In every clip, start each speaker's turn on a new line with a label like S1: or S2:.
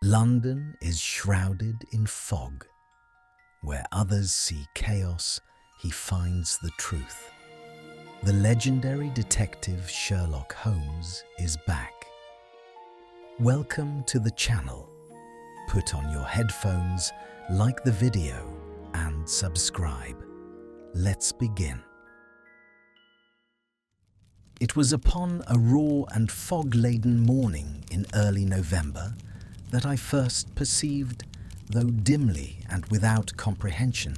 S1: London is shrouded in fog. Where others see chaos, he finds the truth. The legendary detective Sherlock Holmes is back. Welcome to the channel. Put on your headphones, like the video, and subscribe. Let's begin. It was upon a raw and fog-laden morning in early November that I first perceived, though dimly and without comprehension,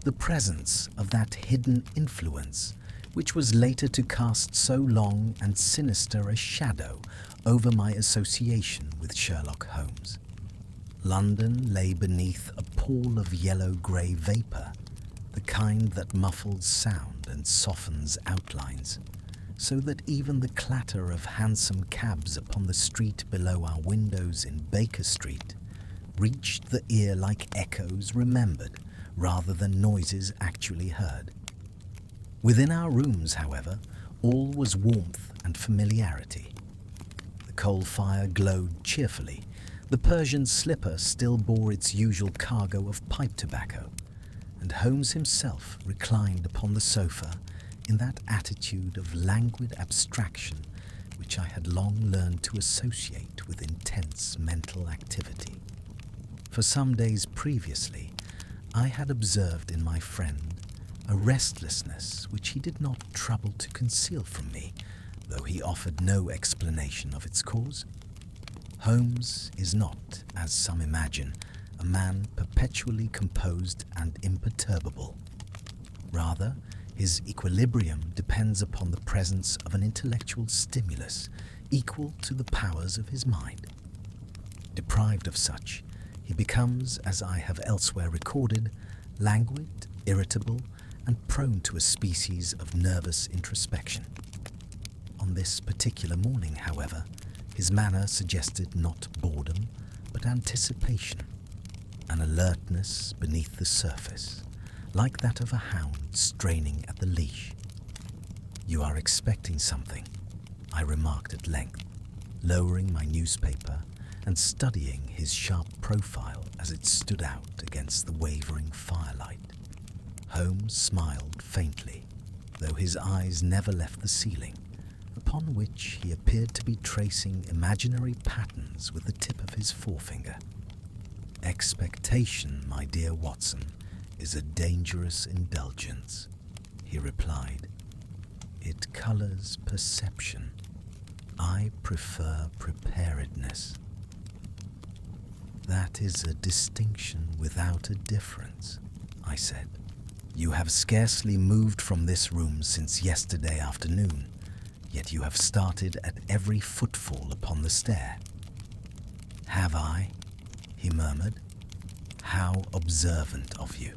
S1: the presence of that hidden influence which was later to cast so long and sinister a shadow over my association with Sherlock Holmes. London lay beneath a pall of yellow-grey vapour, the kind that muffles sound and softens outlines, so that even the clatter of hansom cabs upon the street below our windows in Baker Street reached the ear like echoes remembered rather than noises actually heard. Within our rooms, however, all was warmth and familiarity. The coal fire glowed cheerfully. The Persian slipper still bore its usual cargo of pipe tobacco, and Holmes himself reclined upon the sofa in that attitude of languid abstraction which I had long learned to associate with intense mental activity. For some days previously, I had observed in my friend a restlessness which he did not trouble to conceal from me, though he offered no explanation of its cause. Holmes is not, as some imagine, a man perpetually composed and imperturbable. Rather, his equilibrium depends upon the presence of an intellectual stimulus equal to the powers of his mind. Deprived of such, he becomes, as I have elsewhere recorded, languid, irritable, and prone to a species of nervous introspection. On this particular morning, however, his manner suggested not boredom, but anticipation, an alertness beneath the surface, like that of a hound straining at the leash. "You are expecting something," I remarked at length, lowering my newspaper and studying his sharp profile as it stood out against the wavering firelight. Holmes smiled faintly, though his eyes never left the ceiling, upon which he appeared to be tracing imaginary patterns with the tip of his forefinger. "Expectation, my dear Watson, is a dangerous indulgence," he replied. "It colors perception. I prefer preparedness." "That is a distinction without a difference," I said. "You have scarcely moved from this room since yesterday afternoon, yet you have started at every footfall upon the stair." "Have I?" he murmured. "How observant of you."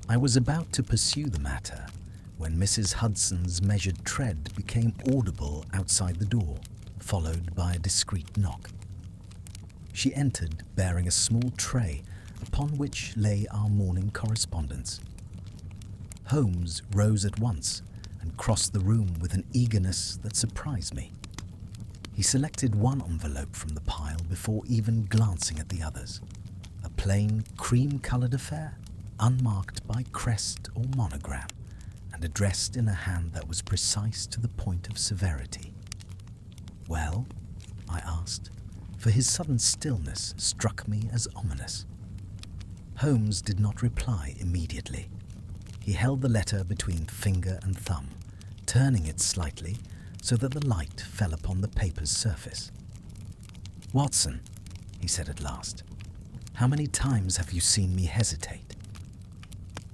S1: I was about to pursue the matter when Mrs. Hudson's measured tread became audible outside the door, followed by a discreet knock. She entered bearing a small tray upon which lay our morning correspondence. Holmes rose at once and crossed the room with an eagerness that surprised me. He selected one envelope from the pile before even glancing at the others, a plain cream-colored affair, unmarked by crest or monogram, and addressed in a hand that was precise to the point of severity. "Well?" I asked, for his sudden stillness struck me as ominous. Holmes did not reply immediately. He held the letter between finger and thumb, turning it slightly so that the light fell upon the paper's surface. "Watson," he said at last, "how many times have you seen me hesitate?"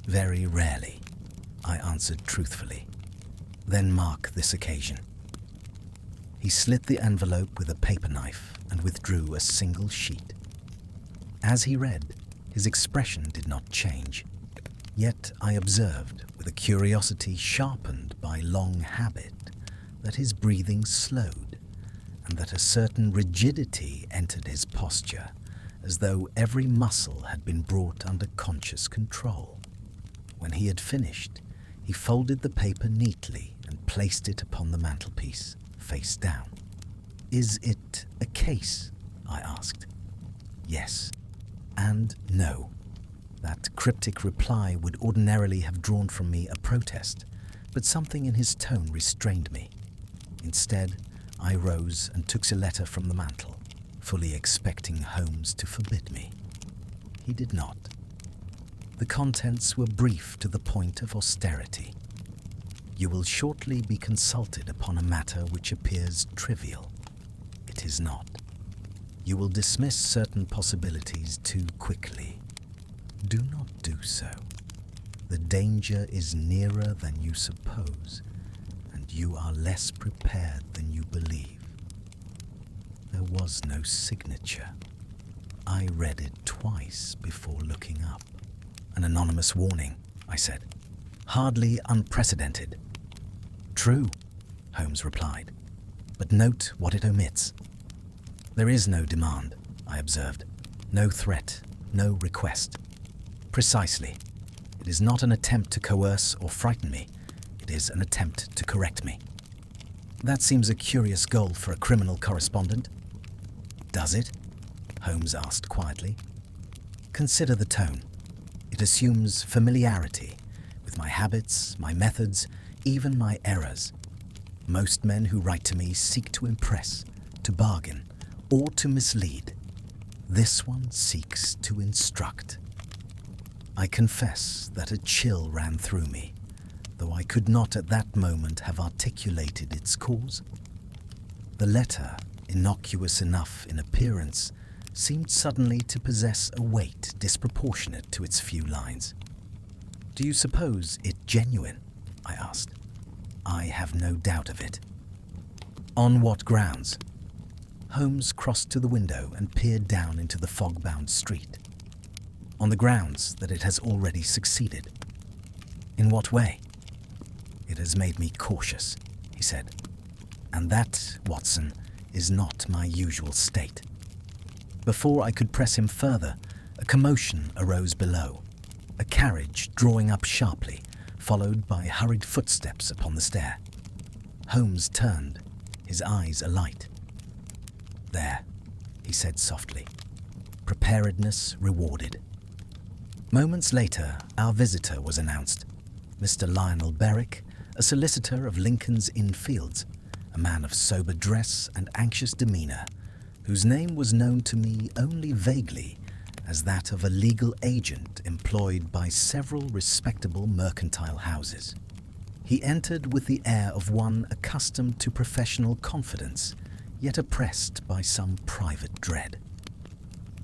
S1: "Very rarely," I answered truthfully. "Then mark this occasion." He slit the envelope with a paper knife and withdrew a single sheet. As he read, his expression did not change, yet I observed, with a curiosity sharpened by long habit, that his breathing slowed, and that a certain rigidity entered his posture, as though every muscle had been brought under conscious control. When he had finished, he folded the paper neatly and placed it upon the mantelpiece, face down. "Is it a case?" I asked. yes and no. That cryptic reply would ordinarily have drawn from me a protest, but something in his tone restrained me. Instead, I rose and took the letter from the mantel, fully expecting Holmes to forbid me. He did not. The contents were brief to the point of austerity. You will shortly be consulted upon a matter which appears trivial. It is not. You will dismiss certain possibilities too quickly. Do not do so. The danger is nearer than you suppose, and you are less prepared than you believe. There was no signature. I read it twice before looking up. An anonymous warning, I said. Hardly unprecedented. True, Holmes replied, but note what it omits. There is no demand, I observed. No threat, no request. Precisely. It is not an attempt to coerce or frighten me. It is an attempt to correct me. That seems a curious goal for a criminal correspondent. Does it? Holmes asked quietly. Consider the tone. It assumes familiarity with my habits, my methods, even my errors. Most men who write to me seek to impress, to bargain, or to mislead. This one seeks to instruct. I confess that a chill ran through me, though I could not at that moment have articulated its cause. The letter, innocuous enough in appearance, seemed suddenly to possess a weight disproportionate to its few lines. Do you suppose it genuine? I asked. I have no doubt of it. On what grounds? Holmes crossed to the window and peered down into the fog-bound street. On the grounds that it has already succeeded. In what way? It has made me cautious, he said. And that, Watson, is not my usual state. Before I could press him further, a commotion arose below. A carriage drawing up sharply, followed by hurried footsteps upon the stair. Holmes turned, his eyes alight. There, he said softly. Preparedness rewarded. Moments later, our visitor was announced. Mr. Lionel Berwick, a solicitor of Lincoln's Inn Fields, a man of sober dress and anxious demeanour, whose name was known to me only vaguely as that of a legal agent employed by several respectable mercantile houses. He entered with the air of one accustomed to professional confidence, yet oppressed by some private dread.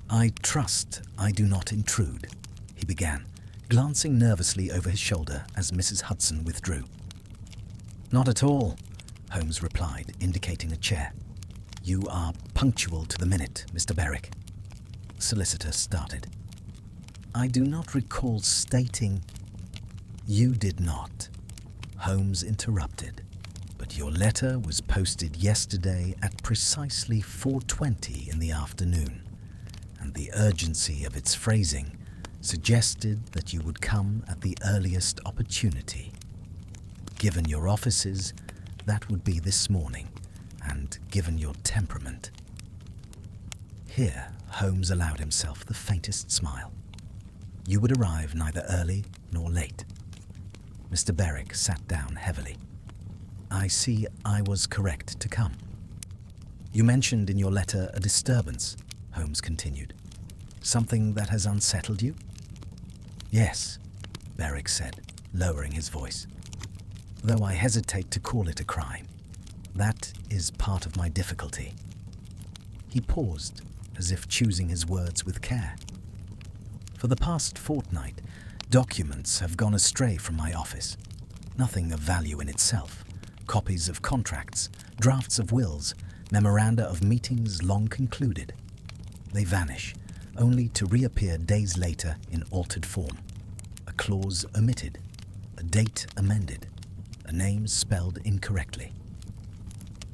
S1: I trust I do not intrude, he began, glancing nervously over his shoulder as Mrs. Hudson withdrew. Not at all, Holmes replied, indicating a chair. You are punctual to the minute, Mr. Berwick. The solicitor started. I do not recall stating... You did not, Holmes interrupted. But your letter was posted yesterday at precisely 4:20 in the afternoon, and the urgency of its phrasing suggested that you would come at the earliest opportunity. Given your offices, that would be this morning, and given your temperament... Here, Holmes allowed himself the faintest smile. You would arrive neither early nor late. Mr. Berwick sat down heavily. I see I was correct to come. You mentioned in your letter a disturbance, Holmes continued. Something that has unsettled you? Yes, Berwick said, lowering his voice. Though I hesitate to call it a crime. That is part of my difficulty. He paused, as if choosing his words with care. For the past fortnight, documents have gone astray from my office. Nothing of value in itself. Copies of contracts, drafts of wills, memoranda of meetings long concluded. They vanish, only to reappear days later in altered form. A clause omitted, a date amended, a name spelled incorrectly.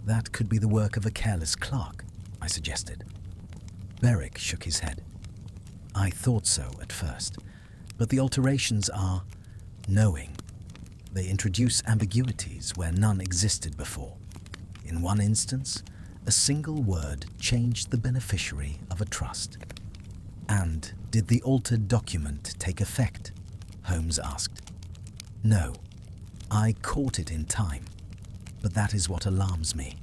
S1: That could be the work of a careless clerk, I suggested. Berwick shook his head. I thought so at first, but the alterations are knowing. They introduce ambiguities where none existed before. In one instance, a single word changed the beneficiary of a trust. "And did the altered document take effect?" Holmes asked. "No. I caught it in time. But that is what alarms me.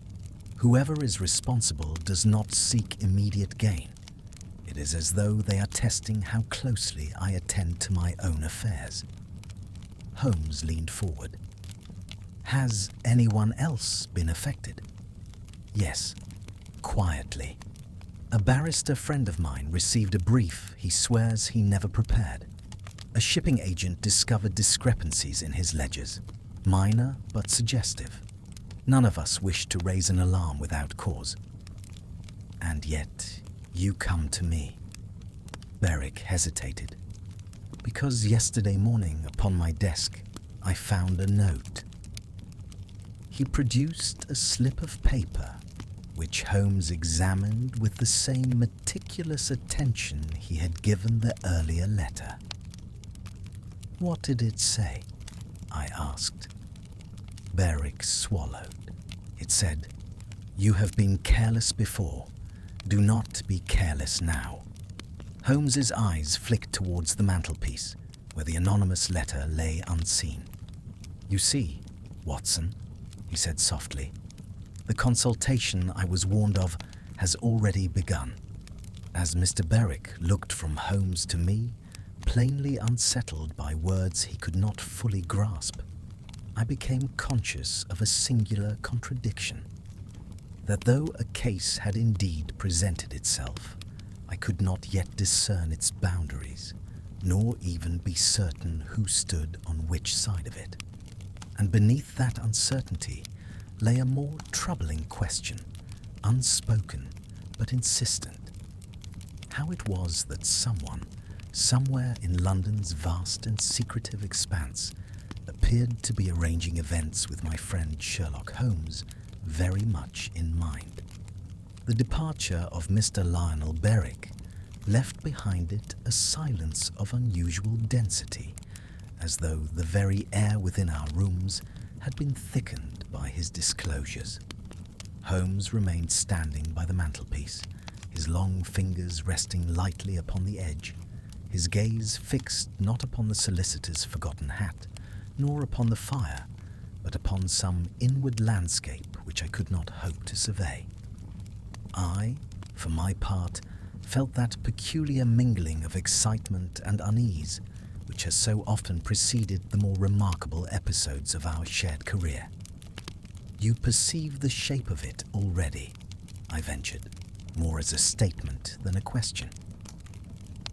S1: Whoever is responsible does not seek immediate gain. It is as though they are testing how closely I attend to my own affairs." Holmes leaned forward. "Has anyone else been affected?" "Yes, quietly. A barrister friend of mine received a brief he swears he never prepared. A shipping agent discovered discrepancies in his ledgers, minor but suggestive. None of us wished to raise an alarm without cause. And yet, you come to me." Berwick hesitated. "Because yesterday morning upon my desk, I found a note." He produced a slip of paper, which Holmes examined with the same meticulous attention he had given the earlier letter. "What did it say?" I asked. Berwick swallowed. It said, "You have been careless before. Do not be careless now." Holmes's eyes flicked towards the mantelpiece, where the anonymous letter lay unseen. "You see, Watson," he said softly, "the consultation I was warned of has already begun." As Mr. Berwick looked from Holmes to me, plainly unsettled by words he could not fully grasp, I became conscious of a singular contradiction. That though a case had indeed presented itself, I could not yet discern its boundaries, nor even be certain who stood on which side of it. And beneath that uncertainty lay a more troubling question, unspoken but insistent. How it was that someone, somewhere in London's vast and secretive expanse, appeared to be arranging events with my friend Sherlock Holmes very much in mind. The departure of Mr. Lionel Berwick left behind it a silence of unusual density, as though the very air within our rooms had been thickened by his disclosures. Holmes remained standing by the mantelpiece, his long fingers resting lightly upon the edge, his gaze fixed not upon the solicitor's forgotten hat, nor upon the fire, but upon some inward landscape which I could not hope to survey. I, for my part, felt that peculiar mingling of excitement and unease which has so often preceded the more remarkable episodes of our shared career. "You perceive the shape of it already," I ventured, more as a statement than a question.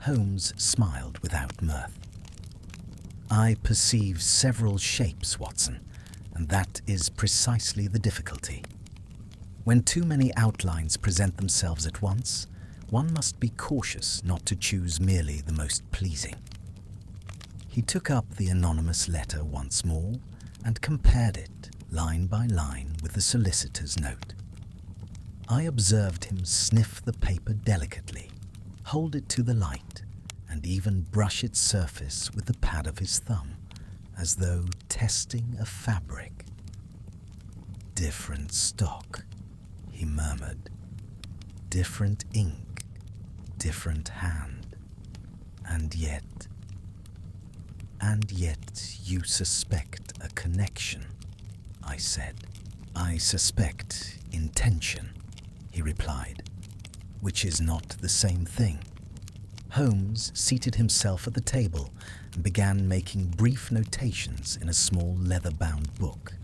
S1: Holmes smiled without mirth. "I perceive several shapes, Watson, and that is precisely the difficulty. When too many outlines present themselves at once, one must be cautious not to choose merely the most pleasing." He took up the anonymous letter once more and compared it, line by line, with the solicitor's note. I observed him sniff the paper delicately, hold it to the light, and even brush its surface with the pad of his thumb, as though testing a fabric. "Different stock," he murmured. "Different ink, different hand. And yet you suspect a connection," I said. "I suspect intention," he replied, "which is not the same thing." Holmes seated himself at the table and began making brief notations in a small leather-bound book,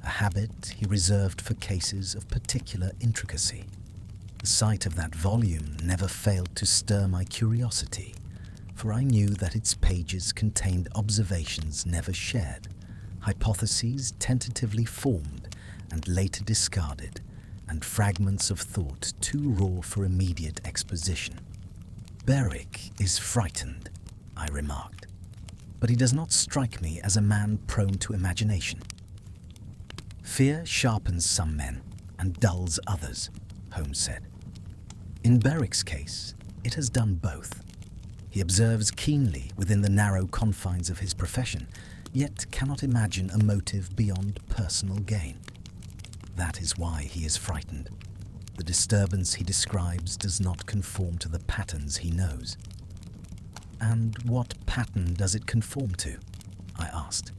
S1: a habit he reserved for cases of particular intricacy. The sight of that volume never failed to stir my curiosity, for I knew that its pages contained observations never shared, hypotheses tentatively formed and later discarded, and fragments of thought too raw for immediate exposition. "Berwick is frightened," I remarked, "but he does not strike me as a man prone to imagination." "Fear sharpens some men and dulls others," Holmes said. "In Berwick's case, it has done both. He observes keenly within the narrow confines of his profession, yet cannot imagine a motive beyond personal gain. That is why he is frightened. The disturbance he describes does not conform to the patterns he knows. And what pattern does it conform to? I asked.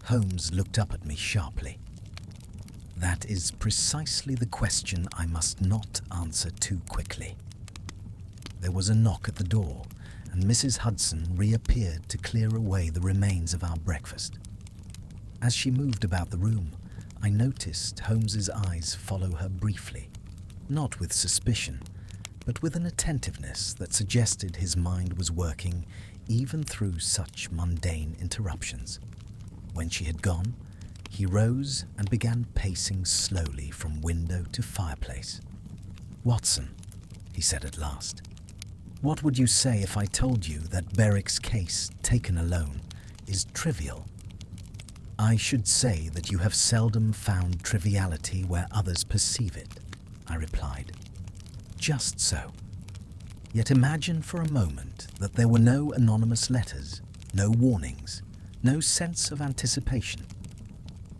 S1: Holmes looked up at me sharply. That is precisely the question I must not answer too quickly. There was a knock at the door, and Mrs. Hudson reappeared to clear away the remains of our breakfast. As she moved about the room, I noticed Holmes's eyes follow her briefly, not with suspicion, but with an attentiveness that suggested his mind was working even through such mundane interruptions. When she had gone, he rose and began pacing slowly from window to fireplace. "Watson," he said at last, "what would you say if I told you that Berwick's case, taken alone, is trivial?" "I should say that you have seldom found triviality where others perceive it," I replied. "Just so. Yet imagine for a moment that there were no anonymous letters, no warnings, no sense of anticipation.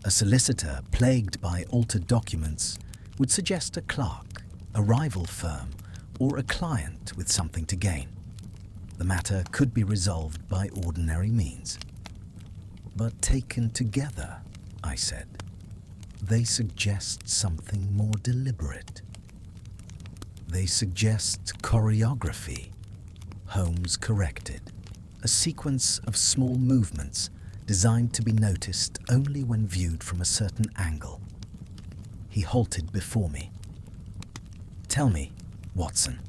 S1: A solicitor plagued by altered documents would suggest a clerk, a rival firm, or a client with something to gain. The matter could be resolved by ordinary means. But taken together," I said, "they suggest something more deliberate. They suggest choreography," Holmes corrected, "a sequence of small movements designed to be noticed only when viewed from a certain angle." He halted before me. "Tell me, Watson,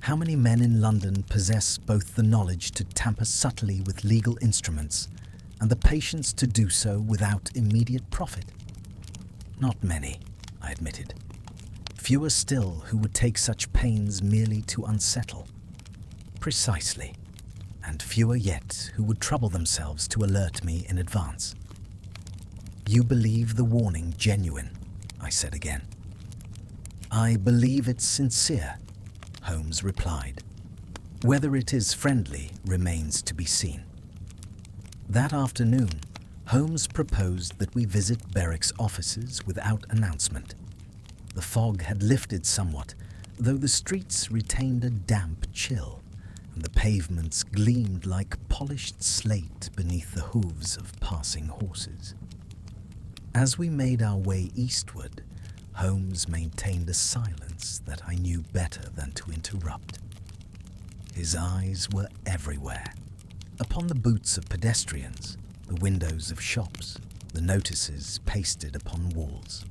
S1: how many men in London possess both the knowledge to tamper subtly with legal instruments and the patience to do so without immediate profit?" "Not many," I admitted. "Fewer still who would take such pains merely to unsettle." "Precisely. And fewer yet who would trouble themselves to alert me in advance." "You believe the warning genuine?" I said again. "I believe it's sincere," Holmes replied. "Whether it is friendly remains to be seen." That afternoon, Holmes proposed that we visit Berwick's offices without announcement. The fog had lifted somewhat, though the streets retained a damp chill, and the pavements gleamed like polished slate beneath the hooves of passing horses. As we made our way eastward, Holmes maintained a silence that I knew better than to interrupt. His eyes were everywhere, upon the boots of pedestrians, the windows of shops, the notices pasted upon walls.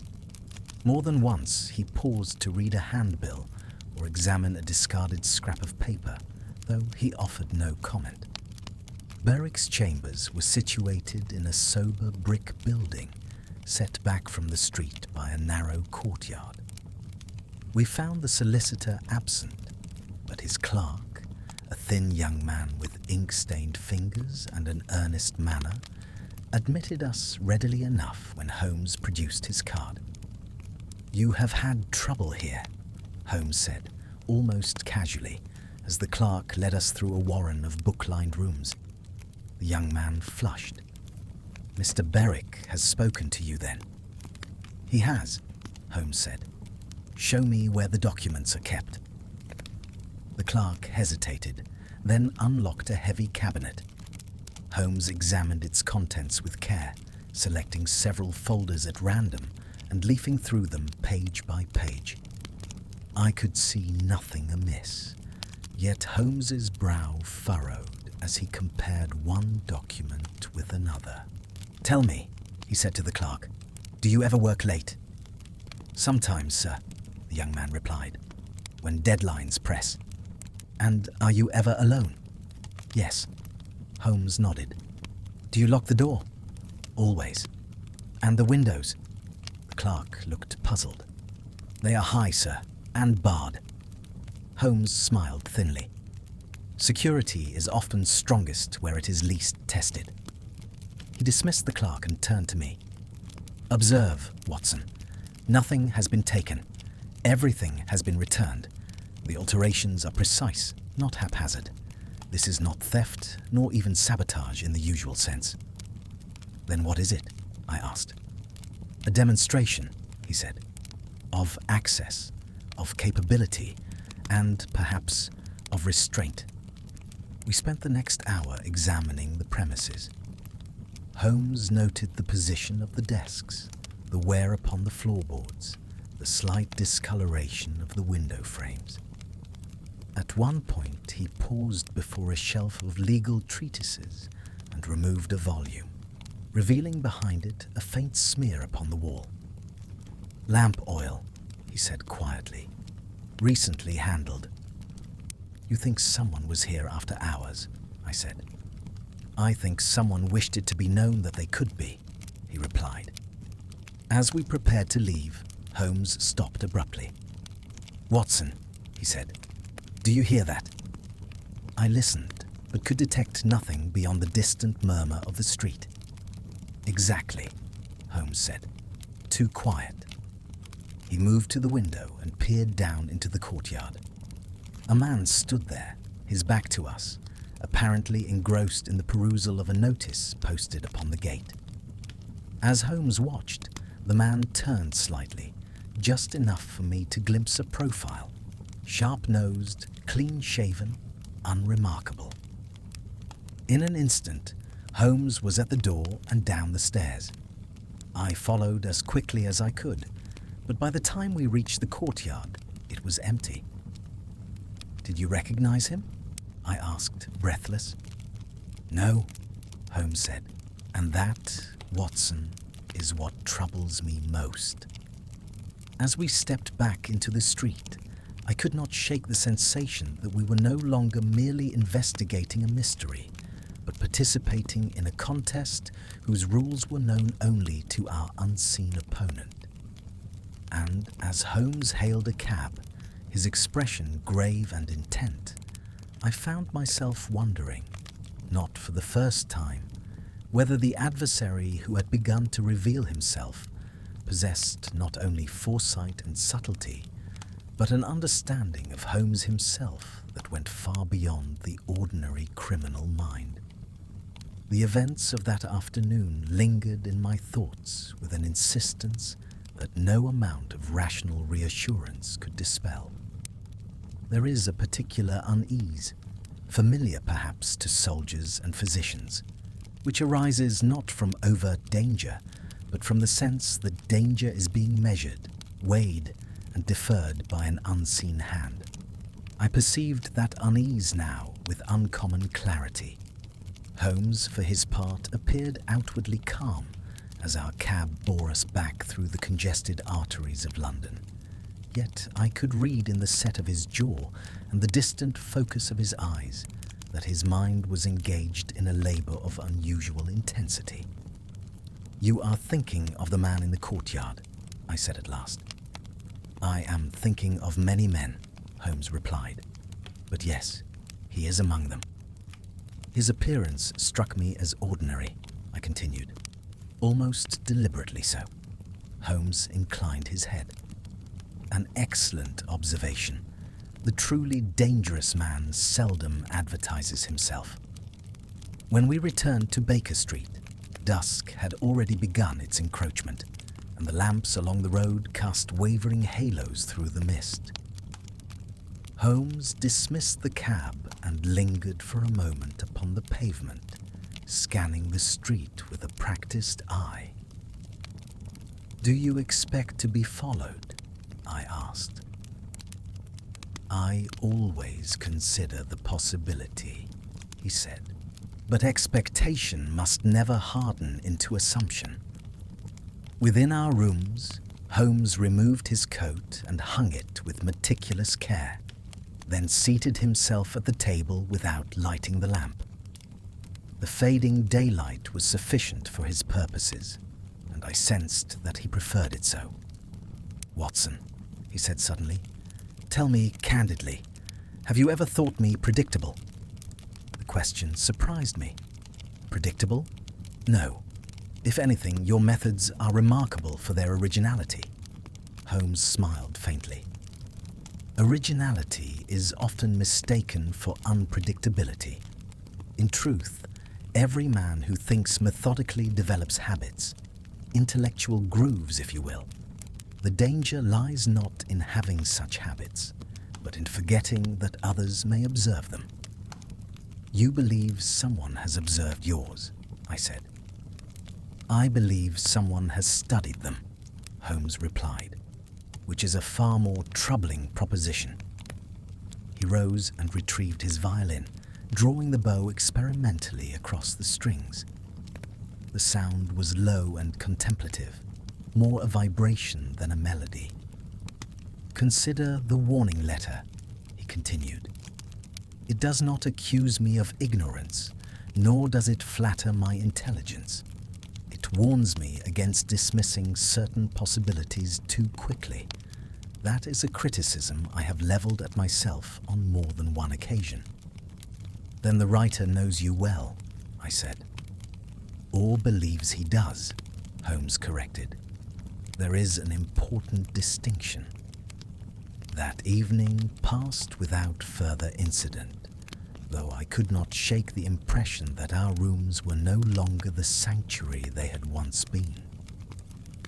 S1: More than once he paused to read a handbill or examine a discarded scrap of paper, though he offered no comment. Berwick's chambers were situated in a sober brick building, set back from the street by a narrow courtyard. We found the solicitor absent, but his clerk, a thin young man with ink-stained fingers and an earnest manner, admitted us readily enough when Holmes produced his card. "You have had trouble here," Holmes said, almost casually, as the clerk led us through a warren of book-lined rooms. The young man flushed. "Mr. Berwick has spoken to you, then?" "He has," Holmes said. "Show me where the documents are kept." The clerk hesitated, then unlocked a heavy cabinet. Holmes examined its contents with care, selecting several folders at random and leafing through them page by page. I could see nothing amiss, yet Holmes's brow furrowed as he compared one document with another. "Tell me," he said to the clerk, "do you ever work late?" "Sometimes, sir," the young man replied, "when deadlines press." "And are you ever alone?" "Yes." Holmes nodded. "Do you lock the door?" "Always." "And the windows?" The clerk looked puzzled. "They are high, sir, and barred." Holmes smiled thinly. "Security is often strongest where it is least tested." He dismissed the clerk and turned to me. "Observe, Watson. Nothing has been taken. Everything has been returned. The alterations are precise, not haphazard. This is not theft, nor even sabotage in the usual sense." "Then what is it?" I asked. "A demonstration," he said, "of access, of capability, and perhaps of restraint." We spent the next hour examining the premises. Holmes noted the position of the desks, the wear upon the floorboards, the slight discoloration of the window frames. At one point, he paused before a shelf of legal treatises and removed a volume, revealing behind it a faint smear upon the wall. "Lamp oil," he said quietly. "Recently handled." "You think someone was here after hours?" I said. "I think someone wished it to be known that they could be," he replied. As we prepared to leave, Holmes stopped abruptly. "Watson," he said, "do you hear that?" I listened, but could detect nothing beyond the distant murmur of the street. "Exactly," Holmes said. "Too quiet." He moved to the window and peered down into the courtyard. A man stood there, his back to us, apparently engrossed in the perusal of a notice posted upon the gate. As Holmes watched, the man turned slightly, just enough for me to glimpse a profile, sharp-nosed, clean-shaven, unremarkable. In an instant, Holmes was at the door and down the stairs. I followed as quickly as I could, but by the time we reached the courtyard, it was empty. "Did you recognize him?" I asked, breathless. "No," Holmes said, "and that, Watson, is what troubles me most." As we stepped back into the street, I could not shake the sensation that we were no longer merely investigating a mystery, but participating in a contest whose rules were known only to our unseen opponent. And as Holmes hailed a cab, his expression grave and intent, I found myself wondering, not for the first time, whether the adversary who had begun to reveal himself possessed not only foresight and subtlety, but an understanding of Holmes himself that went far beyond the ordinary criminal mind. The events of that afternoon lingered in my thoughts with an insistence that no amount of rational reassurance could dispel. There is a particular unease, familiar perhaps to soldiers and physicians, which arises not from overt danger, but from the sense that danger is being measured, weighed, and deferred by an unseen hand. I perceived that unease now with uncommon clarity. Holmes, for his part, appeared outwardly calm as our cab bore us back through the congested arteries of London. Yet I could read in the set of his jaw and the distant focus of his eyes that his mind was engaged in a labor of unusual intensity. "You are thinking of the man in the courtyard," I said at last. "I am thinking of many men," Holmes replied. "But yes, he is among them." "His appearance struck me as ordinary," I continued. "Almost deliberately so." Holmes inclined his head. "An excellent observation. The truly dangerous man seldom advertises himself." When we returned to Baker Street, dusk had already begun its encroachment, and the lamps along the road cast wavering halos through the mist. Holmes dismissed the cab and lingered for a moment upon the pavement, scanning the street with a practiced eye. "Do you expect to be followed?" I asked. "I always consider the possibility," he said. "But expectation must never harden into assumption." Within our rooms, Holmes removed his coat and hung it with meticulous care, then seated himself at the table without lighting the lamp. The fading daylight was sufficient for his purposes, and I sensed that he preferred it so. "Watson," he said suddenly, "tell me candidly, have you ever thought me predictable?" The question surprised me. Predictable? No. If anything, your methods are remarkable for their originality. Holmes smiled faintly. Originality is often mistaken for unpredictability. In truth, every man who thinks methodically develops habits, intellectual grooves, if you will. The danger lies not in having such habits, but in forgetting that others may observe them. You believe someone has observed yours, I said. I believe someone has studied them, Holmes replied, which is a far more troubling proposition. He rose and retrieved his violin, drawing the bow experimentally across the strings. The sound was low and contemplative, more a vibration than a melody. Consider the warning letter, he continued. It does not accuse me of ignorance, nor does it flatter my intelligence. It warns me against dismissing certain possibilities too quickly. That is a criticism I have leveled at myself on more than one occasion. Then the writer knows you well, I said. Or believes he does, Holmes corrected. There is an important distinction. That evening passed without further incident, though I could not shake the impression that our rooms were no longer the sanctuary they had once been.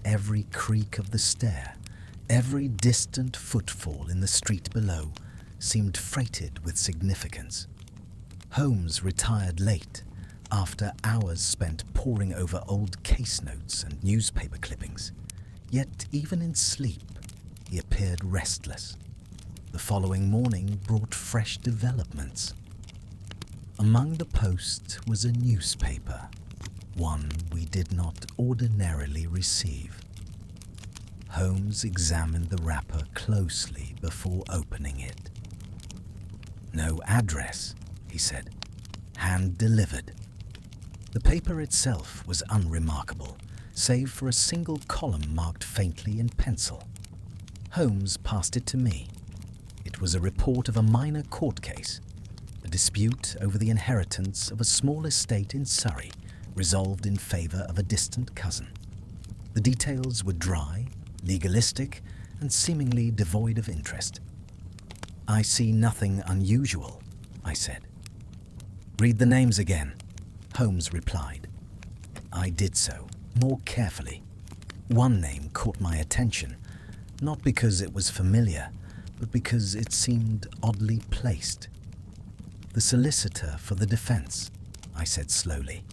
S1: Every creak of the stair, every distant footfall in the street below seemed freighted with significance. Holmes retired late, after hours spent poring over old case notes and newspaper clippings. Yet even in sleep, he appeared restless. The following morning brought fresh developments. Among the posts was a newspaper, one we did not ordinarily receive. Holmes examined the wrapper closely before opening it. No address, he said. Hand-delivered. The paper itself was unremarkable, save for a single column marked faintly in pencil. Holmes passed it to me. It was a report of a minor court case, a dispute over the inheritance of a small estate in Surrey, resolved in favour of a distant cousin. The details were dry, legalistic, and seemingly devoid of interest. I see nothing unusual, I said. Read the names again, Holmes replied. I did so, more carefully. One name caught my attention, not because it was familiar, but because it seemed oddly placed. The solicitor for the defence, I said slowly.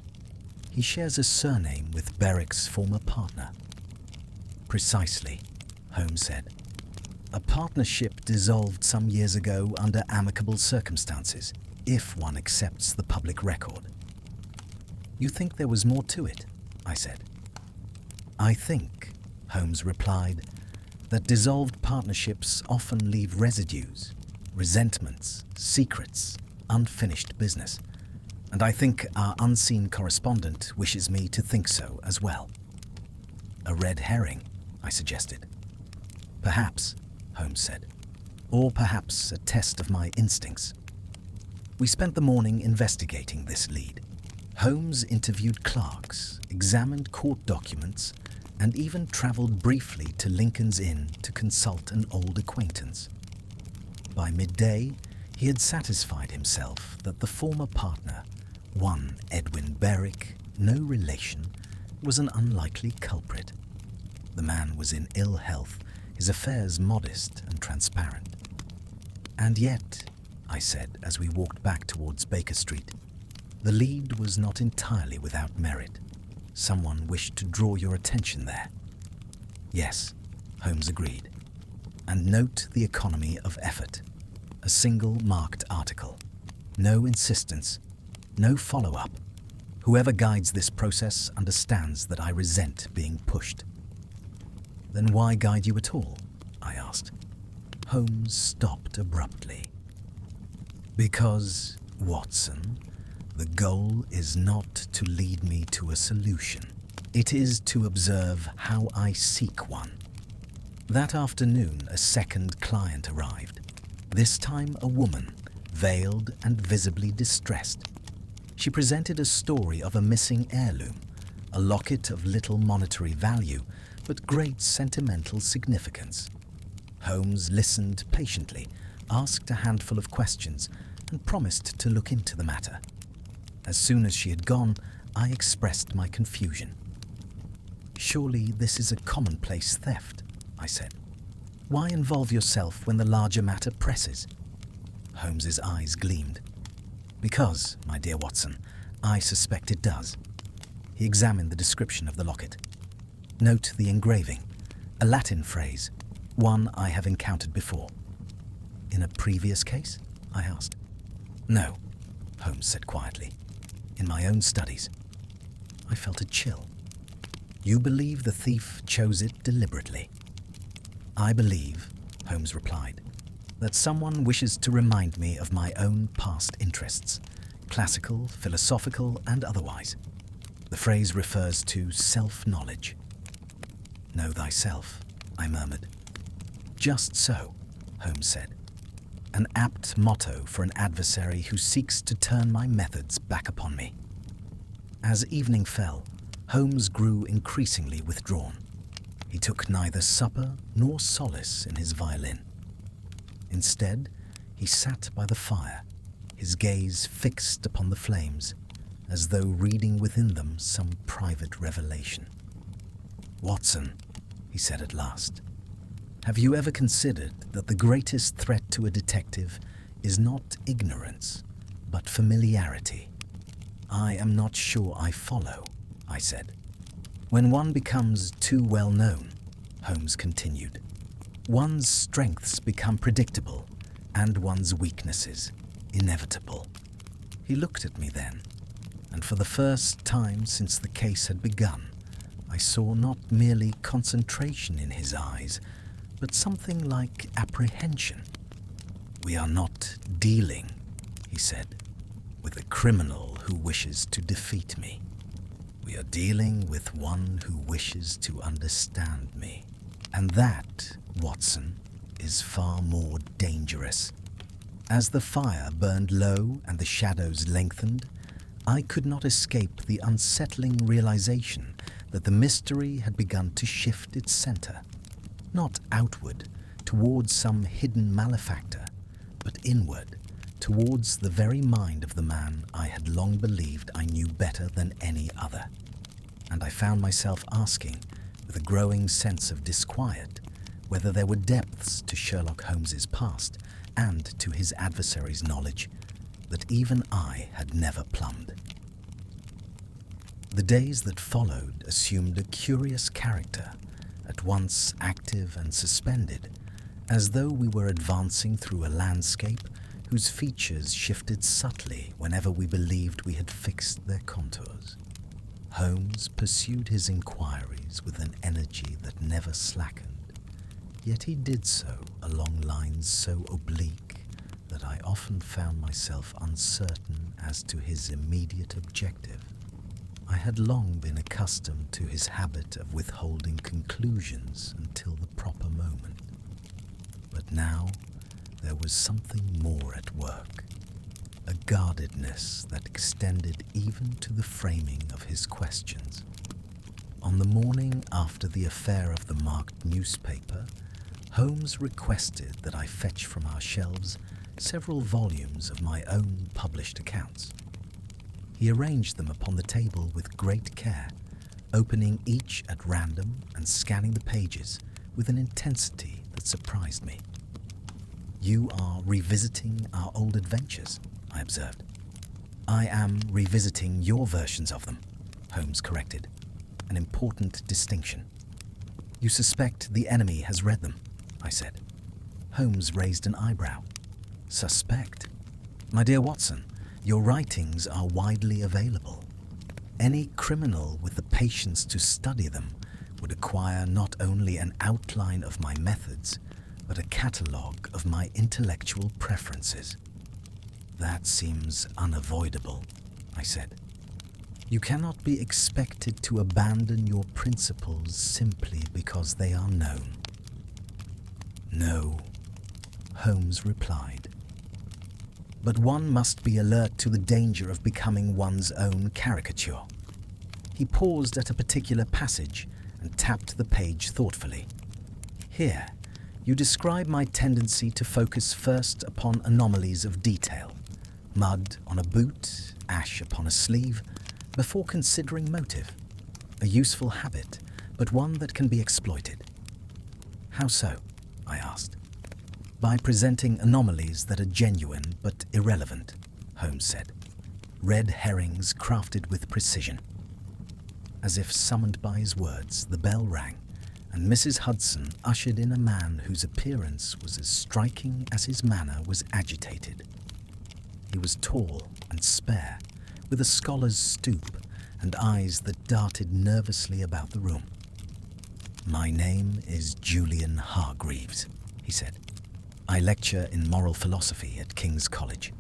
S1: He shares a surname with Berwick's former partner. Precisely, Holmes said. A partnership dissolved some years ago under amicable circumstances, if one accepts the public record. You think there was more to it? I said. I think, Holmes replied, that dissolved partnerships often leave residues, resentments, secrets, unfinished business. And I think our unseen correspondent wishes me to think so as well. A red herring, I suggested. Perhaps, Holmes said, or perhaps a test of my instincts. We spent the morning investigating this lead. Holmes interviewed clerks, examined court documents, and even travelled briefly to Lincoln's Inn to consult an old acquaintance. By midday, he had satisfied himself that the former partner, one Edwin Berwick, no relation, was an unlikely culprit. The man was in ill health, his affairs modest and transparent. And yet, I said as we walked back towards Baker Street, the lead was not entirely without merit. Someone wished to draw your attention there. Yes, Holmes agreed. And note the economy of effort. A single marked article. No insistence. No follow-up. Whoever guides this process understands that I resent being pushed. Then why guide you at all? I asked. Holmes stopped abruptly. Because, Watson, the goal is not to lead me to a solution. It is to observe how I seek one. That afternoon, a second client arrived. This time a woman, veiled and visibly distressed. She presented a story of a missing heirloom, a locket of little monetary value, but great sentimental significance. Holmes listened patiently, asked a handful of questions, and promised to look into the matter. As soon as she had gone, I expressed my confusion. Surely this is a commonplace theft, I said. Why involve yourself when the larger matter presses? Holmes's eyes gleamed. Because, my dear Watson, I suspect it does. He examined the description of the locket. Note the engraving, a Latin phrase, one I have encountered before. In a previous case? I asked. No, Holmes said quietly. In my own studies. I felt a chill. You believe the thief chose it deliberately? I believe, Holmes replied, that someone wishes to remind me of my own past interests, classical, philosophical, and otherwise. The phrase refers to self-knowledge. Know thyself, I murmured. Just so, Holmes said. An apt motto for an adversary who seeks to turn my methods back upon me. As evening fell, Holmes grew increasingly withdrawn. He took neither supper nor solace in his violin. Instead, he sat by the fire, his gaze fixed upon the flames, as though reading within them some private revelation. Watson, he said at last, have you ever considered that the greatest threat to a detective is not ignorance, but familiarity? I am not sure I follow, I said. When one becomes too well known, Holmes continued, one's strengths become predictable and one's weaknesses inevitable. He looked at me then, and for the first time since the case had begun, I saw not merely concentration in his eyes, but something like apprehension. We are not dealing, he said, with a criminal who wishes to defeat me. We are dealing with one who wishes to understand me. And that, Watson, is far more dangerous. As the fire burned low and the shadows lengthened, I could not escape the unsettling realization that the mystery had begun to shift its center, not outward, towards some hidden malefactor, but inward, towards the very mind of the man I had long believed I knew better than any other. And I found myself asking, with a growing sense of disquiet, whether there were depths to Sherlock Holmes's past and to his adversary's knowledge that even I had never plumbed. The days that followed assumed a curious character, at once active and suspended, as though we were advancing through a landscape whose features shifted subtly whenever we believed we had fixed their contours. Holmes pursued his inquiries with an energy that never slackened, yet he did so along lines so oblique that I often found myself uncertain as to his immediate objective. I had long been accustomed to his habit of withholding conclusions until the proper moment. But now there was something more at work, a guardedness that extended even to the framing of his questions. On the morning after the affair of the marked newspaper, Holmes requested that I fetch from our shelves several volumes of my own published accounts. He arranged them upon the table with great care, opening each at random and scanning the pages with an intensity that surprised me. You are revisiting our old adventures, I observed. I am revisiting your versions of them, Holmes corrected, an important distinction. You suspect the enemy has read them, I said. Holmes raised an eyebrow. Suspect? My dear Watson, your writings are widely available. Any criminal with the patience to study them would acquire not only an outline of my methods, but a catalogue of my intellectual preferences. That seems unavoidable, I said. You cannot be expected to abandon your principles simply because they are known. No, Holmes replied. But one must be alert to the danger of becoming one's own caricature. He paused at a particular passage and tapped the page thoughtfully. Here, you describe my tendency to focus first upon anomalies of detail, mud on a boot, ash upon a sleeve, before considering motive. A useful habit, but one that can be exploited. How so? I asked. By presenting anomalies that are genuine but irrelevant, Holmes said. red herrings crafted with precision. As if summoned by his words, the bell rang, and Mrs. Hudson ushered in a man whose appearance was as striking as his manner was agitated. He was tall and spare, with a scholar's stoop and eyes that darted nervously about the room. "My name is Julian Hargreaves," he said. "I lecture in moral philosophy at King's College.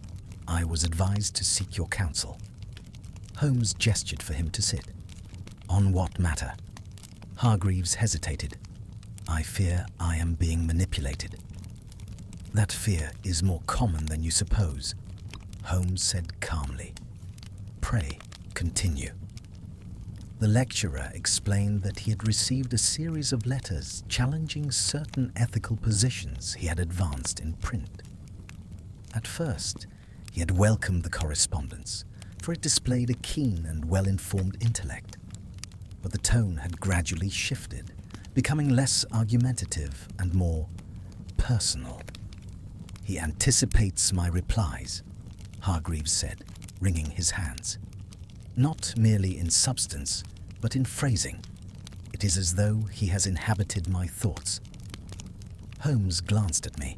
S1: I was advised to seek your counsel." Holmes gestured for him to sit. "On what matter?" Hargreaves hesitated. "I fear I am being manipulated." "That fear is more common than you suppose," Holmes said calmly. "Pray, continue." The lecturer explained that he had received a series of letters challenging certain ethical positions he had advanced in print. At first, he had welcomed the correspondence, for it displayed a keen and well-informed intellect. But the tone had gradually shifted, becoming less argumentative and more personal. "He anticipates my replies," Hargreaves said, wringing his hands. "Not merely in substance, but in phrasing. It is as though he has inhabited my thoughts." Holmes glanced at me.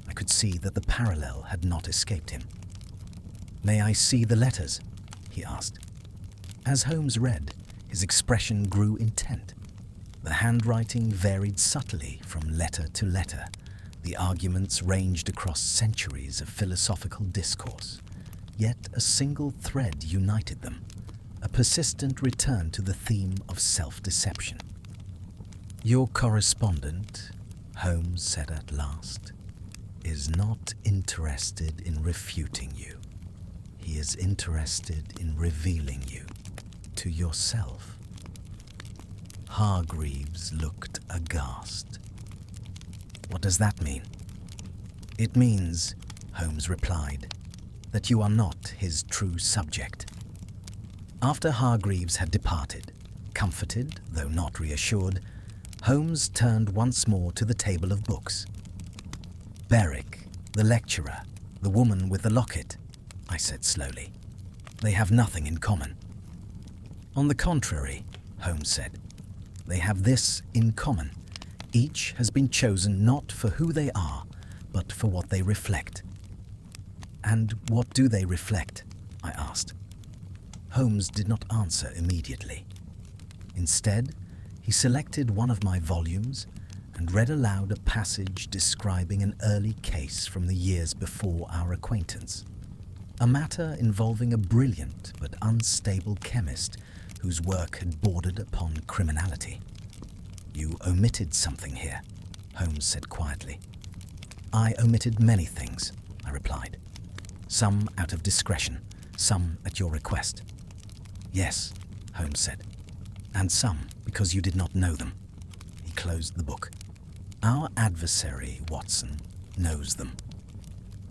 S1: I could see that the parallel had not escaped him. "May I see the letters?" he asked. As Holmes read, his expression grew intent. The handwriting varied subtly from letter to letter. The arguments ranged across centuries of philosophical discourse. Yet a single thread united them, a persistent return to the theme of self-deception. "Your correspondent," Holmes said at last, "is not interested in refuting you. He is interested in revealing you to yourself." Hargreaves looked aghast. "What does that mean?" "It means," Holmes replied, "that you are not his true subject." After Hargreaves had departed, comforted though not reassured, Holmes turned once more to the table of books. "Berwick, the lecturer, the woman with the locket," I said slowly. "They have nothing in common." "On the contrary," Holmes said, "they have this in common. Each has been chosen not for who they are, but for what they reflect." "And what do they reflect?" I asked. Holmes did not answer immediately. Instead, he selected one of my volumes and read aloud a passage describing an early case from the years before our acquaintance, a matter involving a brilliant but unstable chemist whose work had bordered upon criminality. "You omitted something here," Holmes said quietly. "I omitted many things," I replied. "Some out of discretion, some at your request." "Yes," Holmes said, "and some because you did not know them." He closed the book. "Our adversary, Watson, knows them."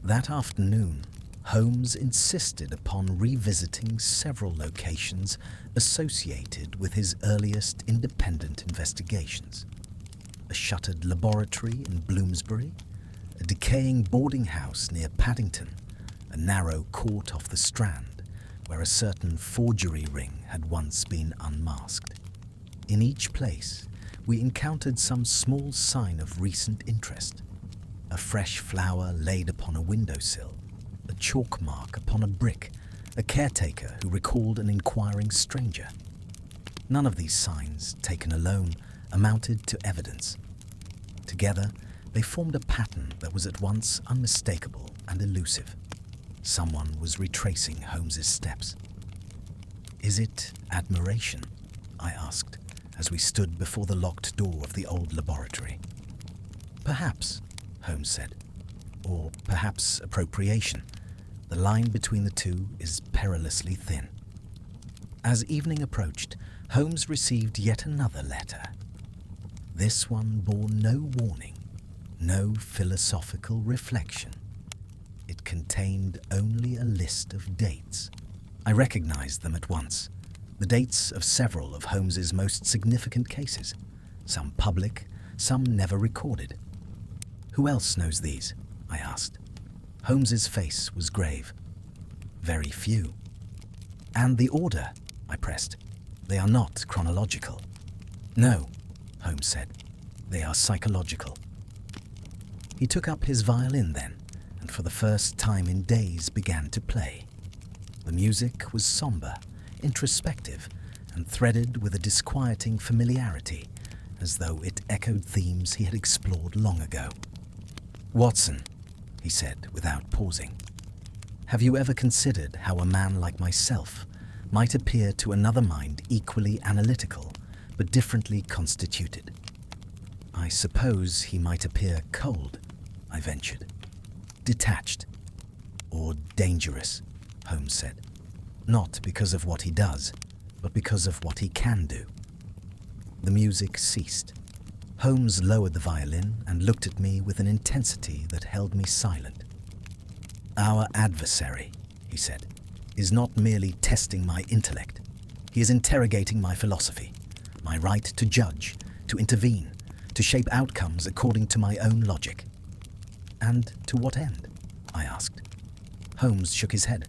S1: That afternoon, Holmes insisted upon revisiting several locations associated with his earliest independent investigations. A shuttered laboratory in Bloomsbury, a decaying boarding house near Paddington, a narrow court off the Strand, where a certain forgery ring had once been unmasked. In each place, we encountered some small sign of recent interest. A fresh flower laid upon a windowsill, a chalk mark upon a brick, a caretaker who recalled an inquiring stranger. None of these signs, taken alone, amounted to evidence. Together, they formed a pattern that was at once unmistakable and elusive. Someone was retracing Holmes's steps. "Is it admiration?" I asked, as we stood before the locked door of the old laboratory. "Perhaps," Holmes said, "or perhaps appropriation. The line between the two is perilously thin." As evening approached, Holmes received yet another letter. This one bore no warning, no philosophical reflection. It contained only a list of dates. I recognized them at once, the dates of several of Holmes's most significant cases, some public, some never recorded. "Who else knows these?" I asked. Holmes's face was grave. "Very few," "And the order," I pressed. "They are not chronological." "No," Holmes said. "They are psychological." He took up his violin then, and for the first time in days began to play. The music was somber, introspective, and threaded with a disquieting familiarity, as though it echoed themes he had explored long ago. "Watson," he said without pausing, "have you ever considered how a man like myself might appear to another mind equally analytical, but differently constituted?" "I suppose he might appear cold," I ventured. "Detached or dangerous," Holmes said. "Not because of what he does, but because of what he can do." The music ceased. Holmes lowered the violin and looked at me with an intensity that held me silent. "Our adversary," he said, "is not merely testing my intellect. He is interrogating my philosophy, my right to judge, to intervene, to shape outcomes according to my own logic." "And to what end?" I asked. Holmes shook his head.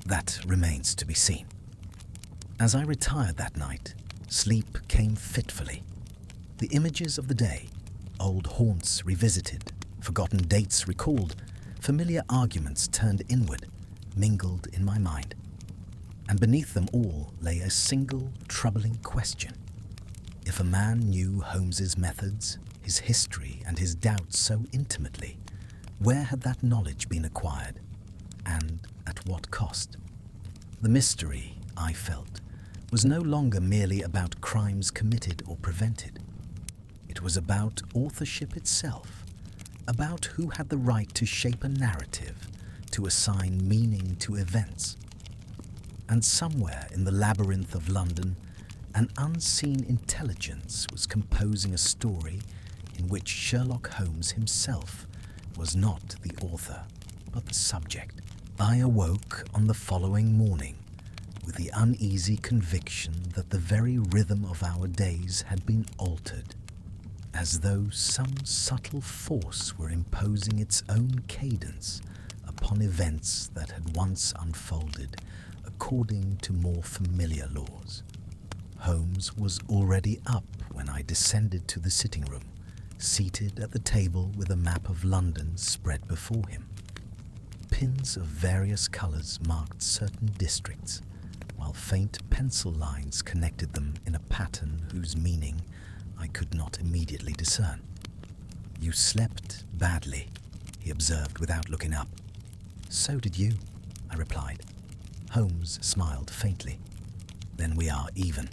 S1: "That remains to be seen." As I retired that night, sleep came fitfully. The images of the day, old haunts revisited, forgotten dates recalled, familiar arguments turned inward, mingled in my mind. And beneath them all lay a single troubling question. If a man knew Holmes's methods, his history, and his doubts so intimately, where had that knowledge been acquired, and at what cost? The mystery, I felt, was no longer merely about crimes committed or prevented. It was about authorship itself, about who had the right to shape a narrative, to assign meaning to events. And somewhere in the labyrinth of London, an unseen intelligence was composing a story in which Sherlock Holmes himself was not the author, but the subject. I awoke on the following morning with the uneasy conviction that the very rhythm of our days had been altered, as though some subtle force were imposing its own cadence upon events that had once unfolded according to more familiar laws. Holmes was already up when I descended to the sitting room, seated at the table with a map of London spread before him. Pins of various colours marked certain districts, while faint pencil lines connected them in a pattern whose meaning I could not immediately discern. "You slept badly," he observed without looking up. "So did you," I replied. Holmes smiled faintly. "Then we are even."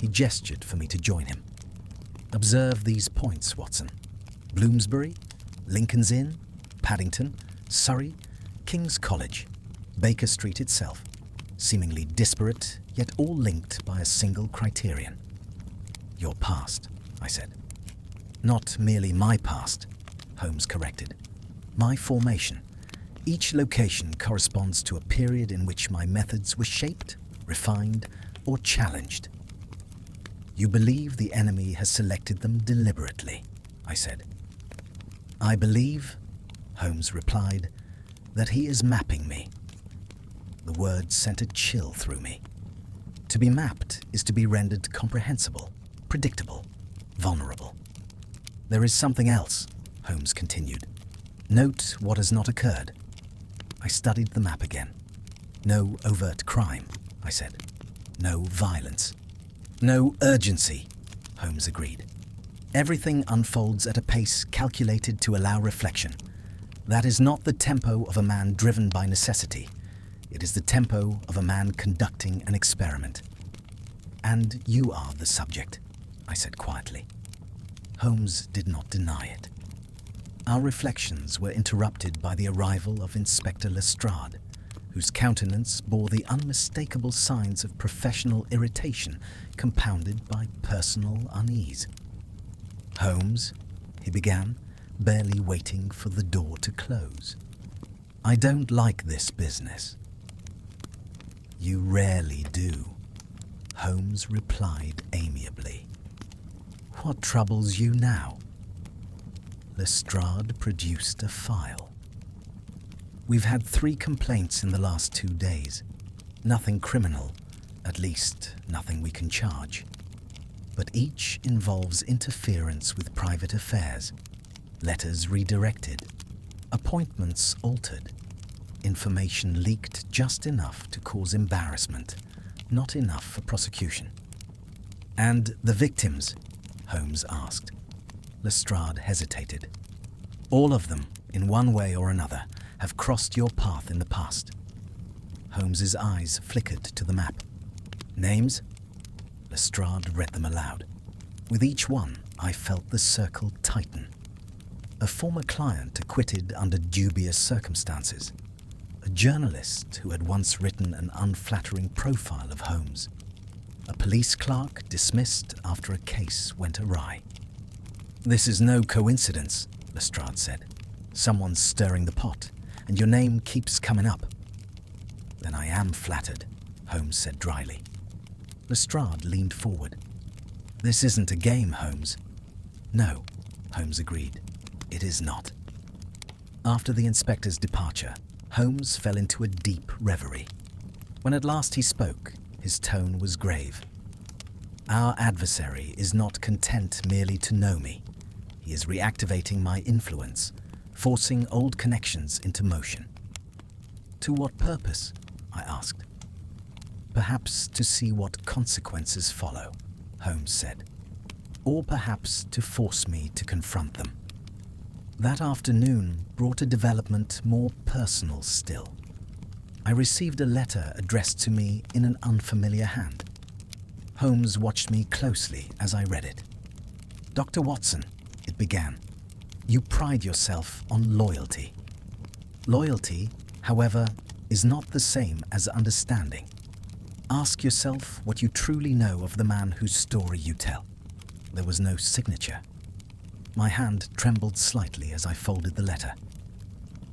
S1: He gestured for me to join him. "Observe these points, Watson. Bloomsbury, Lincoln's Inn, Paddington, Surrey, King's College, Baker Street itself, seemingly disparate, yet all linked by a single criterion." "Your past," I said. "Not merely my past," Holmes corrected. "My formation. Each location corresponds to a period in which my methods were shaped, refined, or challenged." "You believe the enemy has selected them deliberately," I said. "I believe," Holmes replied, "that he is mapping me." The words sent a chill through me. To be mapped is to be rendered comprehensible, predictable, vulnerable. "There is something else," Holmes continued. "Note what has not occurred." I studied the map again. "No overt crime," I said. "No violence. No urgency," Holmes agreed. "Everything unfolds at a pace calculated to allow reflection. That is not the tempo of a man driven by necessity. It is the tempo of a man conducting an experiment." "And you are the subject," I said quietly. Holmes did not deny it. Our reflections were interrupted by the arrival of Inspector Lestrade, whose countenance bore the unmistakable signs of professional irritation compounded by personal unease. "Holmes," he began, barely waiting for the door to close, "I don't like this business." "You rarely do," Holmes replied amiably. "What troubles you now?" Lestrade produced a file. "We've had 3 complaints in the last 2 days. Nothing criminal, at least nothing we can charge. But each involves interference with private affairs, letters redirected, appointments altered, information leaked just enough to cause embarrassment, not enough for prosecution. And the victims? Holmes asked. Lestrade hesitated. All of them, in one way or another, have crossed your path in the past. Holmes's eyes flickered to the map. Names? Lestrade read them aloud. With each one, I felt the circle tighten. A former client acquitted under dubious circumstances. A journalist who had once written an unflattering profile of Holmes. A police clerk dismissed after a case went awry. "This is no coincidence," Lestrade said. "Someone's stirring the pot, and your name keeps coming up." "Then I am flattered," Holmes said dryly. Lestrade leaned forward. "This isn't a game, Holmes." "No," Holmes agreed. "It is not." After the inspector's departure, Holmes fell into a deep reverie. When at last he spoke, his tone was grave. "Our adversary is not content merely to know me. He is reactivating my influence, forcing old connections into motion." "To what purpose?" I asked. "Perhaps to see what consequences follow," Holmes said. "Or perhaps to force me to confront them." That afternoon brought a development more personal still. I received a letter addressed to me in an unfamiliar hand. Holmes watched me closely as I read it. "Dr. Watson," it began, "you pride yourself on loyalty. Loyalty, however, is not the same as understanding. Ask yourself what you truly know of the man whose story you tell." There was no signature. My hand trembled slightly as I folded the letter.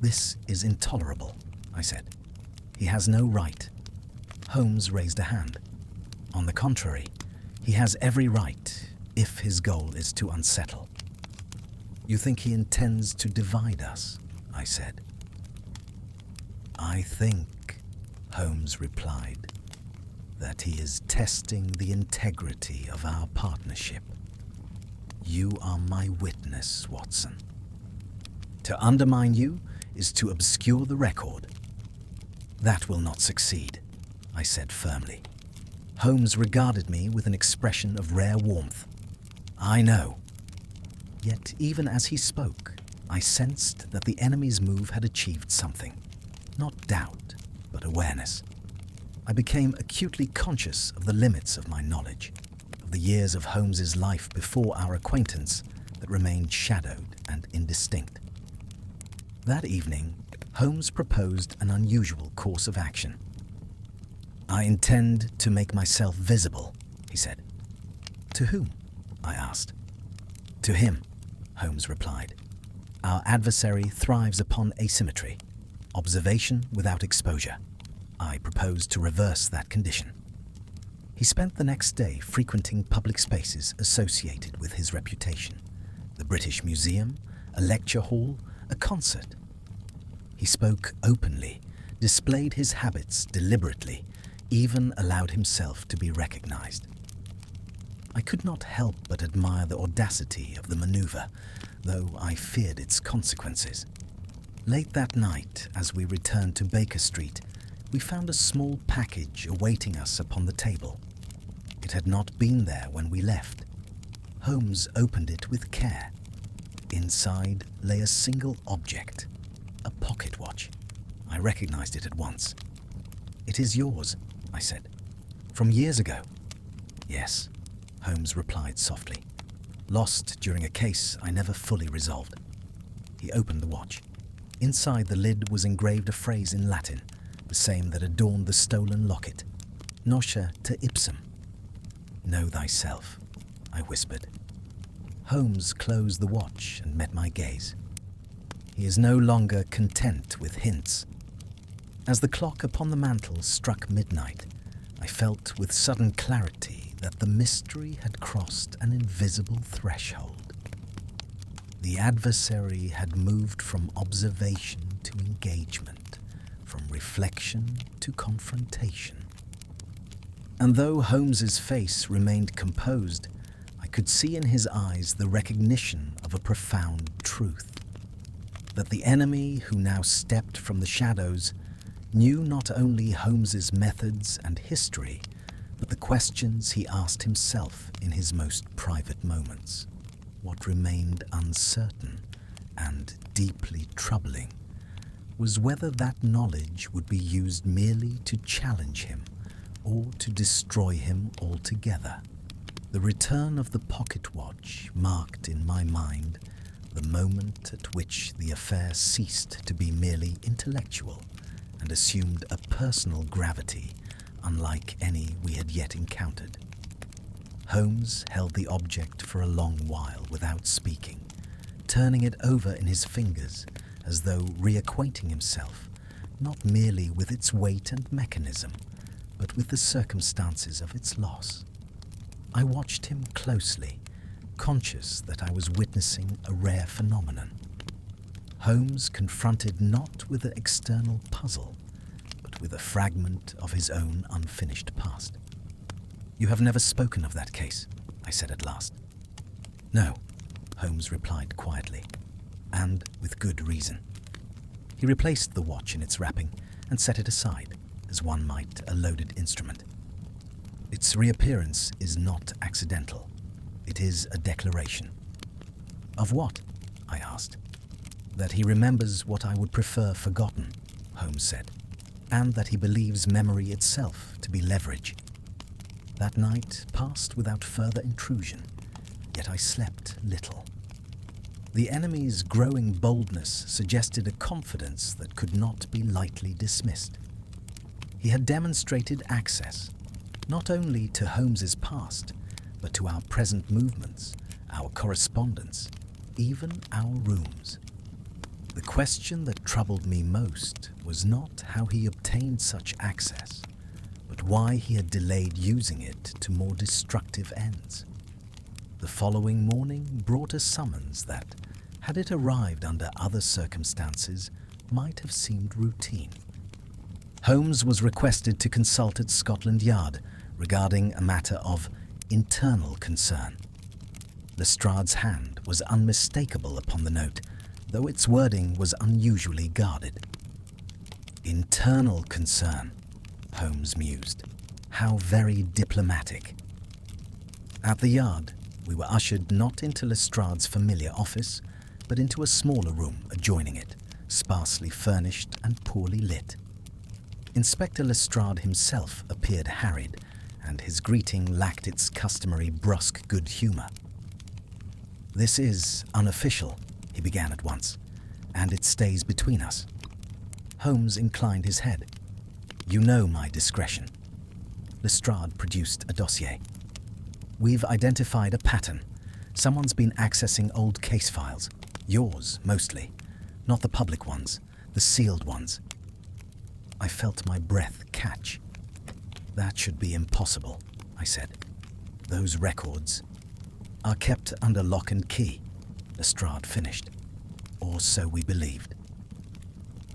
S1: "This is intolerable," I said. "He has no right." Holmes raised a hand. "On the contrary, he has every right if his goal is to unsettle." "You think he intends to divide us?" I said. "I think," Holmes replied, "that he is testing the integrity of our partnership. You are my witness, Watson. To undermine you is to obscure the record." "That will not succeed," I said firmly. Holmes regarded me with an expression of rare warmth. "I know." Yet even as he spoke, I sensed that the enemy's move had achieved something. Not doubt, but awareness. I became acutely conscious of the limits of my knowledge, of the years of Holmes's life before our acquaintance that remained shadowed and indistinct. That evening, Holmes proposed an unusual course of action. "I intend to make myself visible," he said. "To whom?" I asked. "To him," Holmes replied. "Our adversary thrives upon asymmetry, observation without exposure. I propose to reverse that condition." He spent the next day frequenting public spaces associated with his reputation: the British Museum, a lecture hall, a concert. He spoke openly, displayed his habits deliberately, even allowed himself to be recognized. I could not help but admire the audacity of the maneuver, though I feared its consequences. Late that night, as we returned to Baker Street, we found a small package awaiting us upon the table. It had not been there when we left. Holmes opened it with care. Inside lay a single object, a pocket watch. I recognized it at once. "It is yours," I said. "From years ago." "Yes," Holmes replied softly. "Lost during a case I never fully resolved." He opened the watch. Inside the lid was engraved a phrase in Latin, the same that adorned the stolen locket: "Nosce te ipsum." "Know thyself," I whispered. Holmes closed the watch and met my gaze. He is no longer content with hints. As the clock upon the mantel struck midnight, I felt with sudden clarity that the mystery had crossed an invisible threshold. The adversary had moved from observation to engagement, from reflection to confrontation. And though Holmes's face remained composed, I could see in his eyes the recognition of a profound truth. That the enemy who now stepped from the shadows knew not only Holmes's methods and history, but the questions he asked himself in his most private moments. What remained uncertain and deeply troubling was whether that knowledge would be used merely to challenge him or to destroy him altogether. The return of the pocket watch marked in my mind the moment at which the affair ceased to be merely intellectual and assumed a personal gravity unlike any we had yet encountered. Holmes held the object for a long while without speaking, turning it over in his fingers as though reacquainting himself not merely with its weight and mechanism, but with the circumstances of its loss. I watched him closely, conscious that I was witnessing a rare phenomenon. Holmes confronted not with an external puzzle, but with a fragment of his own unfinished past. "You have never spoken of that case," I said at last. "No," Holmes replied quietly, and with good reason. He replaced the watch in its wrapping and set it aside, as one might a loaded instrument. "Its reappearance is not accidental. It is a declaration." "Of what?" I asked. "That he remembers what I would prefer forgotten," Holmes said, "and that he believes memory itself to be leverage." That night passed without further intrusion, yet I slept little. The enemy's growing boldness suggested a confidence that could not be lightly dismissed. He had demonstrated access, not only to Holmes's past, but to our present movements, our correspondence, even our rooms. The question that troubled me most was not how he obtained such access, but why he had delayed using it to more destructive ends. The following morning brought a summons that, had it arrived under other circumstances, might have seemed routine. Holmes was requested to consult at Scotland Yard regarding a matter of internal concern. Lestrade's hand was unmistakable upon the note, though its wording was unusually guarded. "Internal concern," Holmes mused. "How very diplomatic." At the Yard, we were ushered not into Lestrade's familiar office, but into a smaller room adjoining it, sparsely furnished and poorly lit. Inspector Lestrade himself appeared harried, and his greeting lacked its customary brusque good humor. "This is unofficial," he began at once, "and it stays between us." Holmes inclined his head. "You know my discretion." Lestrade produced a dossier. "We've identified a pattern. Someone's been accessing old case files. Yours, mostly. Not the public ones, the sealed ones." I felt my breath catch. "That should be impossible," I said. "Those records are kept under lock and key," Lestrade finished. "Or so we believed."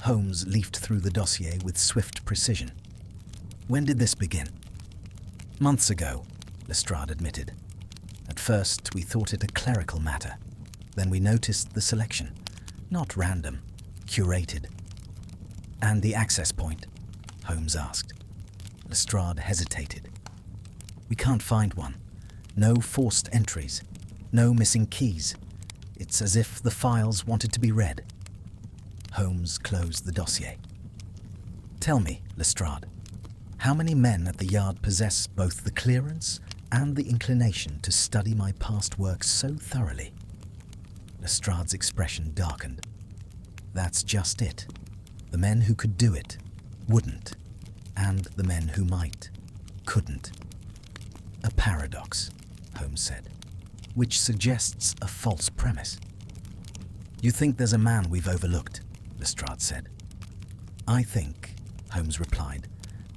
S1: Holmes leafed through the dossier with swift precision. "When did this begin?" "Months ago," Lestrade admitted. "At first we thought it a clerical matter. Then we noticed the selection. Not random, curated." "And the access point?" Holmes asked. Lestrade hesitated. "We can't find one. No forced entries. No missing keys. It's as if the files wanted to be read." Holmes closed the dossier. "Tell me, Lestrade, how many men at the Yard possess both the clearance and the inclination to study my past work so thoroughly?" Lestrade's expression darkened. "That's just it. The men who could do it wouldn't, and the men who might couldn't." "A paradox," Holmes said, "which suggests a false premise." "You think there's a man we've overlooked," Lestrade said. "I think," Holmes replied,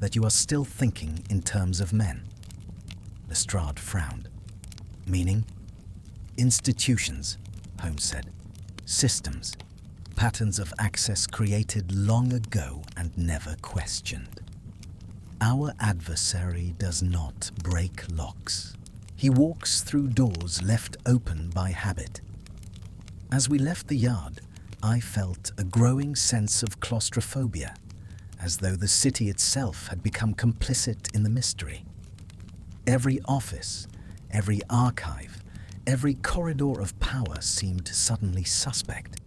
S1: "that you are still thinking in terms of men." Lestrade frowned. "Meaning?" "Institutions," Holmes said. "Systems. patterns of access created long ago and never questioned. Our adversary does not break locks. He walks through doors left open by habit. As we left the yard, I felt a growing sense of claustrophobia, as though the city itself had become complicit in the mystery. Every office, every archive, every corridor of power seemed suddenly suspect,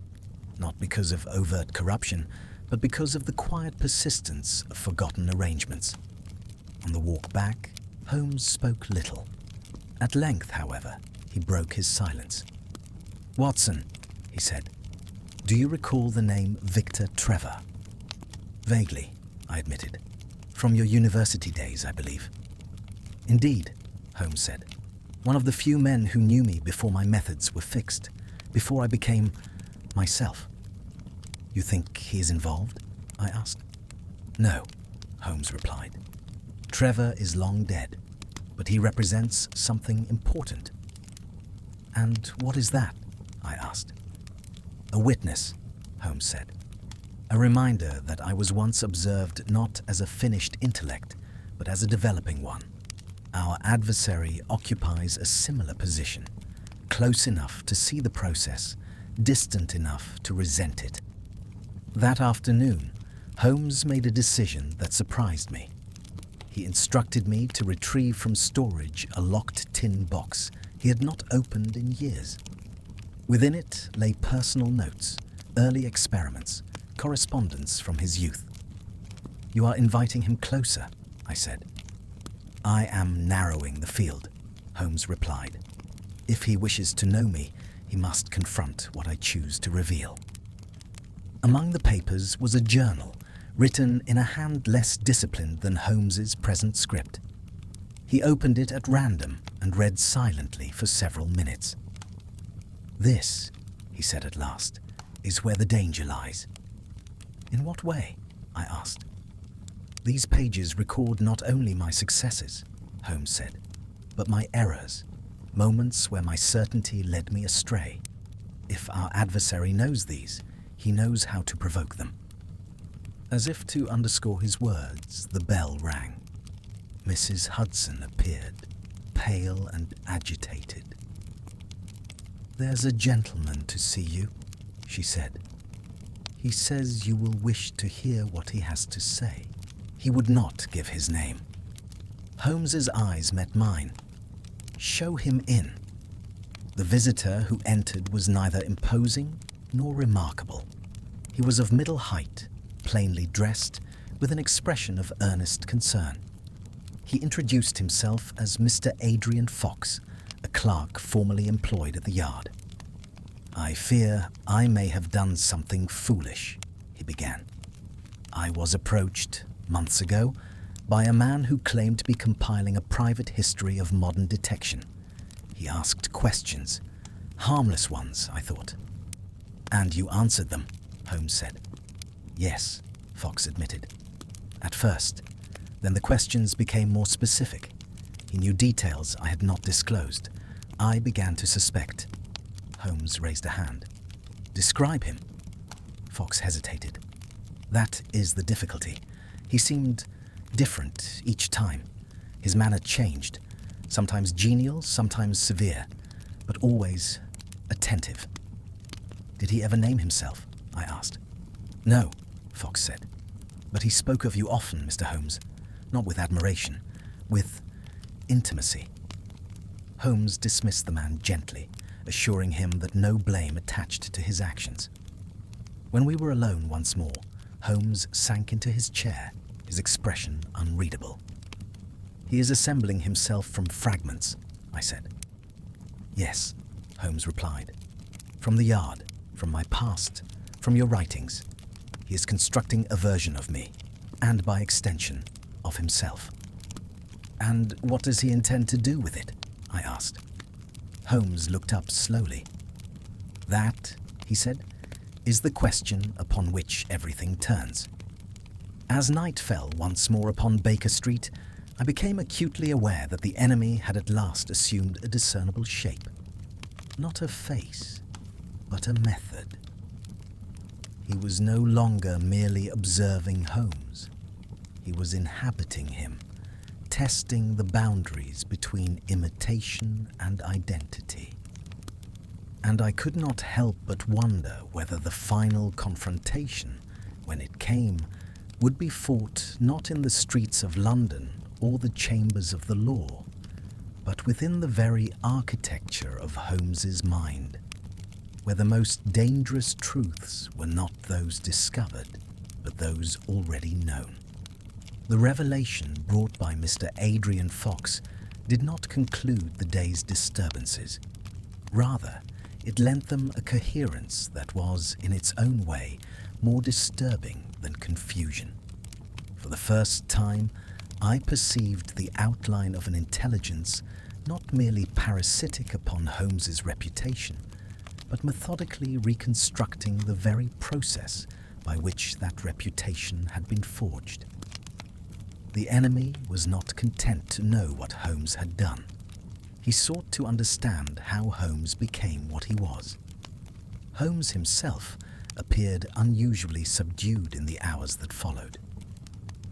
S1: not because of overt corruption, but because of the quiet persistence of forgotten arrangements. On the walk back, Holmes spoke little. At length, however, he broke his silence. "Watson," he said, "do you recall the name Victor Trevor?" "Vaguely," I admitted. "From your university days, I believe." "Indeed," Holmes said. "One of the few men who knew me before my methods were fixed, before I became myself." "You think he is involved?" I asked. "No," Holmes replied. "Trevor is long dead, but he represents something important." "And what is that?" I asked. "A witness," Holmes said. "A reminder that I was once observed not as a finished intellect, but as a developing one. Our adversary occupies a similar position, close enough to see the process, distant enough to resent it." That afternoon, Holmes made a decision that surprised me. He instructed me to retrieve from storage a locked tin box he had not opened in years. Within it lay personal notes, early experiments, correspondence from his youth. "You are inviting him closer," I said. "I am narrowing the field," Holmes replied. "If he wishes to know me, he must confront what I choose to reveal." Among the papers was a journal written in a hand less disciplined than Holmes's present script. He opened it at random and read silently for several minutes. "This," he said at last, "is where the danger lies." "In what way?" I asked. "These pages record not only my successes," Holmes said, "but my errors, moments where my certainty led me astray. If our adversary knows these, he knows how to provoke them." As if to underscore his words, the bell rang. Mrs. Hudson appeared, pale and agitated. "There's a gentleman to see you," she said. "He says you will wish to hear what he has to say." He would not give his name. Holmes's eyes met mine. "Show him in." The visitor who entered was neither imposing nor remarkable. He was of middle height, plainly dressed, with an expression of earnest concern. He introduced himself as Mr. Adrian Fox, a clerk formerly employed at the yard. "I fear I may have done something foolish," he began. "I was approached, months ago, by a man who claimed to be compiling a private history of modern detection. He asked questions, harmless ones, I thought." "And you answered them," Holmes said. "Yes," Fox admitted. "At first. Then the questions became more specific. He knew details I had not disclosed. I began to suspect." Holmes raised a hand. "Describe him." Fox hesitated. "That is the difficulty. He seemed different each time. His manner changed, sometimes genial, sometimes severe, but always attentive." "Did he ever name himself?" I asked. "No," Fox said. "But he spoke of you often, Mr. Holmes, not with admiration, with intimacy." Holmes dismissed the man gently, assuring him that no blame attached to his actions. When we were alone once more, Holmes sank into his chair, his expression unreadable. "He is assembling himself from fragments," I said. "Yes," Holmes replied. "From the yard, from my past, from your writings. He is constructing a version of me, and by extension, of himself." "And what does he intend to do with it?" I asked. Holmes looked up slowly. "That," he said, "is the question upon which everything turns." As night fell once more upon Baker Street, I became acutely aware that the enemy had at last assumed a discernible shape. Not a face, but a method. He was no longer merely observing Holmes. He was inhabiting him, testing the boundaries between imitation and identity. And I could not help but wonder whether the final confrontation, when it came, would be fought not in the streets of London or the chambers of the law, but within the very architecture of Holmes's mind, where the most dangerous truths were not those discovered, but those already known. The revelation brought by Mr. Adrian Fox did not conclude the day's disturbances. Rather, it lent them a coherence that was, in its own way, more disturbing than confusion. For the first time, I perceived the outline of an intelligence not merely parasitic upon Holmes's reputation, but methodically reconstructing the very process by which that reputation had been forged. The enemy was not content to know what Holmes had done. He sought to understand how Holmes became what he was. Holmes himself appeared unusually subdued in the hours that followed.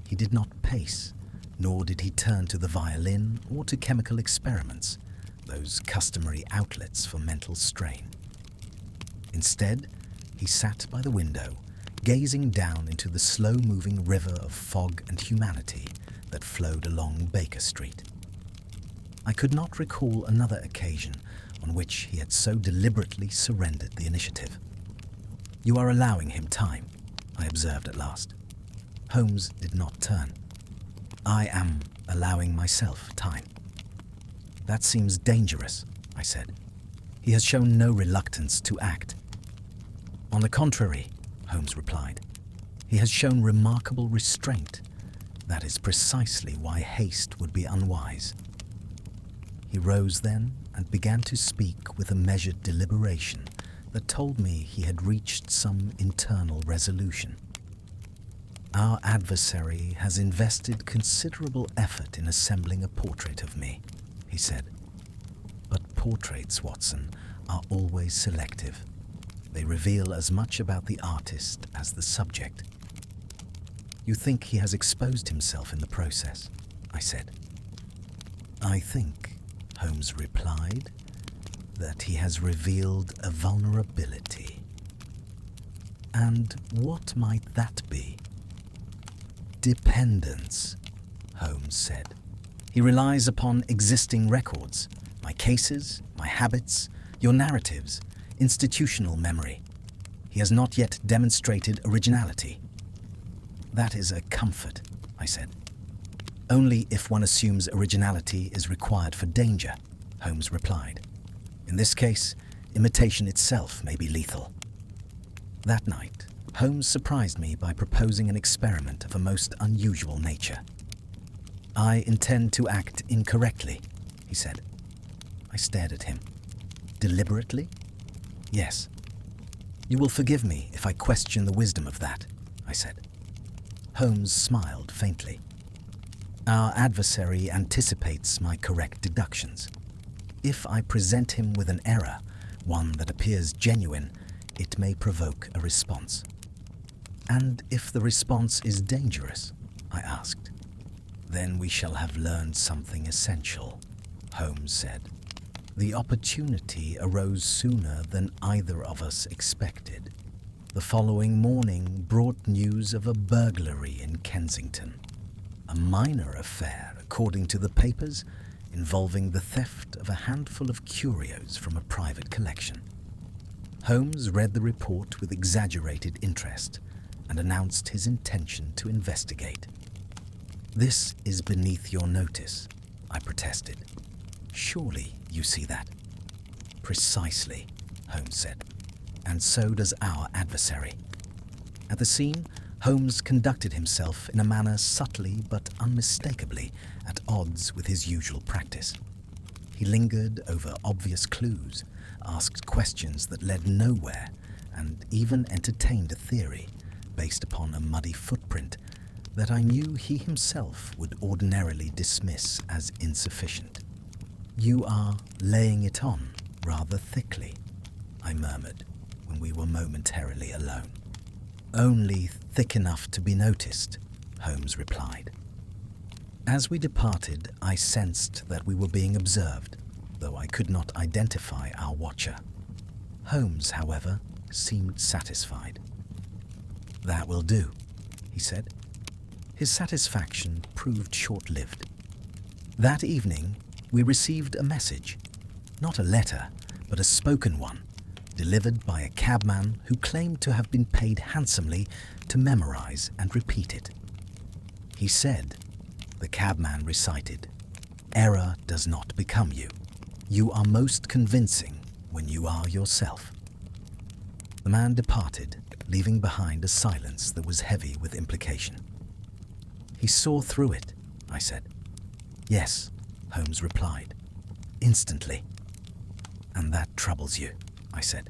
S1: He did not pace, nor did he turn to the violin or to chemical experiments, those customary outlets for mental strain. Instead, he sat by the window, gazing down into the slow-moving river of fog and humanity that flowed along Baker Street. I could not recall another occasion on which he had so deliberately surrendered the initiative. "You are allowing him time," I observed at last. Holmes did not turn. "I am allowing myself time." "That seems dangerous," I said. "He has shown no reluctance to act." "On the contrary," Holmes replied, "he has shown remarkable restraint. That is precisely why haste would be unwise." He rose then and began to speak with a measured deliberation that told me he had reached some internal resolution. "Our adversary has invested considerable effort in assembling a portrait of me," he said. "But portraits, Watson, are always selective. They reveal as much about the artist as the subject." "You think he has exposed himself in the process?" I said. "I think," Holmes replied, "that he has revealed a vulnerability." "And what might that be?" "Dependence," Holmes said. "He relies upon existing records, my cases, my habits, your narratives, institutional memory. He has not yet demonstrated originality." "That is a comfort," I said. "Only if one assumes originality is required for danger," Holmes replied. "In this case, imitation itself may be lethal." That night, Holmes surprised me by proposing an experiment of a most unusual nature. "I intend to act incorrectly," he said. I stared at him. "Deliberately?" "Yes." "You will forgive me if I question the wisdom of that," I said. Holmes smiled faintly. "Our adversary anticipates my correct deductions. If I present him with an error, one that appears genuine, it may provoke a response." "And if the response is dangerous?" I asked. "Then we shall have learned something essential," Holmes said. "The opportunity arose sooner than either of us expected. The following morning brought news of a burglary in Kensington. A minor affair, according to the papers, involving the theft of a handful of curios from a private collection." Holmes read the report with exaggerated interest and announced his intention to investigate. "This is beneath your notice," I protested. "Surely you see that." "Precisely," Holmes said. "And so does our adversary." At the scene, Holmes conducted himself in a manner subtly but unmistakably at odds with his usual practice. He lingered over obvious clues, asked questions that led nowhere, and even entertained a theory, based upon a muddy footprint, that I knew he himself would ordinarily dismiss as insufficient. "You are laying it on rather thickly," I murmured when we were momentarily alone. Only thick enough to be noticed, Holmes replied. As we departed, I sensed that we were being observed, though I could not identify our watcher. Holmes, however, seemed satisfied. "That will do," he said. His satisfaction proved short-lived. That evening, we received a message, not a letter, but a spoken one, delivered by a cabman who claimed to have been paid handsomely to memorize and repeat it. He said, the cabman recited, "Error does not become you. You are most convincing when you are yourself." The man departed, leaving behind a silence that was heavy with implication. "He saw through it," I said. "Yes," Holmes replied, "instantly." "And that troubles you," I said.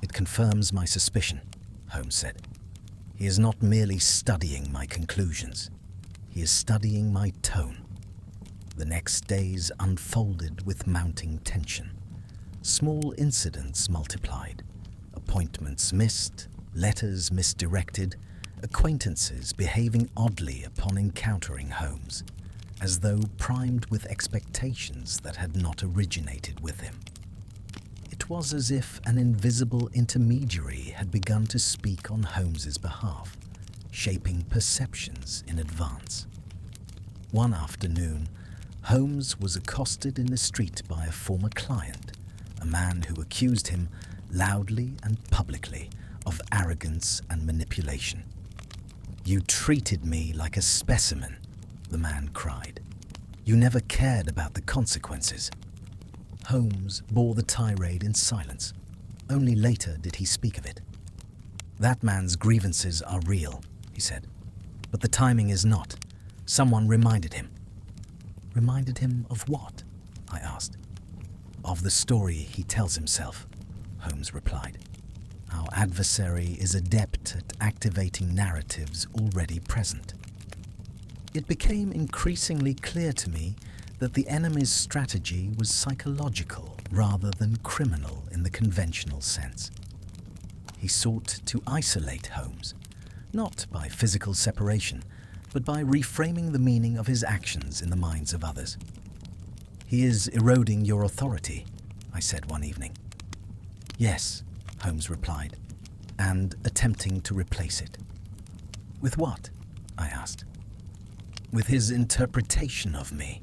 S1: "It confirms my suspicion," Holmes said. "He is not merely studying my conclusions. He is studying my tone." The next days unfolded with mounting tension. Small incidents multiplied. Appointments missed, letters misdirected, acquaintances behaving oddly upon encountering Holmes, as though primed with expectations that had not originated with him. It was as if an invisible intermediary had begun to speak on Holmes's behalf, shaping perceptions in advance. One afternoon, Holmes was accosted in the street by a former client, a man who accused him, loudly and publicly, of arrogance and manipulation. "You treated me like a specimen," the man cried. "You never cared about the consequences." Holmes bore the tirade in silence. Only later did he speak of it. "That man's grievances are real," he said, "but the timing is not. Someone reminded him." "Reminded him of what?" I asked. "Of the story he tells himself," Holmes replied. "Our adversary is adept at activating narratives already present." It became increasingly clear to me that the enemy's strategy was psychological rather than criminal in the conventional sense. He sought to isolate Holmes, not by physical separation, but by reframing the meaning of his actions in the minds of others. "He is eroding your authority," I said one evening. "Yes," Holmes replied, "and attempting to replace it." "With what?" I asked. "With his interpretation of me,"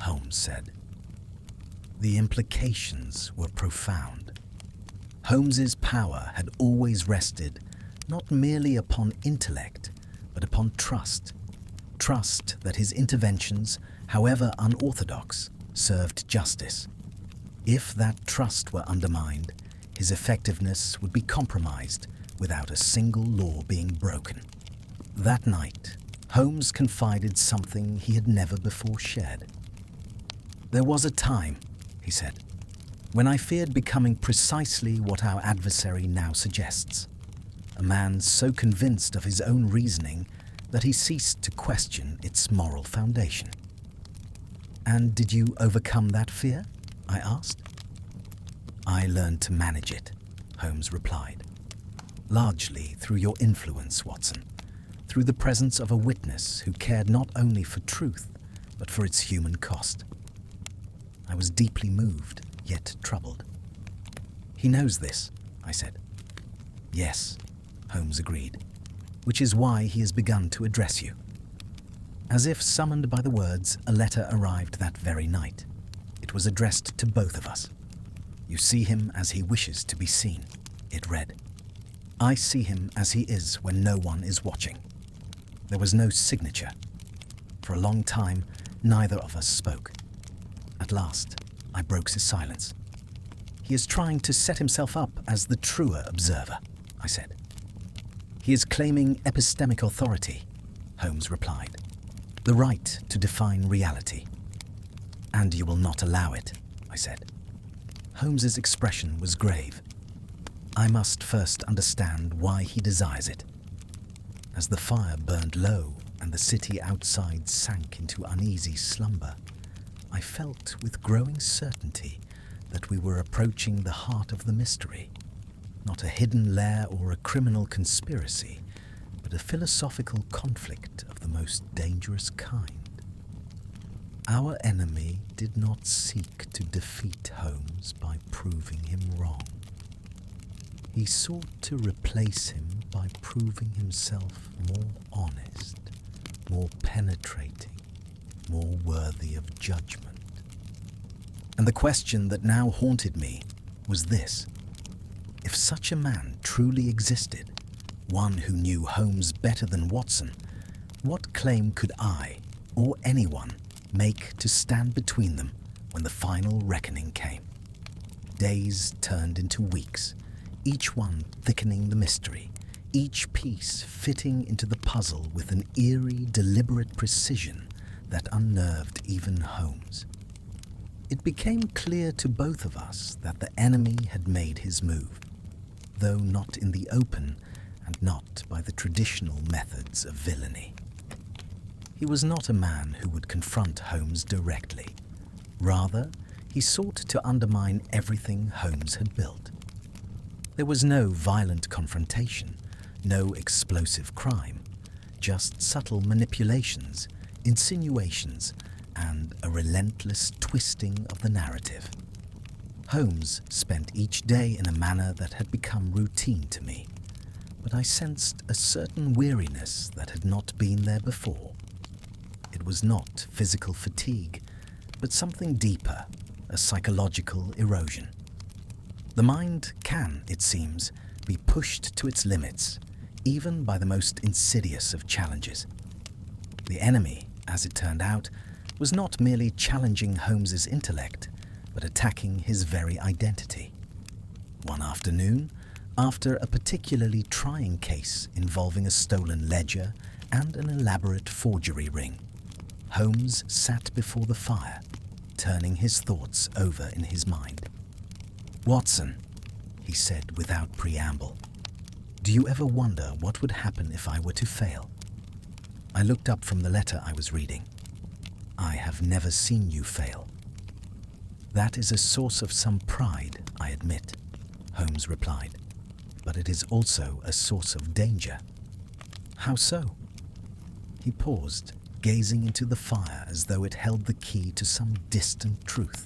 S1: Holmes said. The implications were profound. Holmes's power had always rested not merely upon intellect, but upon trust. Trust that his interventions, however unorthodox, served justice. If that trust were undermined, his effectiveness would be compromised without a single law being broken. That night, Holmes confided something he had never before shared. "There was a time," he said, "when I feared becoming precisely what our adversary now suggests. A man so convinced of his own reasoning that he ceased to question its moral foundation." "And did you overcome that fear?" I asked. "I learned to manage it," Holmes replied. "Largely through your influence, Watson, through the presence of a witness who cared not only for truth, but for its human cost." I was deeply moved, yet troubled. "He knows this," I said. "Yes," Holmes agreed, "which is why he has begun to address you." As if summoned by the words, a letter arrived that very night. It was addressed to both of us. "You see him as he wishes to be seen," it read. "I see him as he is when no one is watching." There was no signature. For a long time, neither of us spoke. At last, I broke his silence. "He is trying to set himself up as the truer observer," I said. "He is claiming epistemic authority," Holmes replied. "The right to define reality." "And you will not allow it," I said. Holmes's expression was grave. "I must first understand why he desires it." As the fire burned low and the city outside sank into uneasy slumber, I felt with growing certainty that we were approaching the heart of the mystery. not a hidden lair or a criminal conspiracy, but a philosophical conflict of the most dangerous kind. Our enemy did not seek to defeat Holmes by proving him wrong. He sought to replace him by proving himself more honest, more penetrating, more worthy of judgment. And the question that now haunted me was this: if such a man truly existed, one who knew Holmes better than Watson, what claim could I, or anyone, make to stand between them when the final reckoning came? Days turned into weeks, each one thickening the mystery, each piece fitting into the puzzle with an eerie, deliberate precision that unnerved even Holmes. It became clear to both of us that the enemy had made his move, though not in the open and not by the traditional methods of villainy. He was not a man who would confront Holmes directly. Rather, he sought to undermine everything Holmes had built. There was no violent confrontation, no explosive crime, just subtle manipulations, insinuations, and a relentless twisting of the narrative. Holmes spent each day in a manner that had become routine to me, but I sensed a certain weariness that had not been there before. It was not physical fatigue, but something deeper, a psychological erosion. The mind can, it seems, be pushed to its limits, even by the most insidious of challenges. The enemy, as it turned out, was not merely challenging Holmes's intellect, but attacking his very identity. One afternoon, after a particularly trying case involving a stolen ledger and an elaborate forgery ring, Holmes sat before the fire, turning his thoughts over in his mind. "Watson," he said without preamble, "do you ever wonder what would happen if I were to fail?" I looked up from the letter I was reading. "I have never seen you fail." "That is a source of some pride, I admit," Holmes replied, "but it is also a source of danger." "How so?" He paused, gazing into the fire as though it held the key to some distant truth.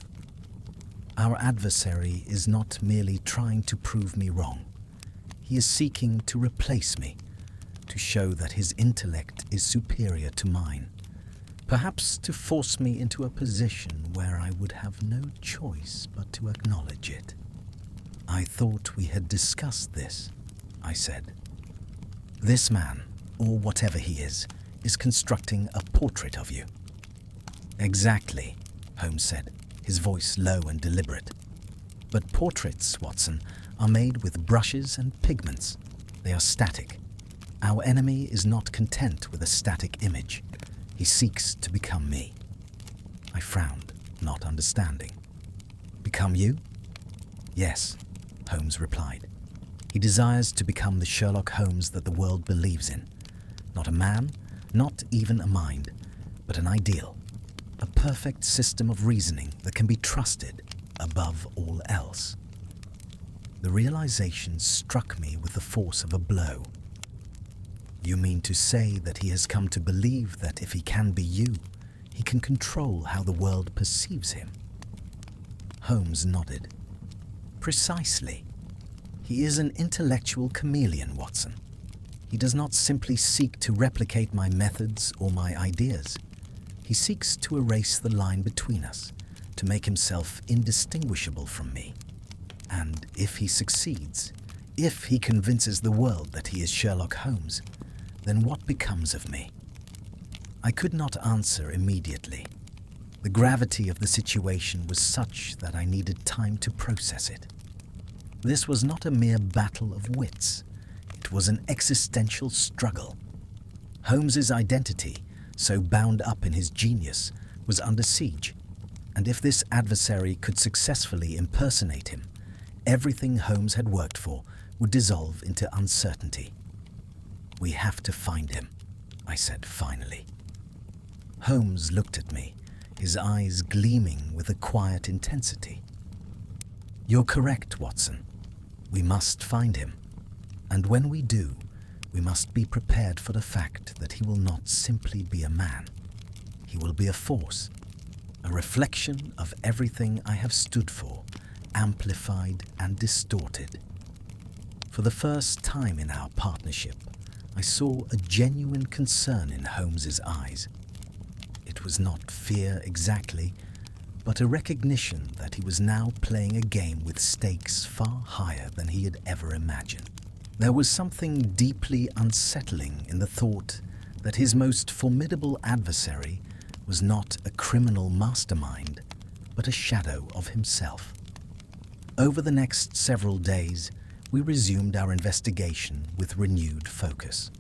S1: "Our adversary is not merely trying to prove me wrong. He is seeking to replace me, to show that his intellect is superior to mine, perhaps to force me into a position where I would have no choice but to acknowledge it." "I thought we had discussed this," I said. "This man, or whatever he is constructing a portrait of you." "Exactly," Holmes said, his voice low and deliberate. "But portraits, Watson, are made with brushes and pigments. They are static. Our enemy is not content with a static image. He seeks to become me." I frowned, not understanding. "Become you?" "Yes," Holmes replied. "He desires to become the Sherlock Holmes that the world believes in. Not a man, not even a mind, but an ideal. A perfect system of reasoning that can be trusted above all else." The realization struck me with the force of a blow. "You mean to say that he has come to believe that if he can be you, he can control how the world perceives him?" Holmes nodded. "Precisely. He is an intellectual chameleon, Watson. He does not simply seek to replicate my methods or my ideas. He seeks to erase the line between us, to make himself indistinguishable from me. And if he succeeds, if he convinces the world that he is Sherlock Holmes, then what becomes of me?" I could not answer immediately. The gravity of the situation was such that I needed time to process it. This was not a mere battle of wits. It was an existential struggle. Holmes's identity, so bound up in his genius, was under siege, and if this adversary could successfully impersonate him, everything Holmes had worked for would dissolve into uncertainty. "We have to find him," I said finally. Holmes looked at me, his eyes gleaming with a quiet intensity. "You're correct, Watson. We must find him, and when we do, we must be prepared for the fact that he will not simply be a man. He will be a force, a reflection of everything I have stood for, amplified and distorted. For the first time in our partnership, I saw a genuine concern in Holmes's eyes. It was not fear exactly, but a recognition that he was now playing a game with stakes far higher than he had ever imagined. There was something deeply unsettling in the thought that his most formidable adversary was not a criminal mastermind, but a shadow of himself. Over the next several days, we resumed our investigation with renewed focus.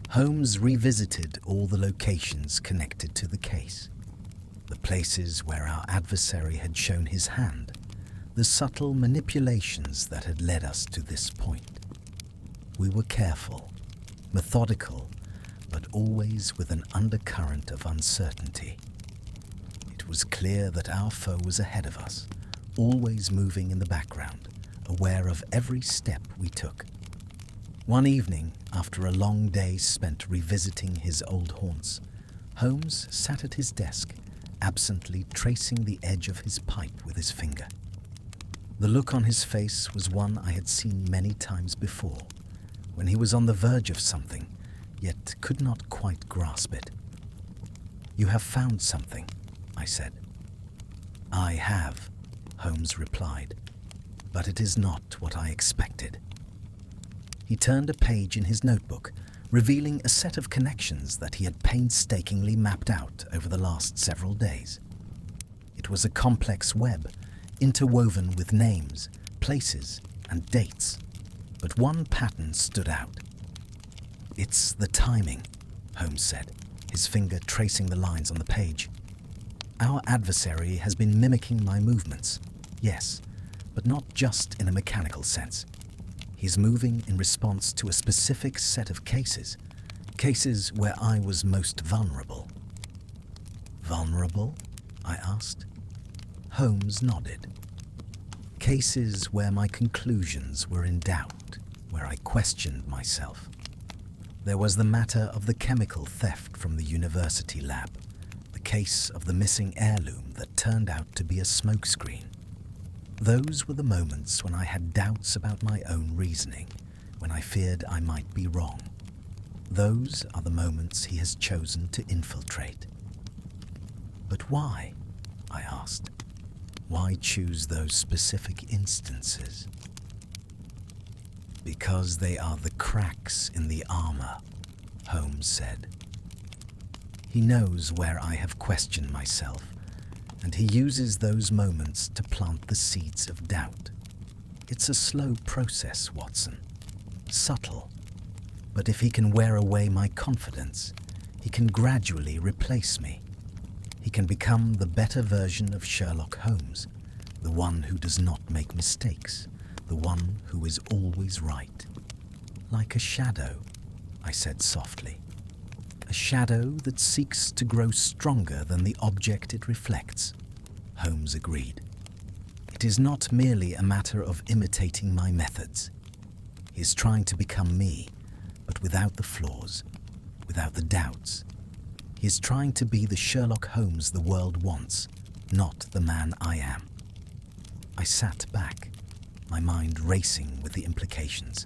S1: Holmes revisited all the locations connected to the case, the places where our adversary had shown his hand, the subtle manipulations that had led us to this point. We were careful, methodical, but always with an undercurrent of uncertainty. It was clear that our foe was ahead of us, always moving in the background, aware of every step we took. One evening, after a long day spent revisiting his old haunts, Holmes sat at his desk, absently tracing the edge of his pipe with his finger. The look on his face was one I had seen many times before, when he was on the verge of something, yet could not quite grasp it. "You have found something," I said. "I have," Holmes replied, "but it is not what I expected." He turned a page in his notebook, revealing a set of connections that he had painstakingly mapped out over the last several days. It was a complex web, interwoven with names, places, and dates, but one pattern stood out. "It's the timing," Holmes said, his finger tracing the lines on the page. "Our adversary has been mimicking my movements, yes, but not just in a mechanical sense. He's moving in response to a specific set of cases where I was most vulnerable." "Vulnerable?" I asked. Holmes nodded. "Cases where my conclusions were in doubt, where I questioned myself. There was the matter of the chemical theft from the university lab, the case of the missing heirloom that turned out to be a smokescreen. Those were the moments when I had doubts about my own reasoning, when I feared I might be wrong. Those are the moments he has chosen to infiltrate." "But why?" I asked. "Why choose those specific instances?" "Because they are the cracks in the armor," Holmes said. "He knows where I have questioned myself, and he uses those moments to plant the seeds of doubt. It's a slow process, Watson. Subtle. But if he can wear away my confidence, he can gradually replace me. He can become the better version of Sherlock Holmes, the one who does not make mistakes, the one who is always right. Like a shadow," I said softly. "A shadow that seeks to grow stronger than the object it reflects," Holmes agreed. "It is not merely a matter of imitating my methods. He is trying to become me, but without the flaws, without the doubts. He is trying to be the Sherlock Holmes the world wants, not the man I am." I sat back, my mind racing with the implications.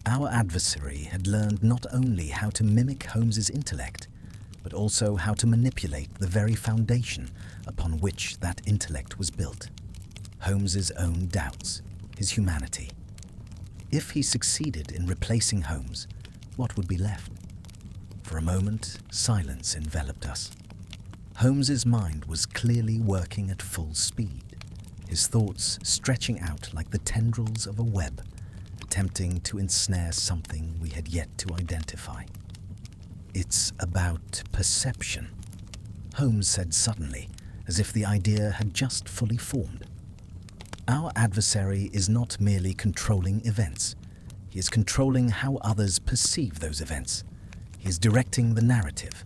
S1: Our adversary had learned not only how to mimic Holmes's intellect, but also how to manipulate the very foundation upon which that intellect was built. Holmes's own doubts, his humanity. If he succeeded in replacing Holmes, what would be left? For a moment, silence enveloped us. Holmes's mind was clearly working at full speed, his thoughts stretching out like the tendrils of a web, attempting to ensnare something we had yet to identify. "It's about perception," Holmes said suddenly, as if the idea had just fully formed. "Our adversary is not merely controlling events. He is controlling how others perceive those events. He is directing the narrative.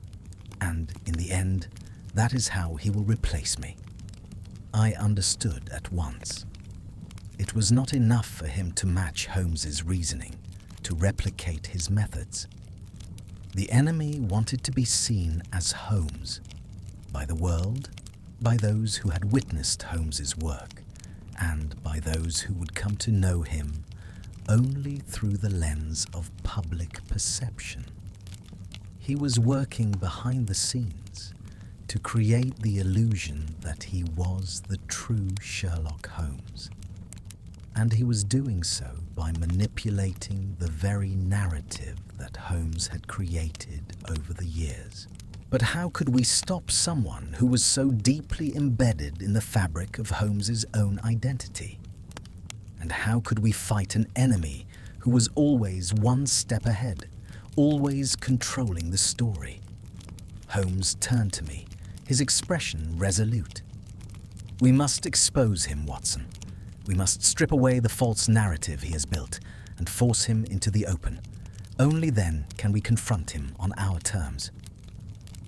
S1: And, in the end, that is how he will replace me." I understood at once. It was not enough for him to match Holmes's reasoning, to replicate his methods. The enemy wanted to be seen as Holmes, by the world, by those who had witnessed Holmes's work, and by those who would come to know him only through the lens of public perception. He was working behind the scenes to create the illusion that he was the true Sherlock Holmes. And he was doing so by manipulating the very narrative that Holmes had created over the years. But how could we stop someone who was so deeply embedded in the fabric of Holmes's own identity? And how could we fight an enemy who was always one step ahead, always controlling the story? Holmes turned to me, his expression resolute. "We must expose him, Watson. We must strip away the false narrative he has built and force him into the open. Only then can we confront him on our terms."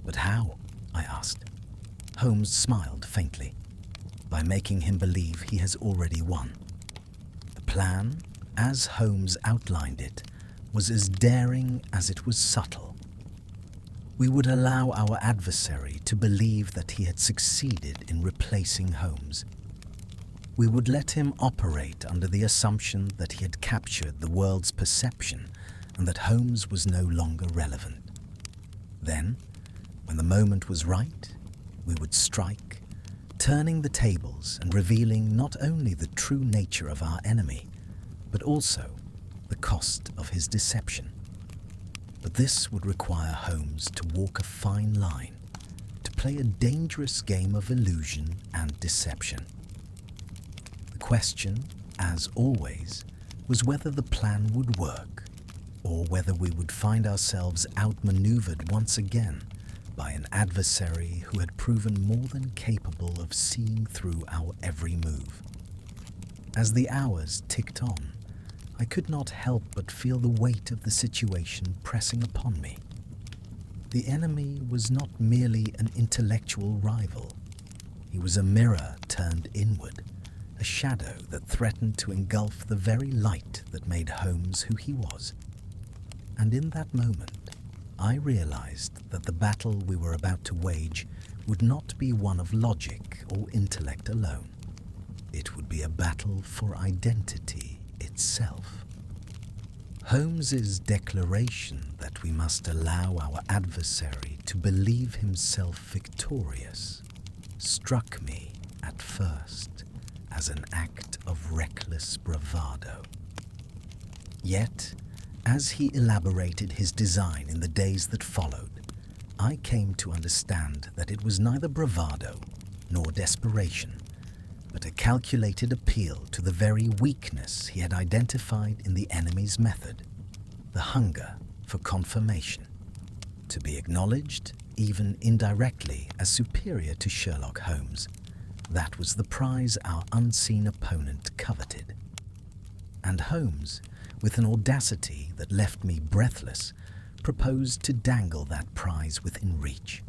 S1: "But how?" I asked. Holmes smiled faintly. "By making him believe he has already won." The plan, as Holmes outlined it, was as daring as it was subtle. We would allow our adversary to believe that he had succeeded in replacing Holmes. We would let him operate under the assumption that he had captured the world's perception and that Holmes was no longer relevant. Then, when the moment was right, we would strike, turning the tables and revealing not only the true nature of our enemy, but also the cost of his deception. But this would require Holmes to walk a fine line, to play a dangerous game of illusion and deception. The question, as always, was whether the plan would work, or whether we would find ourselves outmaneuvered once again by an adversary who had proven more than capable of seeing through our every move. As the hours ticked on, I could not help but feel the weight of the situation pressing upon me. The enemy was not merely an intellectual rival. He was a mirror turned inward, a shadow that threatened to engulf the very light that made Holmes who he was. And in that moment, I realized that the battle we were about to wage would not be one of logic or intellect alone. It would be a battle for identity itself. Holmes's declaration that we must allow our adversary to believe himself victorious struck me at first as an act of reckless bravado. Yet, as he elaborated his design in the days that followed, I came to understand that it was neither bravado nor desperation, but a calculated appeal to the very weakness he had identified in the enemy's method, the hunger for confirmation, to be acknowledged, even indirectly, as superior to Sherlock Holmes. That was the prize our unseen opponent coveted. And Holmes, with an audacity that left me breathless, proposed to dangle that prize within reach.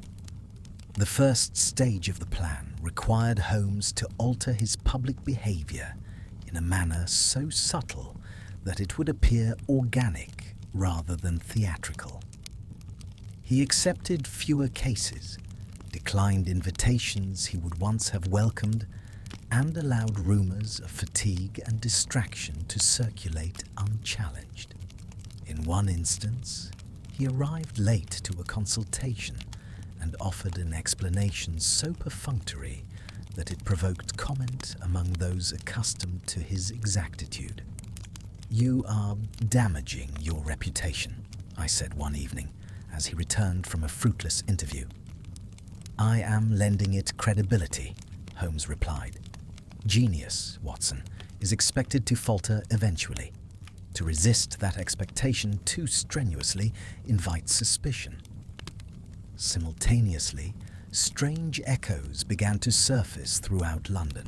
S1: The first stage of the plan required Holmes to alter his public behavior in a manner so subtle that it would appear organic rather than theatrical. He accepted fewer cases, declined invitations he would once have welcomed, and allowed rumors of fatigue and distraction to circulate unchallenged. In one instance, he arrived late to a consultation and offered an explanation so perfunctory that it provoked comment among those accustomed to his exactitude. "You are damaging your reputation," I said one evening as he returned from a fruitless interview. "I am lending it credibility," Holmes replied. "Genius, Watson, is expected to falter eventually. To resist that expectation too strenuously invites suspicion." Simultaneously, strange echoes began to surface throughout London.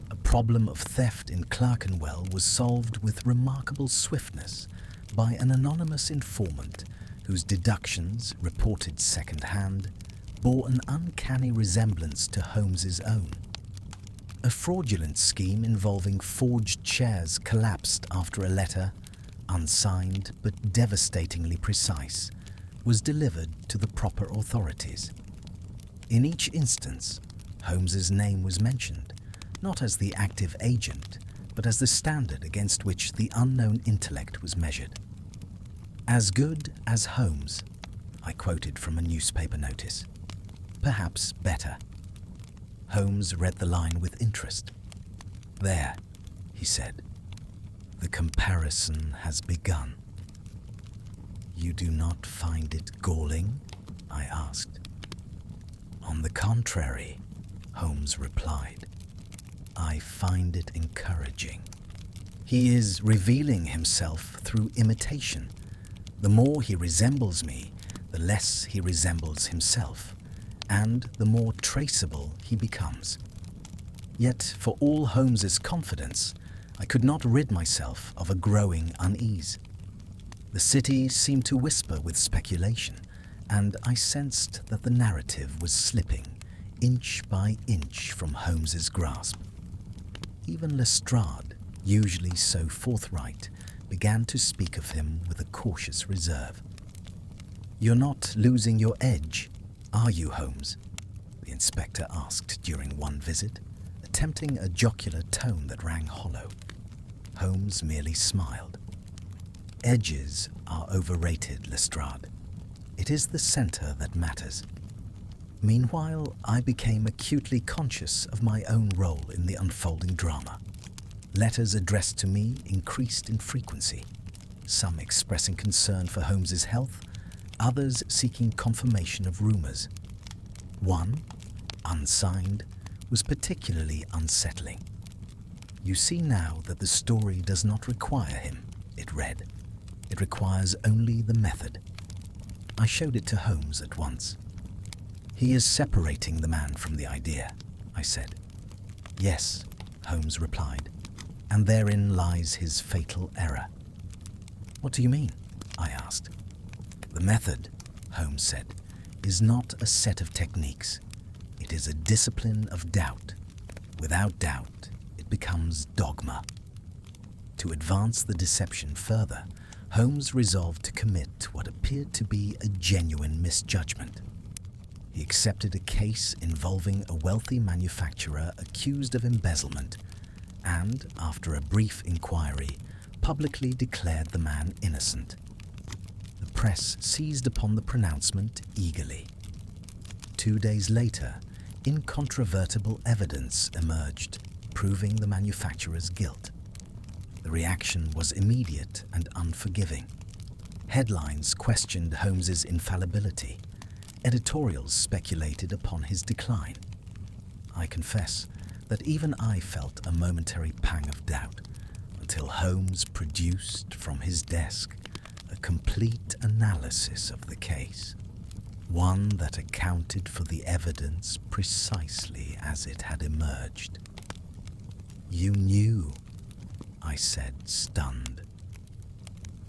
S1: A problem of theft in Clerkenwell was solved with remarkable swiftness by an anonymous informant whose deductions, reported second-hand, bore an uncanny resemblance to Holmes's own. A fraudulent scheme involving forged shares collapsed after a letter, unsigned but devastatingly precise, was delivered to the proper authorities. In each instance, Holmes's name was mentioned, not as the active agent, but as the standard against which the unknown intellect was measured. "As good as Holmes," I quoted from a newspaper notice. "Perhaps better." Holmes read the line with interest. "There," he said. "The comparison has begun." "You do not find it galling?" I asked. "On the contrary," Holmes replied. "I find it encouraging. He is revealing himself through imitation. The more he resembles me, the less he resembles himself, and the more traceable he becomes. Yet, for all Holmes's confidence, I could not rid myself of a growing unease. The city seemed to whisper with speculation, and I sensed that the narrative was slipping, inch by inch, from Holmes's grasp. Even Lestrade, usually so forthright, began to speak of him with a cautious reserve. "You're not losing your edge, are you, Holmes?" the inspector asked during one visit, attempting a jocular tone that rang hollow. Holmes merely smiled. "Edges are overrated, Lestrade. It is the centre that matters." Meanwhile, I became acutely conscious of my own role in the unfolding drama. Letters addressed to me increased in frequency, some expressing concern for Holmes's health, others seeking confirmation of rumours. One, unsigned, was particularly unsettling. "You see now that the story does not require him," it read. "It requires only the method." I showed it to Holmes at once. "He is separating the man from the idea," I said. "Yes," Holmes replied, "and therein lies his fatal error." "What do you mean?" I asked. "The method," Holmes said, "is not a set of techniques. It is a discipline of doubt. Without doubt, it becomes dogma." To advance the deception further, Holmes resolved to commit what appeared to be a genuine misjudgment. He accepted a case involving a wealthy manufacturer accused of embezzlement and, after a brief inquiry, publicly declared the man innocent. The press seized upon the pronouncement eagerly. 2 days later, incontrovertible evidence emerged, proving the manufacturer's guilt. The reaction was immediate and unforgiving. Headlines questioned Holmes's infallibility. Editorials speculated upon his decline. I confess that even I felt a momentary pang of doubt until Holmes produced from his desk a complete analysis of the case, one that accounted for the evidence precisely as it had emerged. "You knew," I said, stunned.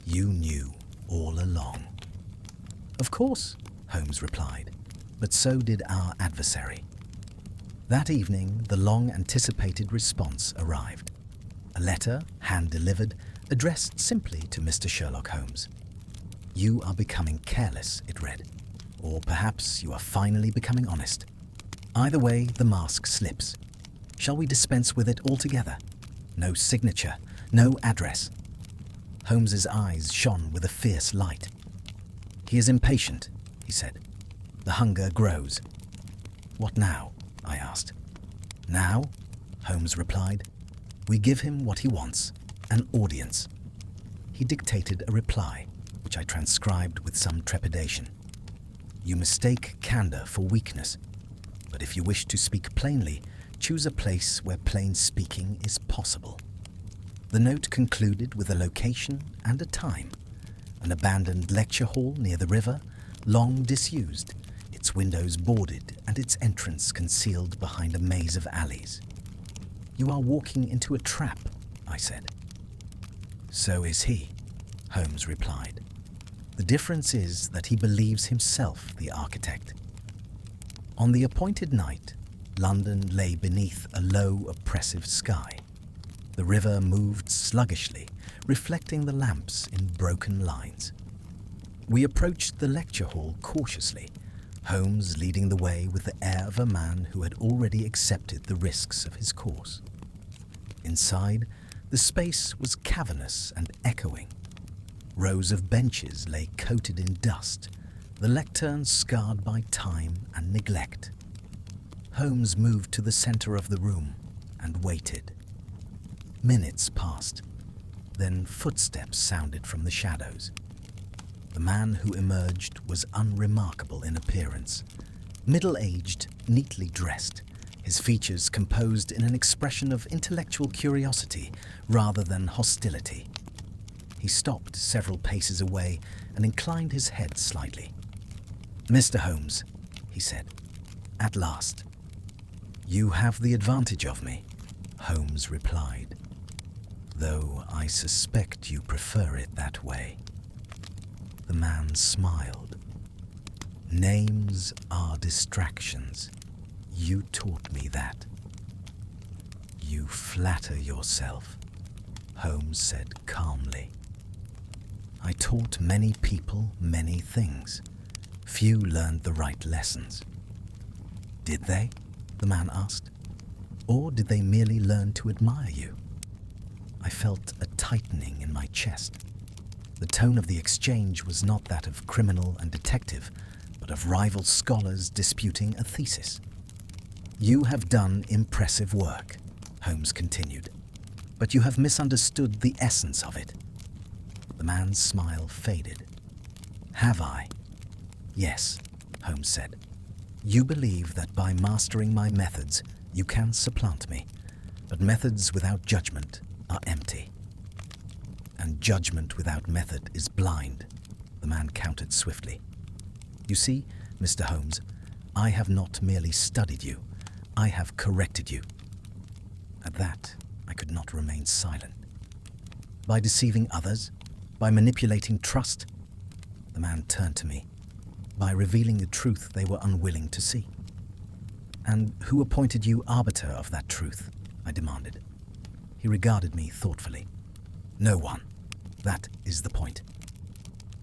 S1: "You knew all along." "Of course," Holmes replied, "but so did our adversary." That evening, the long-anticipated response arrived. A letter, hand-delivered, addressed simply to Mr. Sherlock Holmes. "You are becoming careless," it read, "or perhaps you are finally becoming honest. Either way, the mask slips. Shall we dispense with it altogether? No signature, no address." Holmes's eyes shone with a fierce light. "He is impatient," he said. "The hunger grows." "What now?" I asked. "Now," Holmes replied, "we give him what he wants, an audience." He dictated a reply, which I transcribed with some trepidation. "You mistake candor for weakness, but if you wish to speak plainly, choose a place where plain speaking is possible." The note concluded with a location and a time: an abandoned lecture hall near the river, long disused, its windows boarded and its entrance concealed behind a maze of alleys. "You are walking into a trap," I said. "So is he," Holmes replied. "The difference is that he believes himself the architect." On the appointed night, London lay beneath a low, oppressive sky. The river moved sluggishly, reflecting the lamps in broken lines. We approached the lecture hall cautiously, Holmes leading the way with the air of a man who had already accepted the risks of his course. Inside, the space was cavernous and echoing. Rows of benches lay coated in dust, the lectern scarred by time and neglect. Holmes moved to the center of the room and waited. Minutes passed. Then footsteps sounded from the shadows. The man who emerged was unremarkable in appearance. Middle-aged, neatly dressed, his features composed in an expression of intellectual curiosity rather than hostility. He stopped several paces away and inclined his head slightly. "Mr. Holmes," he said, "at last." "You have the advantage of me," Holmes replied, "though I suspect you prefer it that way." The man smiled. "Names are distractions. You taught me that." "You flatter yourself," Holmes said calmly. "I taught many people many things. Few learned the right lessons." "Did they?" the man asked. "Or did they merely learn to admire you?" I felt a tightening in my chest. The tone of the exchange was not that of criminal and detective, but of rival scholars disputing a thesis. "You have done impressive work," Holmes continued, "but you have misunderstood the essence of it." The man's smile faded. "Have I?" "Yes," Holmes said. "You believe that by mastering my methods, you can supplant me, but methods without judgment are empty. And judgment without method is blind," the man countered swiftly. "You see, Mr. Holmes, I have not merely studied you, I have corrected you." At that, I could not remain silent. "By deceiving others? By manipulating trust?" The man turned to me. "By revealing the truth they were unwilling to see." "And who appointed you arbiter of that truth?" I demanded. He regarded me thoughtfully. "No one. That is the point."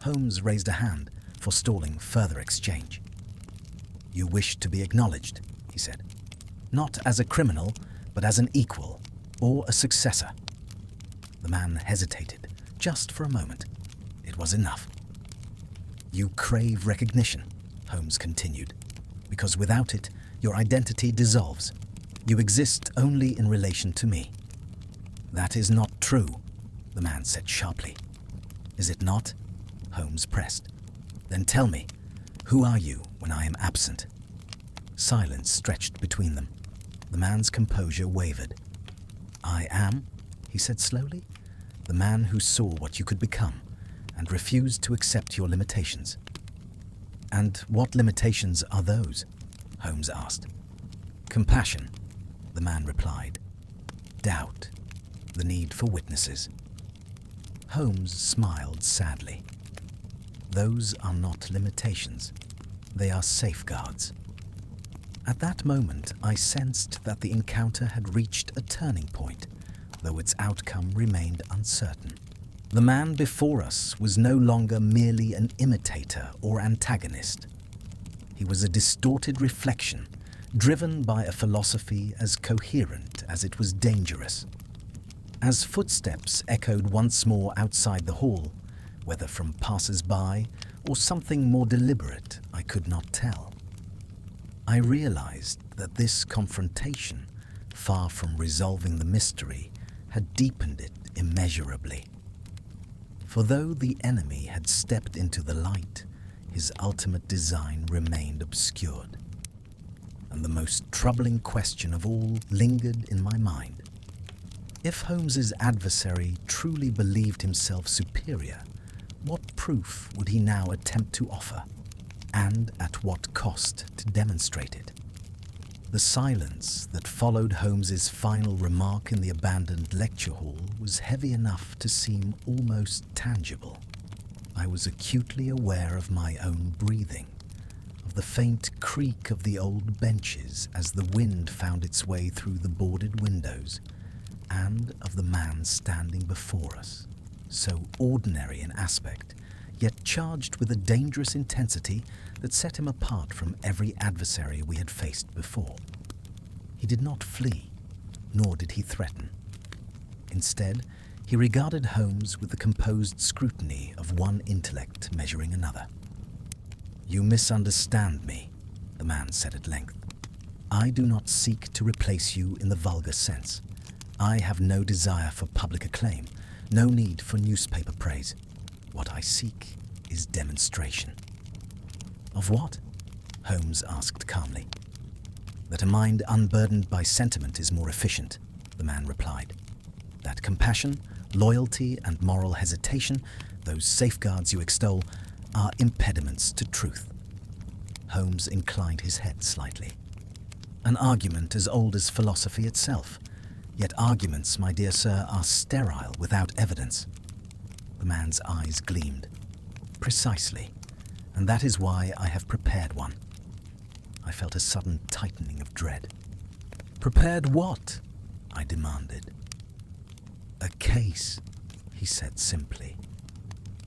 S1: Holmes raised a hand, forestalling further exchange. "You wish to be acknowledged," he said. "Not as a criminal, but as an equal, or a successor." The man hesitated, just for a moment. It was enough. "You crave recognition," Holmes continued, "because without it, your identity dissolves. You exist only in relation to me." "That is not true," the man said sharply. "Is it not?" Holmes pressed. "Then tell me, who are you when I am absent?" Silence stretched between them. The man's composure wavered. "I am," he said slowly, "the man who saw what you could become and refused to accept your limitations." "And what limitations are those?" Holmes asked. "Compassion," the man replied. "Doubt, the need for witnesses." Holmes smiled sadly. "Those are not limitations. They are safeguards." At that moment, I sensed that the encounter had reached a turning point, though its outcome remained uncertain. The man before us was no longer merely an imitator or antagonist. He was a distorted reflection, driven by a philosophy as coherent as it was dangerous. As footsteps echoed once more outside the hall, whether from passers-by or something more deliberate, I could not tell. I realized that this confrontation, far from resolving the mystery, had deepened it immeasurably. For though the enemy had stepped into the light, his ultimate design remained obscured. And the most troubling question of all lingered in my mind. If Holmes's adversary truly believed himself superior, what proof would he now attempt to offer, and at what cost to demonstrate it? The silence that followed Holmes's final remark in the abandoned lecture hall was heavy enough to seem almost tangible. I was acutely aware of my own breathing, of the faint creak of the old benches as the wind found its way through the boarded windows, and of the man standing before us, so ordinary in aspect, yet charged with a dangerous intensity that set him apart from every adversary we had faced before. He did not flee, nor did he threaten. Instead, he regarded Holmes with the composed scrutiny of one intellect measuring another. "You misunderstand me," the man said at length. "I do not seek to replace you in the vulgar sense. I have no desire for public acclaim, no need for newspaper praise. What I seek is demonstration." "Of what?" Holmes asked calmly. "That a mind unburdened by sentiment is more efficient," the man replied. "That compassion, loyalty, and moral hesitation, those safeguards you extol, are impediments to truth." Holmes inclined his head slightly. "An argument as old as philosophy itself. Yet arguments, my dear sir, are sterile without evidence." The man's eyes gleamed. "Precisely, and that is why I have prepared one." I felt a sudden tightening of dread. "Prepared what?" I demanded. "A case," he said simply.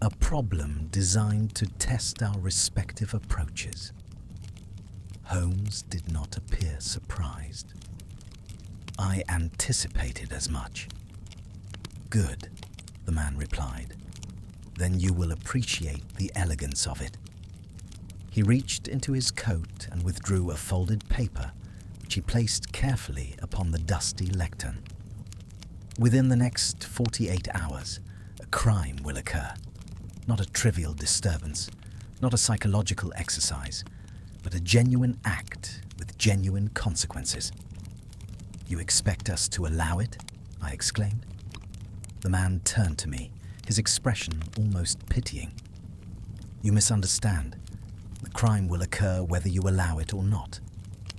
S1: "A problem designed to test our respective approaches." Holmes did not appear surprised. "I anticipated as much." "Good," the man replied. "Then you will appreciate the elegance of it." He reached into his coat and withdrew a folded paper, which he placed carefully upon the dusty lectern. "Within the next 48 hours, a crime will occur. Not a trivial disturbance, not a psychological exercise, but a genuine act with genuine consequences." "You expect us to allow it?" I exclaimed. The man turned to me, his expression almost pitying. "You misunderstand. The crime will occur whether you allow it or not.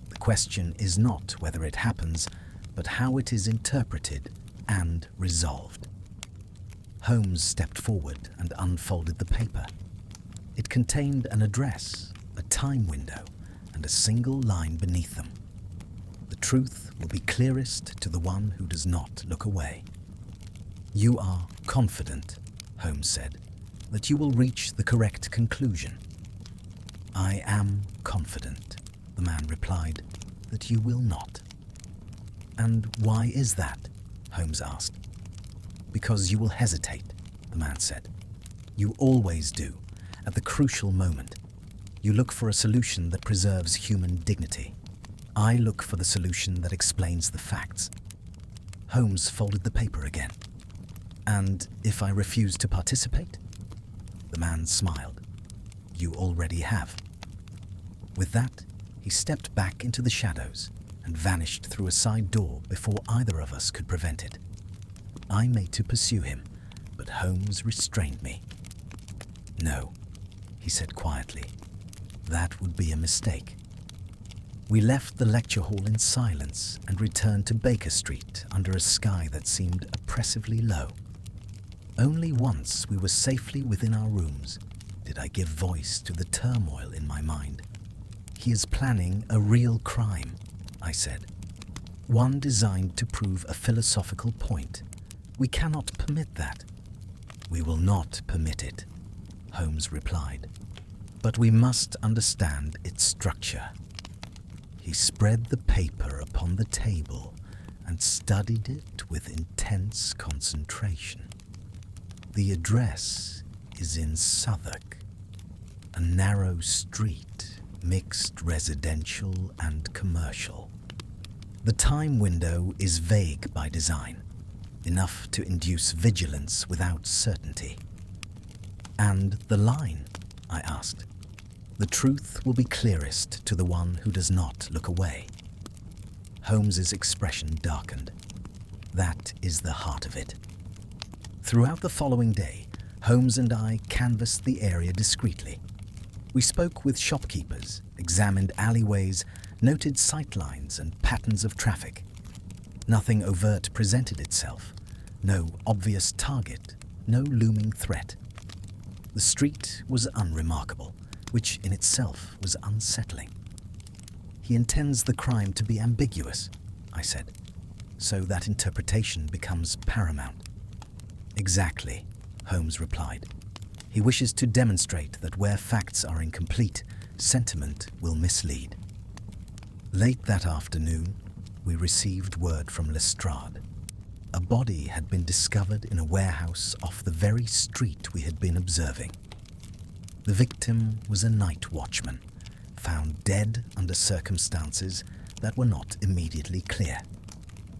S1: The question is not whether it happens, but how it is interpreted and resolved." Holmes stepped forward and unfolded the paper. It contained an address, a time window, and a single line beneath them. "The truth will be clearest to the one who does not look away." "You are confident," Holmes said, "that you will reach the correct conclusion." "I am confident," the man replied, "that you will not." "And why is that?" Holmes asked. "Because you will hesitate," the man said. "You always do, at the crucial moment. You look for a solution that preserves human dignity. I look for the solution that explains the facts." Holmes folded the paper again. "And if I refuse to participate?" The man smiled. "You already have." With that, he stepped back into the shadows and vanished through a side door before either of us could prevent it. I made to pursue him, but Holmes restrained me. "No," he said quietly. "That would be a mistake." We left the lecture hall in silence and returned to Baker Street under a sky that seemed oppressively low. Only once we were safely within our rooms did I give voice to the turmoil in my mind. "He is planning a real crime," I said. "One designed to prove a philosophical point. We cannot permit that." "We will not permit it," Holmes replied. "But we must understand its structure." He spread the paper upon the table and studied it with intense concentration. "The address is in Southwark, a narrow street, mixed residential and commercial. The time window is vague by design, enough to induce vigilance without certainty." "And the line?" I asked. "The truth will be clearest to the one who does not look away." Holmes's expression darkened. "That is the heart of it." Throughout the following day, Holmes and I canvassed the area discreetly. We spoke with shopkeepers, examined alleyways, noted sightlines and patterns of traffic. Nothing overt presented itself, no obvious target, no looming threat. The street was unremarkable, which in itself was unsettling. "He intends the crime to be ambiguous," I said, "so that interpretation becomes paramount." "Exactly," Holmes replied. "He wishes to demonstrate that where facts are incomplete, sentiment will mislead." Late that afternoon, we received word from Lestrade. A body had been discovered in a warehouse off the very street we had been observing. The victim was a night watchman, found dead under circumstances that were not immediately clear.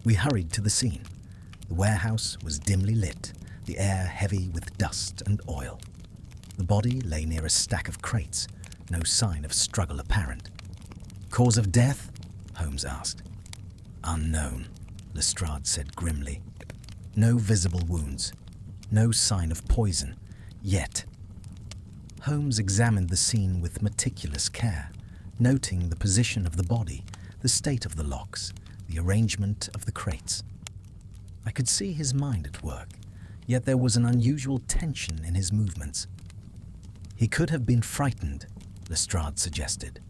S1: We hurried to the scene. The warehouse was dimly lit, the air heavy with dust and oil. The body lay near a stack of crates, no sign of struggle apparent. "Cause of death?" Holmes asked. "Unknown," Lestrade said grimly. "No visible wounds, no sign of poison, yet." Holmes examined the scene with meticulous care, noting the position of the body, the state of the locks, the arrangement of the crates. I could see his mind at work, yet there was an unusual tension in his movements. "He could have been frightened," Lestrade suggested.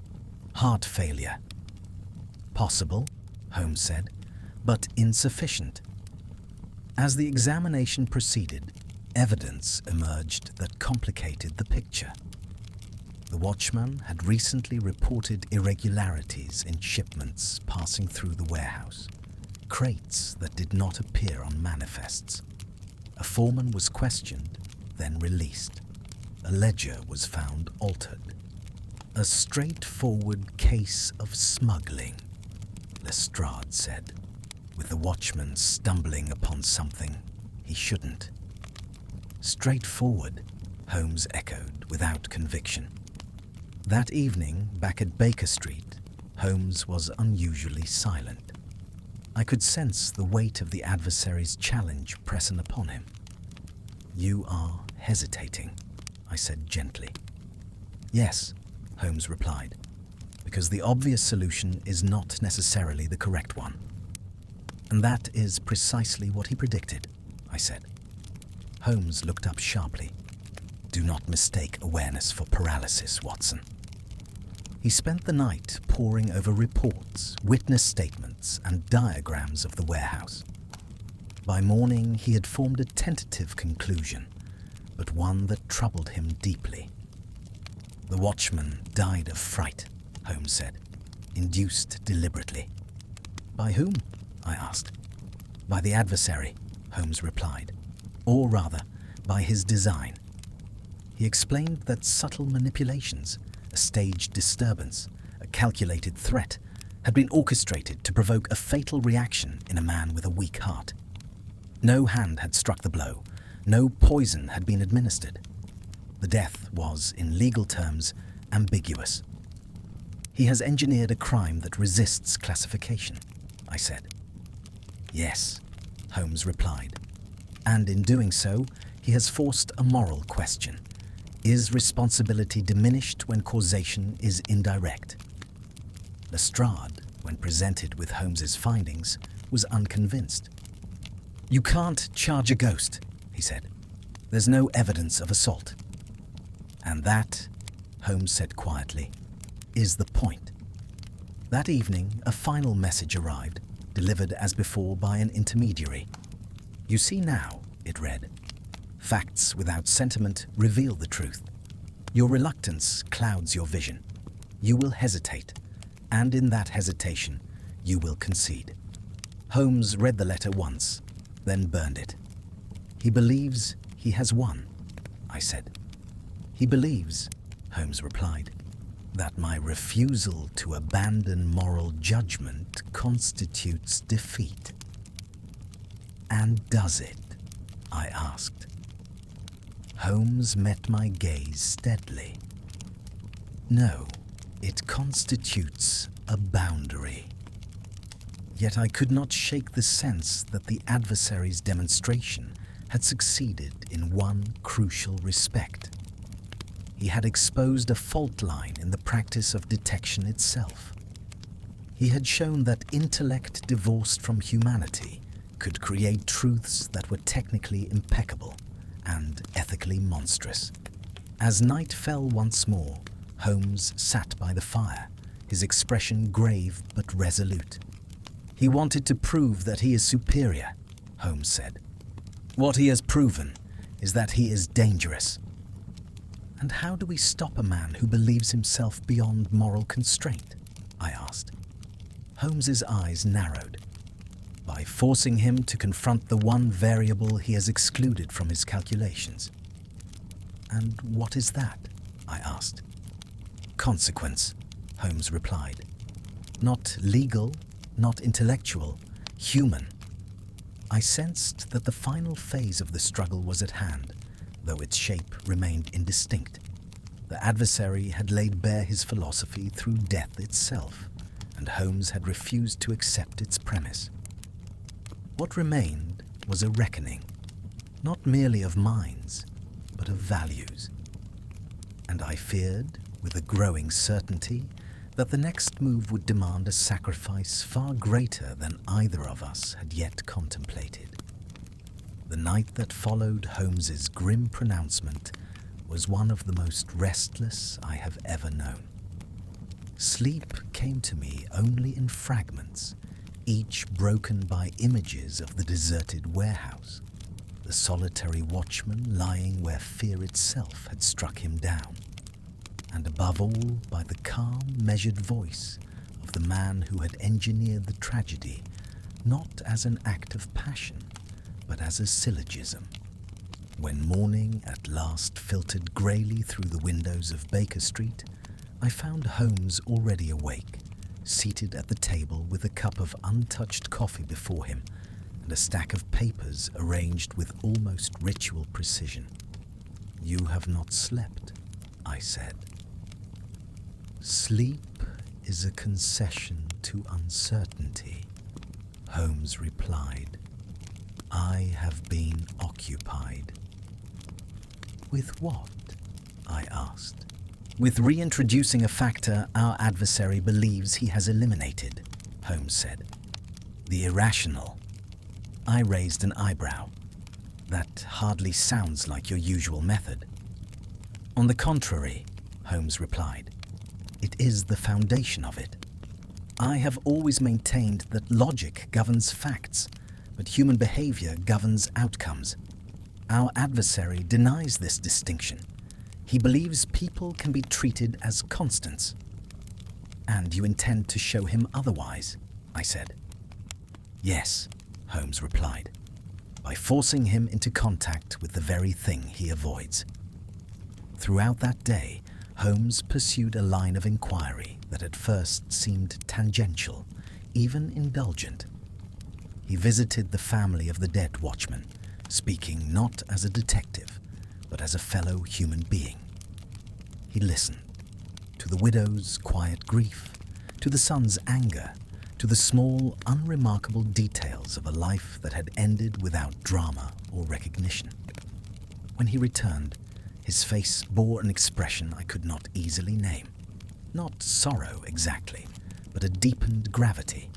S1: "Heart failure." "Possible," Holmes said, "but insufficient." As the examination proceeded, evidence emerged that complicated the picture. The watchman had recently reported irregularities in shipments passing through the warehouse, crates that did not appear on manifests. A foreman was questioned, then released. A ledger was found altered. "A straightforward case of smuggling," Lestrade said, with the watchman stumbling upon something he shouldn't. "Straightforward," Holmes echoed without conviction. That evening, back at Baker Street, Holmes was unusually silent. I could sense the weight of the adversary's challenge pressing upon him. "You are hesitating," I said gently. "Yes," Holmes replied, "because the obvious solution is not necessarily the correct one." "And that is precisely what he predicted," I said. Holmes looked up sharply. "Do not mistake awareness for paralysis, Watson." He spent the night poring over reports, witness statements, and diagrams of the warehouse. By morning, he had formed a tentative conclusion, but one that troubled him deeply. "The watchman died of fright," Holmes said, "induced deliberately." "By whom?" I asked. "By the adversary," Holmes replied, "or rather, by his design." He explained that subtle manipulations, a staged disturbance, a calculated threat, had been orchestrated to provoke a fatal reaction in a man with a weak heart. No hand had struck the blow, no poison had been administered. The death was, in legal terms, ambiguous. "He has engineered a crime that resists classification," I said. "Yes," Holmes replied, "and in doing so, he has forced a moral question. Is responsibility diminished when causation is indirect?" Lestrade, when presented with Holmes's findings, was unconvinced. "You can't charge a ghost," he said. "There's no evidence of assault." "And that," Holmes said quietly, "is the point." That evening, a final message arrived, delivered as before by an intermediary. "You see now," it read, "facts without sentiment reveal the truth. Your reluctance clouds your vision. You will hesitate, and in that hesitation, you will concede." Holmes read the letter once, then burned it. "He believes he has won," I said. "He believes," Holmes replied, "that my refusal to abandon moral judgment constitutes defeat." "And does it?" I asked. Holmes met my gaze steadily. "No, it constitutes a boundary." Yet I could not shake the sense that the adversary's demonstration had succeeded in one crucial respect. He had exposed a fault line in the practice of detection itself. He had shown that intellect divorced from humanity could create truths that were technically impeccable and ethically monstrous. As night fell once more, Holmes sat by the fire, his expression grave but resolute. "He wanted to prove that he is superior," Holmes said. "What he has proven is that he is dangerous." "And how do we stop a man who believes himself beyond moral constraint?" I asked. Holmes's eyes narrowed. "By forcing him to confront the one variable he has excluded from his calculations." "And what is that?" I asked. "Consequence," Holmes replied. "Not legal, not intellectual, human." I sensed that the final phase of the struggle was at hand, though its shape remained indistinct. The adversary had laid bare his philosophy through death itself, and Holmes had refused to accept its premise. What remained was a reckoning, not merely of minds, but of values. And I feared, with a growing certainty, that the next move would demand a sacrifice far greater than either of us had yet contemplated. The night that followed Holmes's grim pronouncement was one of the most restless I have ever known. Sleep came to me only in fragments, each broken by images of the deserted warehouse, the solitary watchman lying where fear itself had struck him down, and above all by the calm, measured voice of the man who had engineered the tragedy, not as an act of passion, but as a syllogism. When morning at last filtered greyly through the windows of Baker Street, I found Holmes already awake, seated at the table with a cup of untouched coffee before him and a stack of papers arranged with almost ritual precision. "You have not slept," I said. "Sleep is a concession to uncertainty," Holmes replied. "I have been occupied." "With what?" I asked. "With reintroducing a factor our adversary believes he has eliminated," Holmes said. "The irrational." I raised an eyebrow. "That hardly sounds like your usual method." "On the contrary," Holmes replied, "it is the foundation of it. I have always maintained that logic governs facts, but human behavior governs outcomes. Our adversary denies this distinction. He believes people can be treated as constants." "And you intend to show him otherwise?" I said. "Yes," Holmes replied, "by forcing him into contact with the very thing he avoids." Throughout that day, Holmes pursued a line of inquiry that at first seemed tangential, even indulgent. He visited the family of the dead watchman, speaking not as a detective, but as a fellow human being. He listened to the widow's quiet grief, to the son's anger, to the small, unremarkable details of a life that had ended without drama or recognition. When he returned, his face bore an expression I could not easily name. Not sorrow exactly, but a deepened gravity.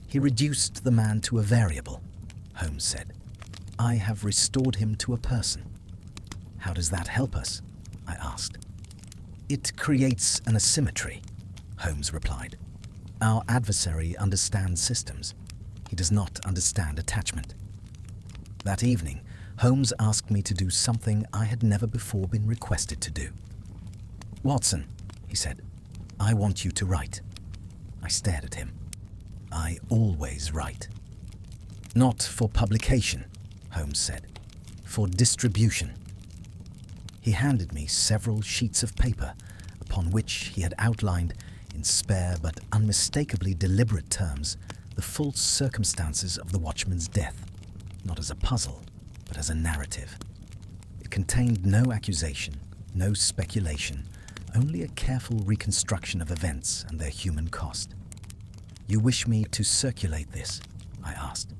S1: "He reduced the man to a variable," Holmes said. "I have restored him to a person." "How does that help us?" I asked. "It creates an asymmetry," Holmes replied. "Our adversary understands systems. He does not understand attachment." That evening, Holmes asked me to do something I had never before been requested to do. "Watson," he said, "I want you to write." I stared at him. "I always write." "Not for publication," Holmes said, "for distribution." He handed me several sheets of paper upon which he had outlined, in spare but unmistakably deliberate terms, the full circumstances of the watchman's death, not as a puzzle, but as a narrative. It contained no accusation, no speculation, only a careful reconstruction of events and their human cost. "You wish me to circulate this?" I asked.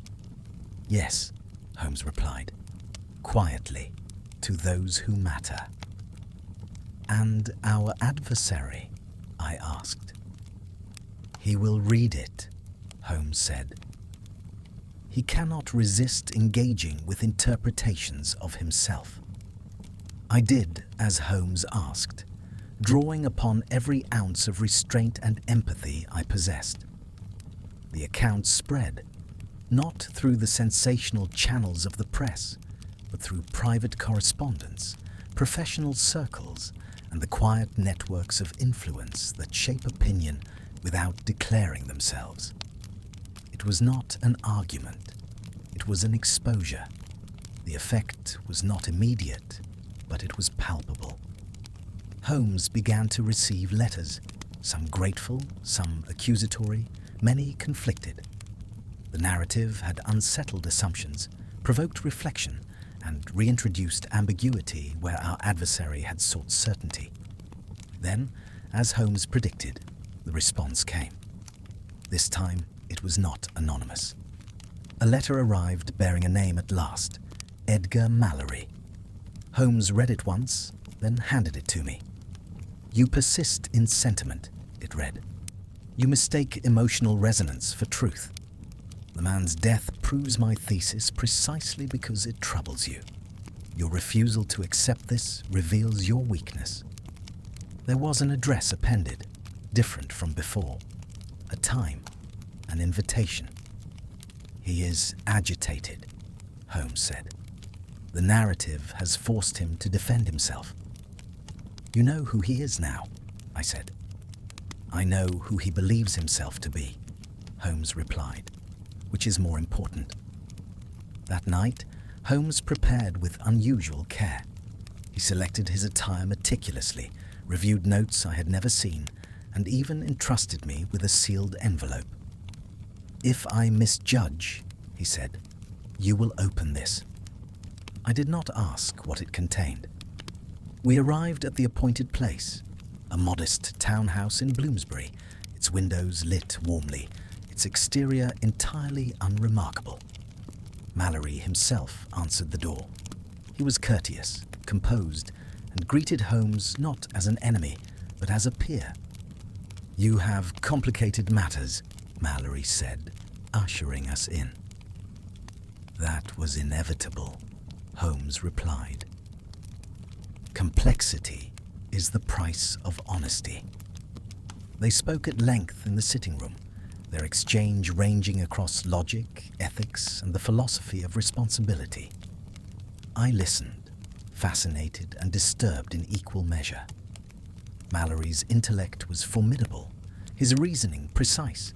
S1: "Yes," Holmes replied, "quietly, to those who matter." "And our adversary?" I asked. "He will read it," Holmes said. "He cannot resist engaging with interpretations of himself." I did as Holmes asked, drawing upon every ounce of restraint and empathy I possessed. The account spread, not through the sensational channels of the press, but through private correspondence, professional circles, and the quiet networks of influence that shape opinion without declaring themselves. It was not an argument, it was an exposure. The effect was not immediate, but it was palpable. Holmes began to receive letters, some grateful, some accusatory, many conflicted. The narrative had unsettled assumptions, provoked reflection, and reintroduced ambiguity where our adversary had sought certainty. Then, as Holmes predicted, the response came. This time, it was not anonymous. A letter arrived bearing a name at last, Edgar Mallory. Holmes read it once, then handed it to me. "You persist in sentiment," it read. "You mistake emotional resonance for truth. The man's death proves my thesis precisely because it troubles you. Your refusal to accept this reveals your weakness." There was an address appended, different from before, a time, an invitation. "He is agitated," Holmes said. "The narrative has forced him to defend himself." "You know who he is now," I said. "I know who he believes himself to be," Holmes replied, "which is more important." That night, Holmes prepared with unusual care. He selected his attire meticulously, reviewed notes I had never seen, and even entrusted me with a sealed envelope. "If I misjudge," he said, "you will open this." I did not ask what it contained. We arrived at the appointed place, a modest townhouse in Bloomsbury, its windows lit warmly, its exterior entirely unremarkable. Mallory himself answered the door. He was courteous, composed, and greeted Holmes not as an enemy, but as a peer. "You have complicated matters," Mallory said, ushering us in. "That was inevitable," Holmes replied. "Complexity is the price of honesty." They spoke at length in the sitting room, their exchange ranging across logic, ethics, and the philosophy of responsibility. I listened, fascinated and disturbed in equal measure. Mallory's intellect was formidable, his reasoning precise.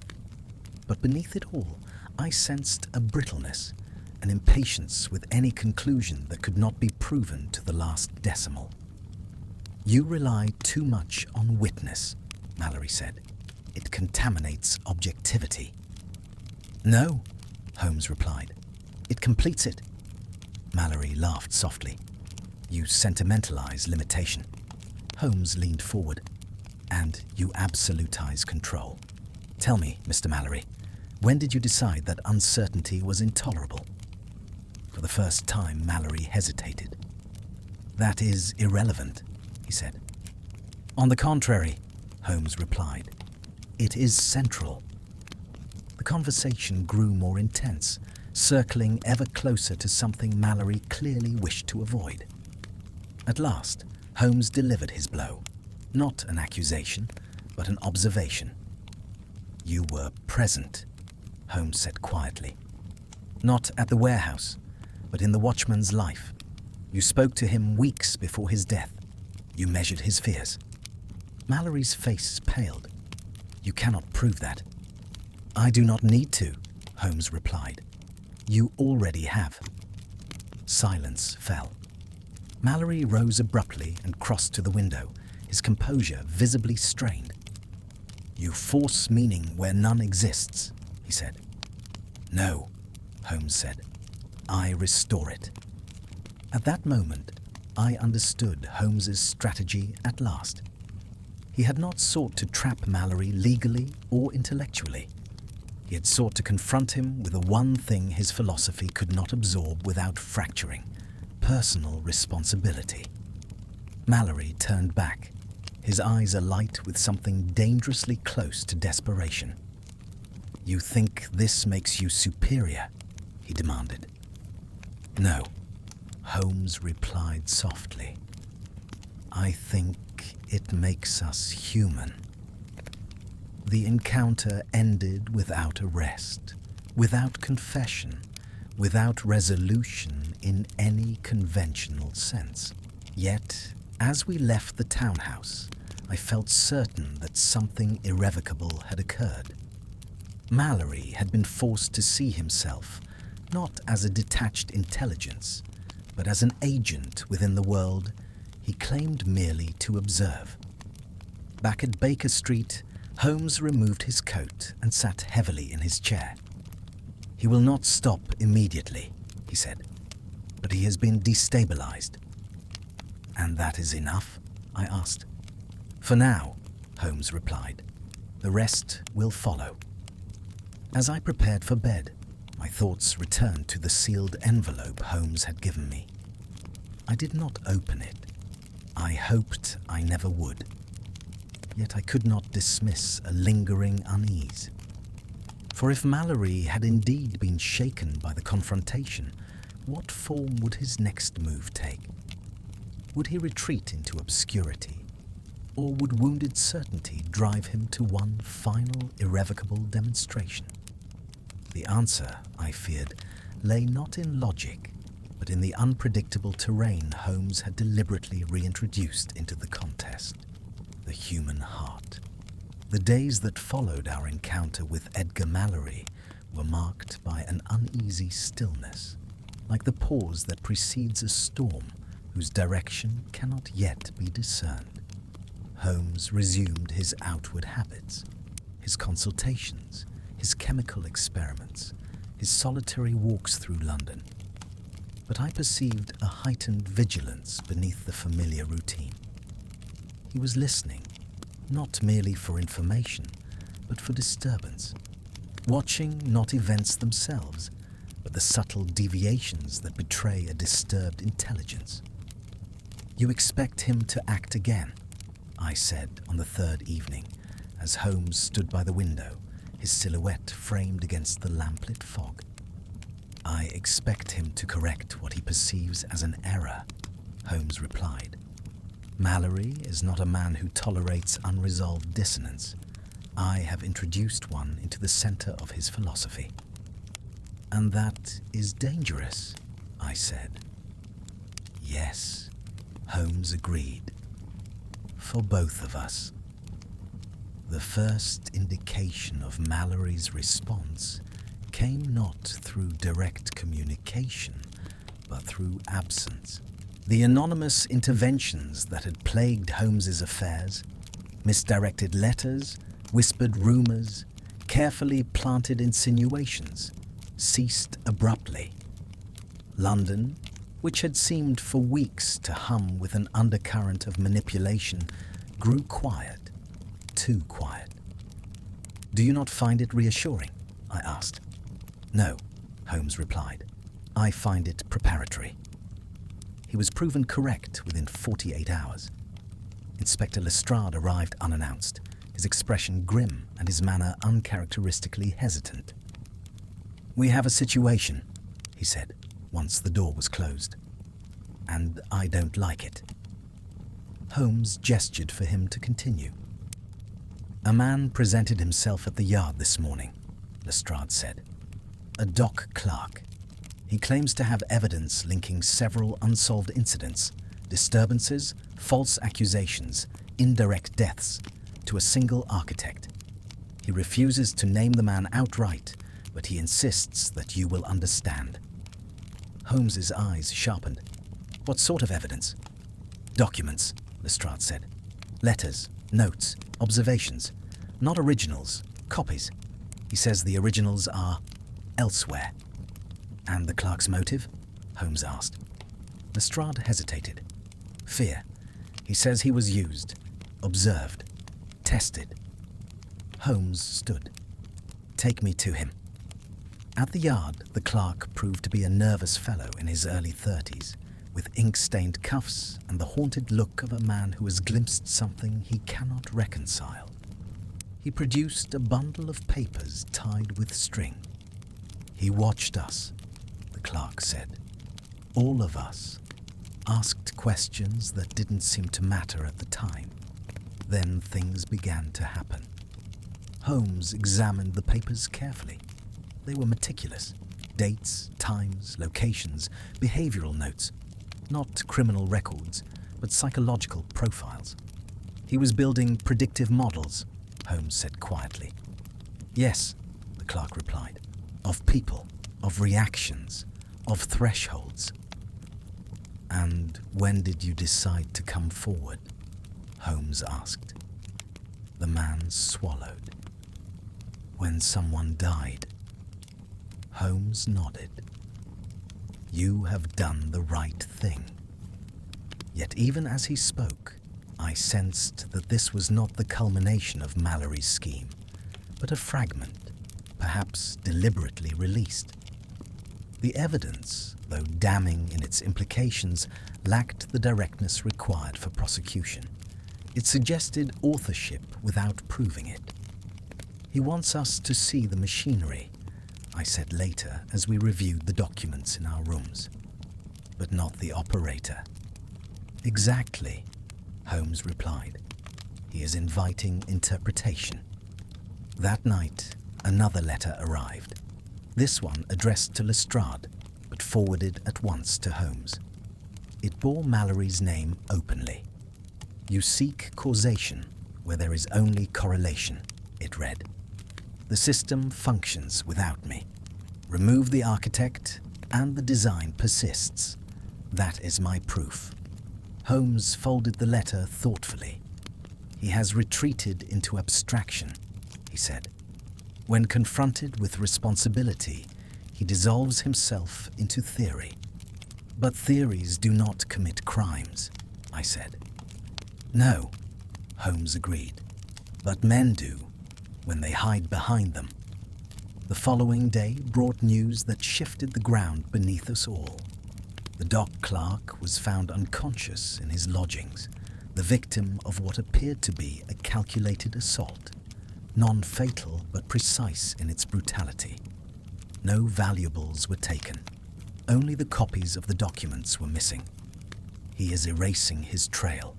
S1: But beneath it all, I sensed a brittleness, an impatience with any conclusion that could not be proven to the last decimal. "You rely too much on witness," Mallory said. "It contaminates objectivity." "No," Holmes replied. "It completes it." Mallory laughed softly. "You sentimentalize limitation." Holmes leaned forward. "And you absolutize control. Tell me, Mr. Mallory, when did you decide that uncertainty was intolerable?" For the first time, Mallory hesitated. "That is irrelevant," he said. "On the contrary," Holmes replied, "it is central." The conversation grew more intense, circling ever closer to something Mallory clearly wished to avoid. At last, Holmes delivered his blow, not an accusation, but an observation. "You were present," Holmes said quietly. "Not at the warehouse, but in the watchman's life. You spoke to him weeks before his death. You measured his fears." Mallory's face paled. "You cannot prove that." "I do not need to," Holmes replied. "You already have." Silence fell. Mallory rose abruptly and crossed to the window, his composure visibly strained. "You force meaning where none exists," he said. "No," Holmes said. "I restore it." At that moment, I understood Holmes's strategy at last. He had not sought to trap Mallory legally or intellectually. He had sought to confront him with the one thing his philosophy could not absorb without fracturing: personal responsibility. Mallory turned back, his eyes alight with something dangerously close to desperation. "You think this makes you superior?" he demanded. "No," Holmes replied softly. "I think It makes us human. The encounter ended without arrest, without confession, without resolution in any conventional sense. Yet, as we left the townhouse, I felt certain that something irrevocable had occurred. Mallory had been forced to see himself not as a detached intelligence, but as an agent within the world he claimed merely to observe. Back at Baker Street, Holmes removed his coat and sat heavily in his chair. "He will not stop immediately," he said, "but he has been destabilized." "And that is enough?" I asked. "For now," Holmes replied. "The rest will follow." As I prepared for bed, my thoughts returned to the sealed envelope Holmes had given me. I did not open it. I hoped I never would. Yet I could not dismiss a lingering unease. For if Mallory had indeed been shaken by the confrontation, what form would his next move take? Would he retreat into obscurity, or would wounded certainty drive him to one final irrevocable demonstration? The answer, I feared, lay not in logic, but in the unpredictable terrain Holmes had deliberately reintroduced into the contest: the human heart. The days that followed our encounter with Edgar Mallory were marked by an uneasy stillness, like the pause that precedes a storm whose direction cannot yet be discerned. Holmes resumed his outward habits, his consultations, his chemical experiments, his solitary walks through London. But I perceived a heightened vigilance beneath the familiar routine. He was listening, not merely for information, but for disturbance, watching not events themselves, but the subtle deviations that betray a disturbed intelligence. "You expect him to act again," I said on the third evening, as Holmes stood by the window, his silhouette framed against the lamplit fog. "I expect him to correct what he perceives as an error," Holmes replied. "Mallory is not a man who tolerates unresolved dissonance. I have introduced one into the center of his philosophy." "And that is dangerous," I said. "Yes," Holmes agreed. "For both of us." The first indication of Mallory's response came not through direct communication, but through absence. The anonymous interventions that had plagued Holmes's affairs, misdirected letters, whispered rumors, carefully planted insinuations, ceased abruptly. London, which had seemed for weeks to hum with an undercurrent of manipulation, grew quiet. Too quiet. "Do you not find it reassuring?" I asked. "No," Holmes replied. "I find it preparatory." He was proven correct within 48 hours. Inspector Lestrade arrived unannounced, his expression grim and his manner uncharacteristically hesitant. "We have a situation," he said, once the door was closed. "And I don't like it." Holmes gestured for him to continue. "A man presented himself at the Yard this morning," Lestrade said. "A dock clerk. He claims to have evidence linking several unsolved incidents, disturbances, false accusations, indirect deaths, to a single architect. He refuses to name the man outright, but he insists that you will understand." Holmes's eyes sharpened. "What sort of evidence?" "Documents," Lestrade said. "Letters, notes, observations. Not originals, copies. He says the originals are elsewhere." "And the clerk's motive?" Holmes asked. Lestrade hesitated. "Fear. He says he was used, observed, tested." Holmes stood. "Take me to him." At the Yard, the clerk proved to be a nervous fellow in his early 30s, with ink-stained cuffs and the haunted look of a man who has glimpsed something he cannot reconcile. He produced a bundle of papers tied with string. "He watched us," the clerk said. "All of us. Asked questions that didn't seem to matter at the time. Then things began to happen. Holmes examined the papers carefully. They were meticulous. Dates, times, locations, behavioral notes. Not criminal records, but psychological profiles. He was building predictive models, Holmes said quietly. Yes, the clerk replied. Of people, of reactions, of thresholds. And when did you decide to come forward? Holmes asked. The man swallowed. When someone died. Holmes nodded. You have done the right thing. Yet even as he spoke, I sensed that this was not the culmination of Mallory's scheme, but a fragment, perhaps deliberately released. The evidence, though damning in its implications, lacked the directness required for prosecution. It suggested authorship without proving it. He wants us to see the machinery, I said later as we reviewed the documents in our rooms, but not the operator. Exactly, Holmes replied. He is inviting interpretation. That night, another letter arrived. This one addressed to Lestrade, but forwarded at once to Holmes. It bore Mallory's name openly. You seek causation where there is only correlation, it read. The system functions without me. Remove the architect and the design persists. That is my proof. Holmes folded the letter thoughtfully. He has retreated into abstraction, he said. When confronted with responsibility, he dissolves himself into theory. But theories do not commit crimes, I said. No, Holmes agreed, but men do, when they hide behind them. The following day brought news that shifted the ground beneath us all. The dock clerk was found unconscious in his lodgings, the victim of what appeared to be a calculated assault, non-fatal but precise in its brutality. No valuables were taken. Only the copies of the documents were missing. He is erasing his trail,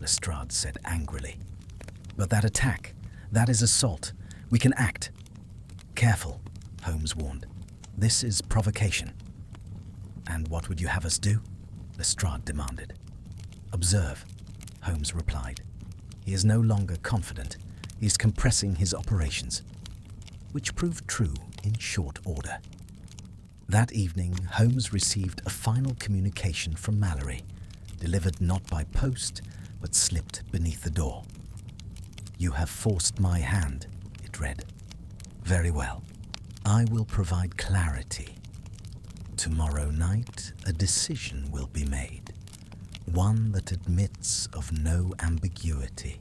S1: Lestrade said angrily. But that attack, that is assault. We can act. Careful, Holmes warned. This is provocation. And what would you have us do? Lestrade demanded. Observe, Holmes replied. He is no longer confident. He is compressing his operations, which proved true in short order. That evening, Holmes received a final communication from Mallory, delivered not by post, but slipped beneath the door. You have forced my hand, it read. Very well. I will provide clarity. Tomorrow night, a decision will be made, one that admits of no ambiguity.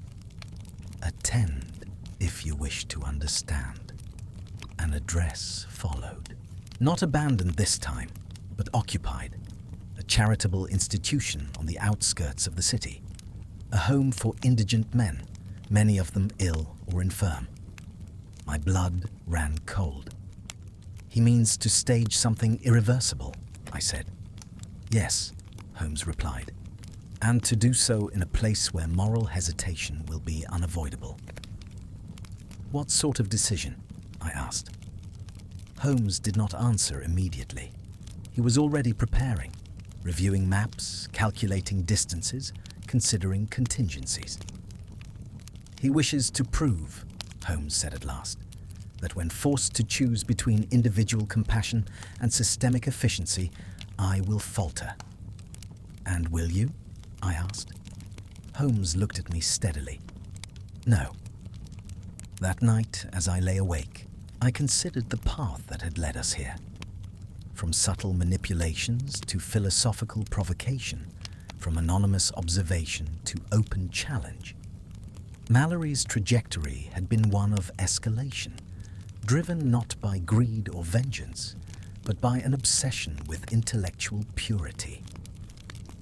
S1: Attend if you wish to understand. An address followed. Not abandoned this time, but occupied. A charitable institution on the outskirts of the city. A home for indigent men, many of them ill or infirm. My blood ran cold. He means to stage something irreversible, I said. Yes, Holmes replied, and to do so in a place where moral hesitation will be unavoidable. What sort of decision? I asked. Holmes did not answer immediately. He was already preparing, reviewing maps, calculating distances, considering contingencies. He wishes to prove, Holmes said at last, that when forced to choose between individual compassion and systemic efficiency, I will falter. And will you? I asked. Holmes looked at me steadily. No. That night, as I lay awake, I considered the path that had led us here. From subtle manipulations to philosophical provocation, from anonymous observation to open challenge. Mallory's trajectory had been one of escalation, driven not by greed or vengeance, but by an obsession with intellectual purity.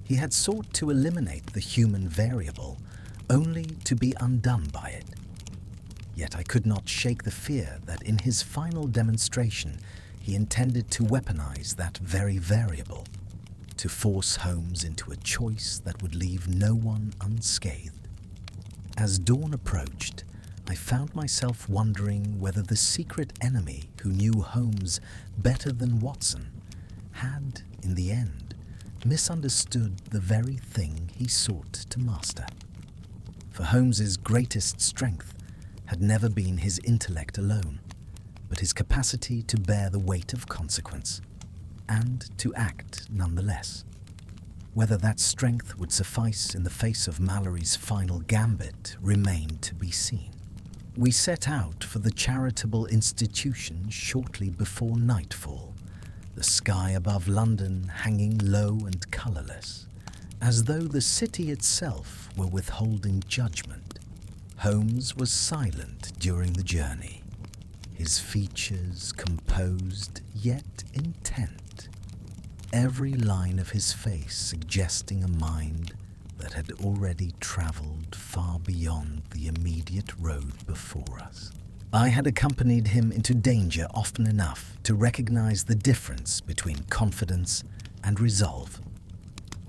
S1: He had sought to eliminate the human variable, only to be undone by it. Yet I could not shake the fear that in his final demonstration he intended to weaponize that very variable, to force Holmes into a choice that would leave no one unscathed. As dawn approached, I found myself wondering whether the secret enemy who knew Holmes better than Watson had, in the end, misunderstood the very thing he sought to master. For Holmes's greatest strength had never been his intellect alone, but his capacity to bear the weight of consequence, and to act nonetheless. Whether that strength would suffice in the face of Mallory's final gambit remained to be seen. We set out for the charitable institution shortly before nightfall, the sky above London hanging low and colourless, as though the city itself were withholding judgment. Holmes was silent during the journey, his features composed yet intent, every line of his face suggesting a mind that had already travelled far beyond the immediate road before us. I had accompanied him into danger often enough to recognise the difference between confidence and resolve.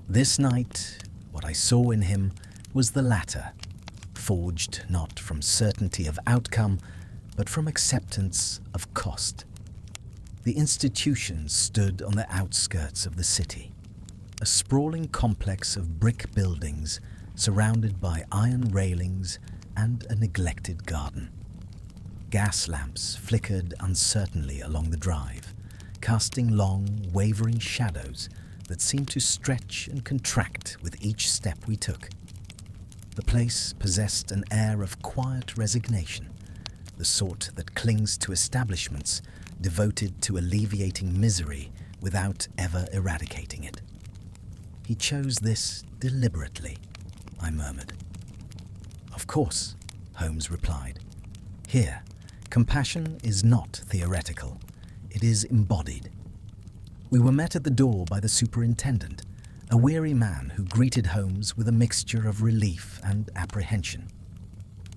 S1: This night, what I saw in him was the latter, forged not from certainty of outcome, but from acceptance of cost. The institution stood on the outskirts of the city, a sprawling complex of brick buildings surrounded by iron railings and a neglected garden. Gas lamps flickered uncertainly along the drive, casting long, wavering shadows that seemed to stretch and contract with each step we took. The place possessed an air of quiet resignation, the sort that clings to establishments devoted to alleviating misery without ever eradicating it. He chose this deliberately, I murmured. Of course, Holmes replied. Here, compassion is not theoretical, it is embodied. We were met at the door by the superintendent, a weary man who greeted Holmes with a mixture of relief and apprehension.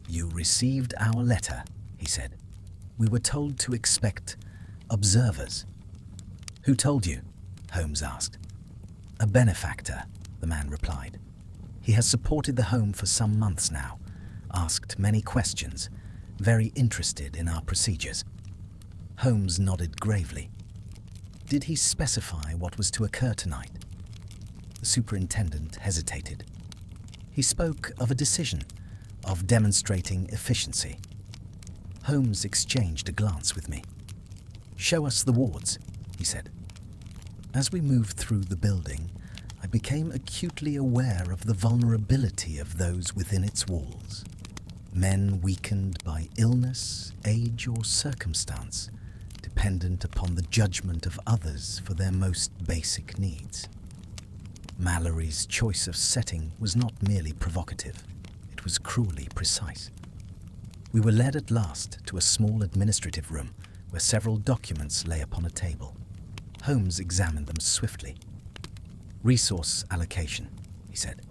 S1: You received our letter, he said. We were told to expect observers. Who told you? Holmes asked. A benefactor, the man replied. He has supported the home for some months now, asked many questions, very interested in our procedures. Holmes nodded gravely. Did he specify what was to occur tonight? The superintendent hesitated. He spoke of a decision, of demonstrating efficiency. Holmes exchanged a glance with me. Show us the wards, he said. As we moved through the building, I became acutely aware of the vulnerability of those within its walls. Men weakened by illness, age, or circumstance, dependent upon the judgment of others for their most basic needs. Mallory's choice of setting was not merely provocative, it was cruelly precise. We were led at last to a small administrative room where several documents lay upon a table. Holmes examined them swiftly. Resource allocation, he said.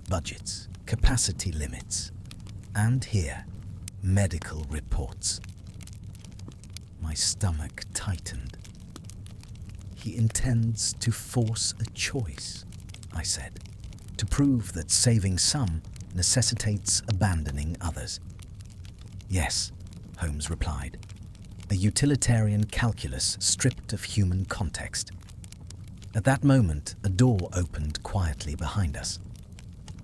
S1: Budgets, capacity limits, and here, medical reports. My stomach tightened. He intends to force a choice, I said, to prove that saving some necessitates abandoning others. Yes, Holmes replied. A utilitarian calculus stripped of human context. At that moment, a door opened quietly behind us.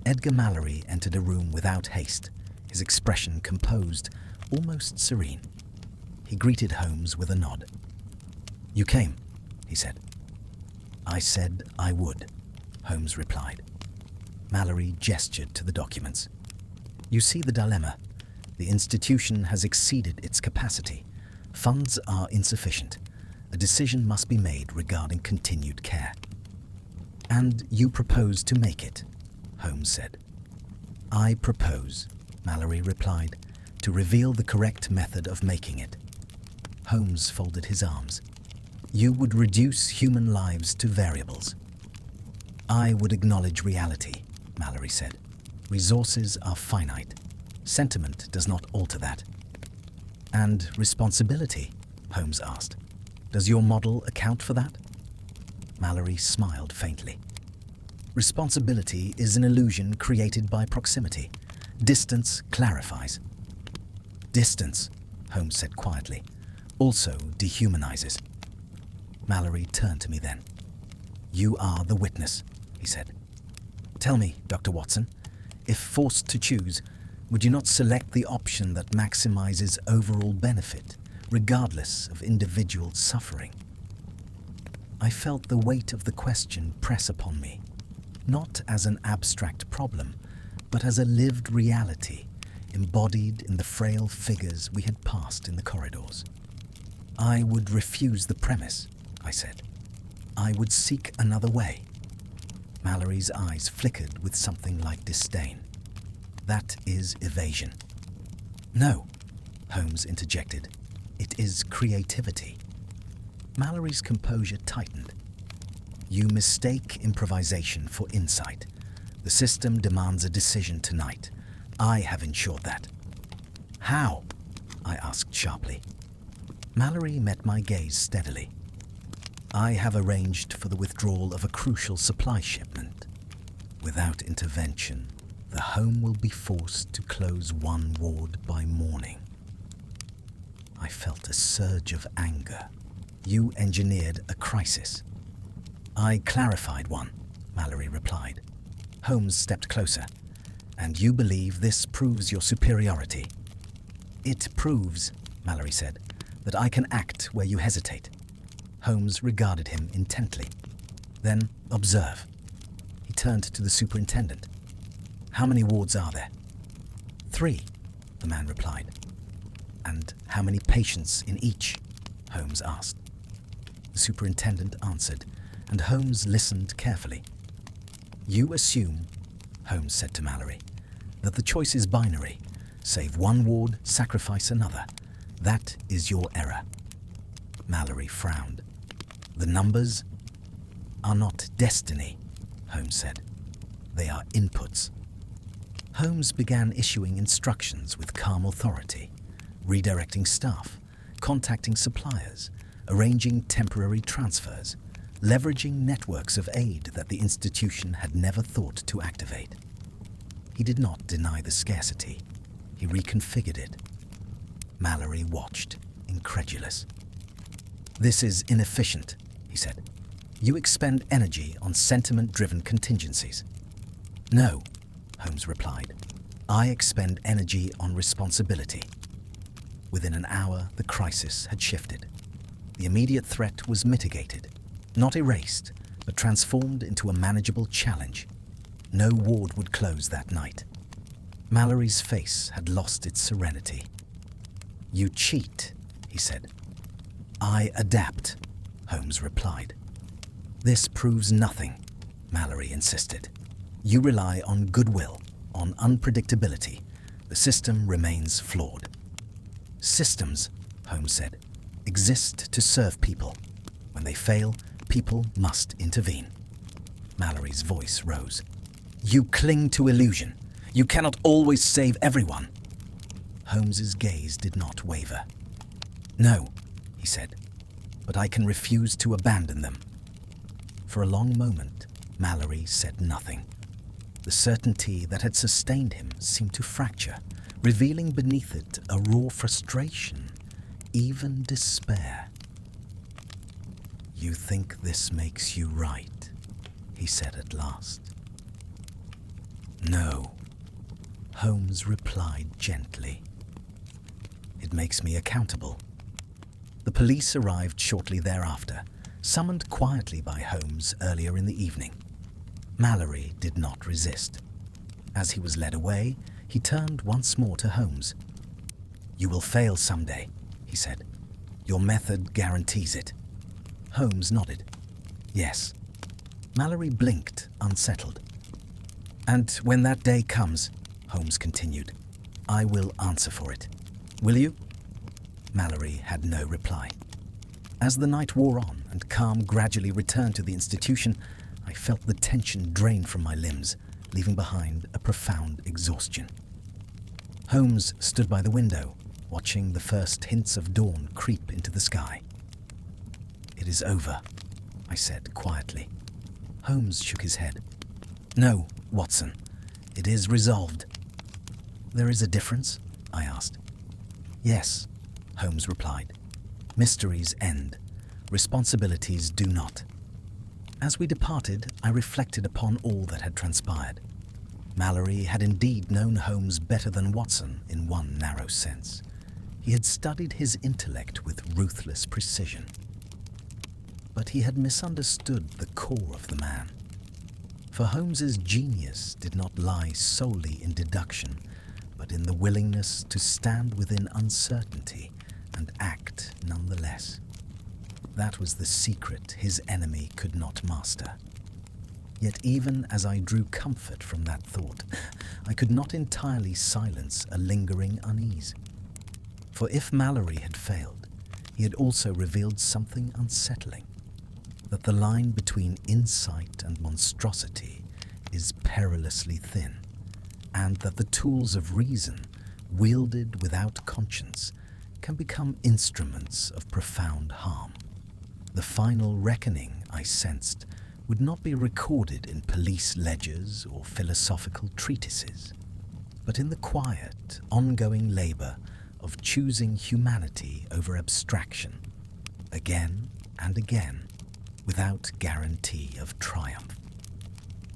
S1: Edgar Mallory entered a room without haste, his expression composed, almost serene. He greeted Holmes with a nod. You came, he said. I said I would, Holmes replied. Mallory gestured to the documents. You see the dilemma. The institution has exceeded its capacity. Funds are insufficient. A decision must be made regarding continued care. And you propose to make it, Holmes said. I propose, Mallory replied, to reveal the correct method of making it. Holmes folded his arms. You would reduce human lives to variables. I would acknowledge reality, Mallory said. Resources are finite. Sentiment does not alter that. And responsibility, Holmes asked. Does your model account for that? Mallory smiled faintly. Responsibility is an illusion created by proximity, Distance clarifies. Distance, Holmes said quietly, also dehumanizes. Mallory turned to me then. You are the witness, he said. Tell me, Dr. Watson, if forced to choose, would you not select the option that maximizes overall benefit, regardless of individual suffering? I felt the weight of the question press upon me, not as an abstract problem, but as a lived reality embodied in the frail figures we had passed in the corridors. I would refuse the premise, I said. I would seek another way. Mallory's eyes flickered with something like disdain. That is evasion. No, Holmes interjected. It is creativity. Mallory's composure tightened. You mistake improvisation for insight. The system demands a decision tonight. I have ensured that. How? I asked sharply. Mallory met my gaze steadily. I have arranged for the withdrawal of a crucial supply shipment. Without intervention, the home will be forced to close one ward by morning. I felt a surge of anger. You engineered a crisis. I clarified one, Mallory replied. Holmes stepped closer. And you believe this proves your superiority? It proves, Mallory said, that I can act where you hesitate. Holmes regarded him intently. Then observe. He turned to the superintendent. How many wards are there? 3, the man replied. And how many patients in each? Holmes asked. The superintendent answered, and Holmes listened carefully. You assume, Holmes said to Mallory, that the choice is binary. Save one ward, sacrifice another. That is your error. Mallory frowned. The numbers are not destiny, Holmes said. They are inputs. Holmes began issuing instructions with calm authority, redirecting staff, contacting suppliers, arranging temporary transfers, leveraging networks of aid that the institution had never thought to activate. He did not deny the scarcity. He reconfigured it. Mallory watched, incredulous. This is inefficient, he said. You expend energy on sentiment-driven contingencies. No, Holmes replied. I expend energy on responsibility. Within an hour, the crisis had shifted. The immediate threat was mitigated, not erased, but transformed into a manageable challenge. No ward would close that night. Mallory's face had lost its serenity. You cheat, he said. I adapt, Holmes replied. This proves nothing, Mallory insisted. You rely on goodwill, on unpredictability. The system remains flawed. Systems, Holmes said, exist to serve people. When they fail, people must intervene. Mallory's voice rose. You cling to illusion. You cannot always save everyone. Holmes's gaze did not waver. No, he said, but I can refuse to abandon them. For a long moment, Mallory said nothing. The certainty that had sustained him seemed to fracture, revealing beneath it a raw frustration, even despair. You think this makes you right, he said at last. No, Holmes replied gently. It makes me accountable. The police arrived shortly thereafter, summoned quietly by Holmes earlier in the evening. Mallory did not resist. As he was led away, he turned once more to Holmes. You will fail someday, he said. Your method guarantees it. Holmes nodded. Yes. Mallory blinked, unsettled. And when that day comes, Holmes continued, I will answer for it. Will you? Mallory had no reply. As the night wore on and calm gradually returned to the institution, I felt the tension drain from my limbs, leaving behind a profound exhaustion. Holmes stood by the window, watching the first hints of dawn creep into the sky. It is over, I said quietly. Holmes shook his head. No, Watson, it is resolved. There is a difference? I asked. Yes, Holmes replied. Mysteries end. Responsibilities do not. As we departed, I reflected upon all that had transpired. Mallory had indeed known Holmes better than Watson in one narrow sense. He had studied his intellect with ruthless precision. But he had misunderstood the core of the man. For Holmes's genius did not lie solely in deduction, but in the willingness to stand within uncertainty and act nonetheless. That was the secret his enemy could not master. Yet even as I drew comfort from that thought, I could not entirely silence a lingering unease. For if Mallory had failed, he had also revealed something unsettling, that the line between insight and monstrosity is perilously thin, and that the tools of reason, wielded without conscience, can become instruments of profound harm. The final reckoning, I sensed, would not be recorded in police ledgers or philosophical treatises, but in the quiet, ongoing labor of choosing humanity over abstraction, again and again, without guarantee of triumph.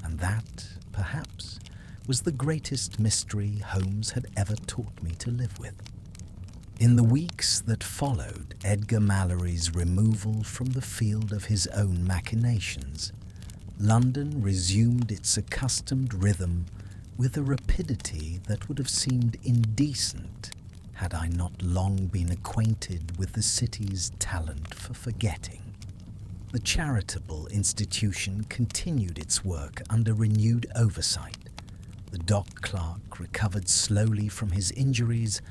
S1: And that, perhaps, was the greatest mystery Holmes had ever taught me to live with. In the weeks that followed Edgar Mallory's removal from the field of his own machinations, London resumed its accustomed rhythm with a rapidity that would have seemed indecent had I not long been acquainted with the city's talent for forgetting. The charitable institution continued its work under renewed oversight. The dock clerk recovered slowly from his injuries,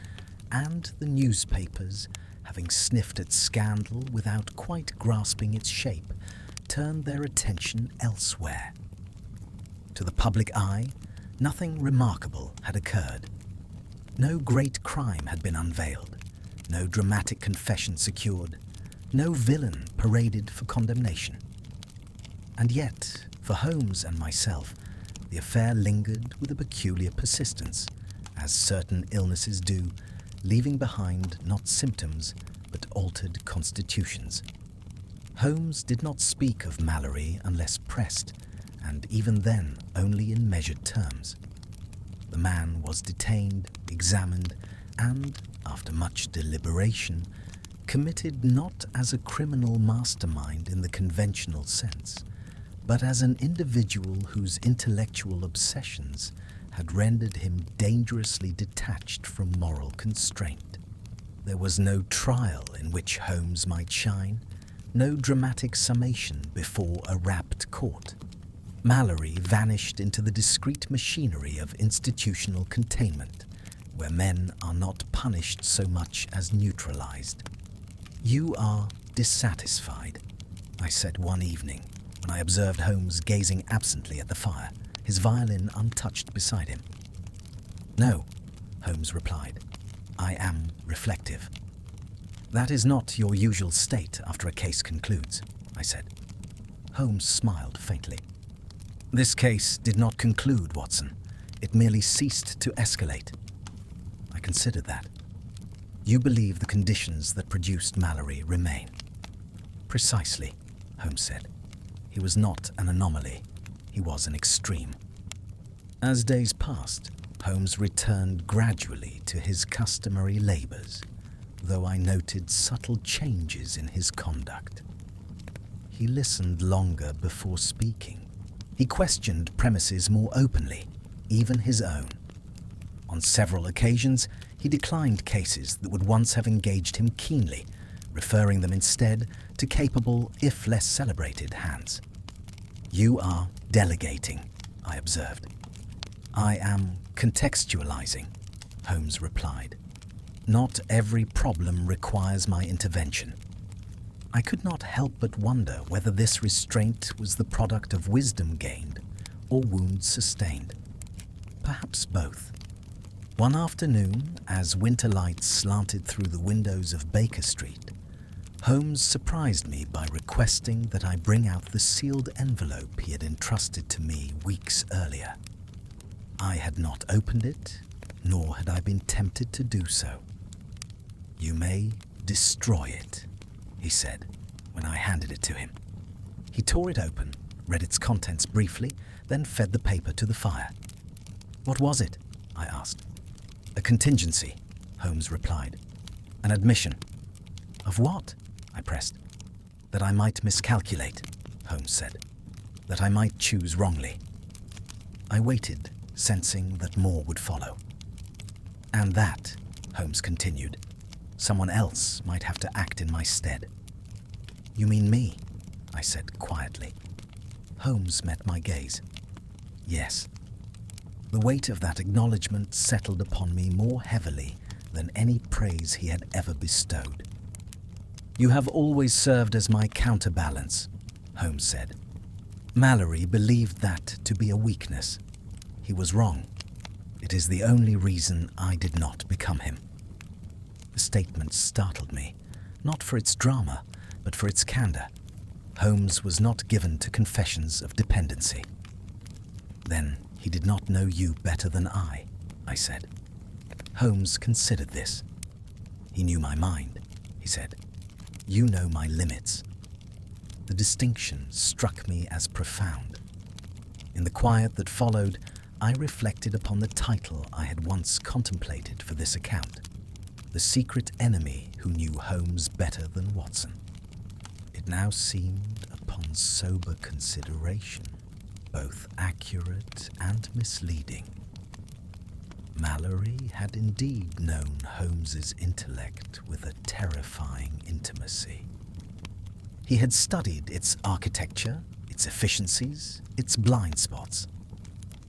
S1: and the newspapers, having sniffed at scandal without quite grasping its shape, turned their attention elsewhere. To the public eye, nothing remarkable had occurred. No great crime had been unveiled, no dramatic confession secured, no villain paraded for condemnation. And yet, for Holmes and myself, the affair lingered with a peculiar persistence, as certain illnesses do, leaving behind not symptoms, but altered constitutions. Holmes did not speak of Mallory unless pressed, and even then only in measured terms. The man was detained, examined, and, after much deliberation, committed not as a criminal mastermind in the conventional sense, but as an individual whose intellectual obsessions had rendered him dangerously detached from moral constraint. There was no trial in which Holmes might shine, no dramatic summation before a rapt court. Mallory vanished into the discreet machinery of institutional containment, where men are not punished so much as neutralized. "You are dissatisfied," I said one evening, when I observed Holmes gazing absently at the fire, his violin untouched beside him. "No," Holmes replied. "I am reflective." "That is not your usual state after a case concludes," I said. Holmes smiled faintly. "This case did not conclude, Watson. It merely ceased to escalate." I considered that. "You believe the conditions that produced Mallory remain?" "Precisely," Holmes said. "He was not an anomaly. He was an extreme." As days passed, Holmes returned gradually to his customary labors, though I noted subtle changes in his conduct. He listened longer before speaking. He questioned premises more openly, even his own. On several occasions, he declined cases that would once have engaged him keenly, referring them instead to capable, if less celebrated, hands. "You are delegating," I observed. "I am contextualizing," Holmes replied. "Not every problem requires my intervention." I could not help but wonder whether this restraint was the product of wisdom gained or wounds sustained. Perhaps both. One afternoon, as winter lights slanted through the windows of Baker Street, Holmes surprised me by requesting that I bring out the sealed envelope he had entrusted to me weeks earlier. I had not opened it, nor had I been tempted to do so. "You may destroy it," he said when I handed it to him. He tore it open, read its contents briefly, then fed the paper to the fire. "What was it?" I asked. "A contingency," Holmes replied. "An admission." "Of what?" I pressed. "That I might miscalculate," Holmes said. "That I might choose wrongly." I waited, sensing that more would follow. "And that," Holmes continued, "someone else might have to act in my stead." "You mean me?" I said quietly. Holmes met my gaze. "Yes." The weight of that acknowledgement settled upon me more heavily than any praise he had ever bestowed. "You have always served as my counterbalance," Holmes said. "Mallory believed that to be a weakness. He was wrong. It is the only reason I did not become him." The statement startled me, not for its drama, but for its candor. Holmes was not given to confessions of dependency. "Then he did not know you better than I said. Holmes considered this. "He knew my mind," he said. "You know my limits." The distinction struck me as profound. In the quiet that followed, I reflected upon the title I had once contemplated for this account: "The Secret Enemy Who Knew Holmes Better Than Watson." It now seemed, upon sober consideration, both accurate and misleading. Mallory had indeed known Holmes's intellect with a terrifying intimacy. He had studied its architecture, its efficiencies, its blind spots.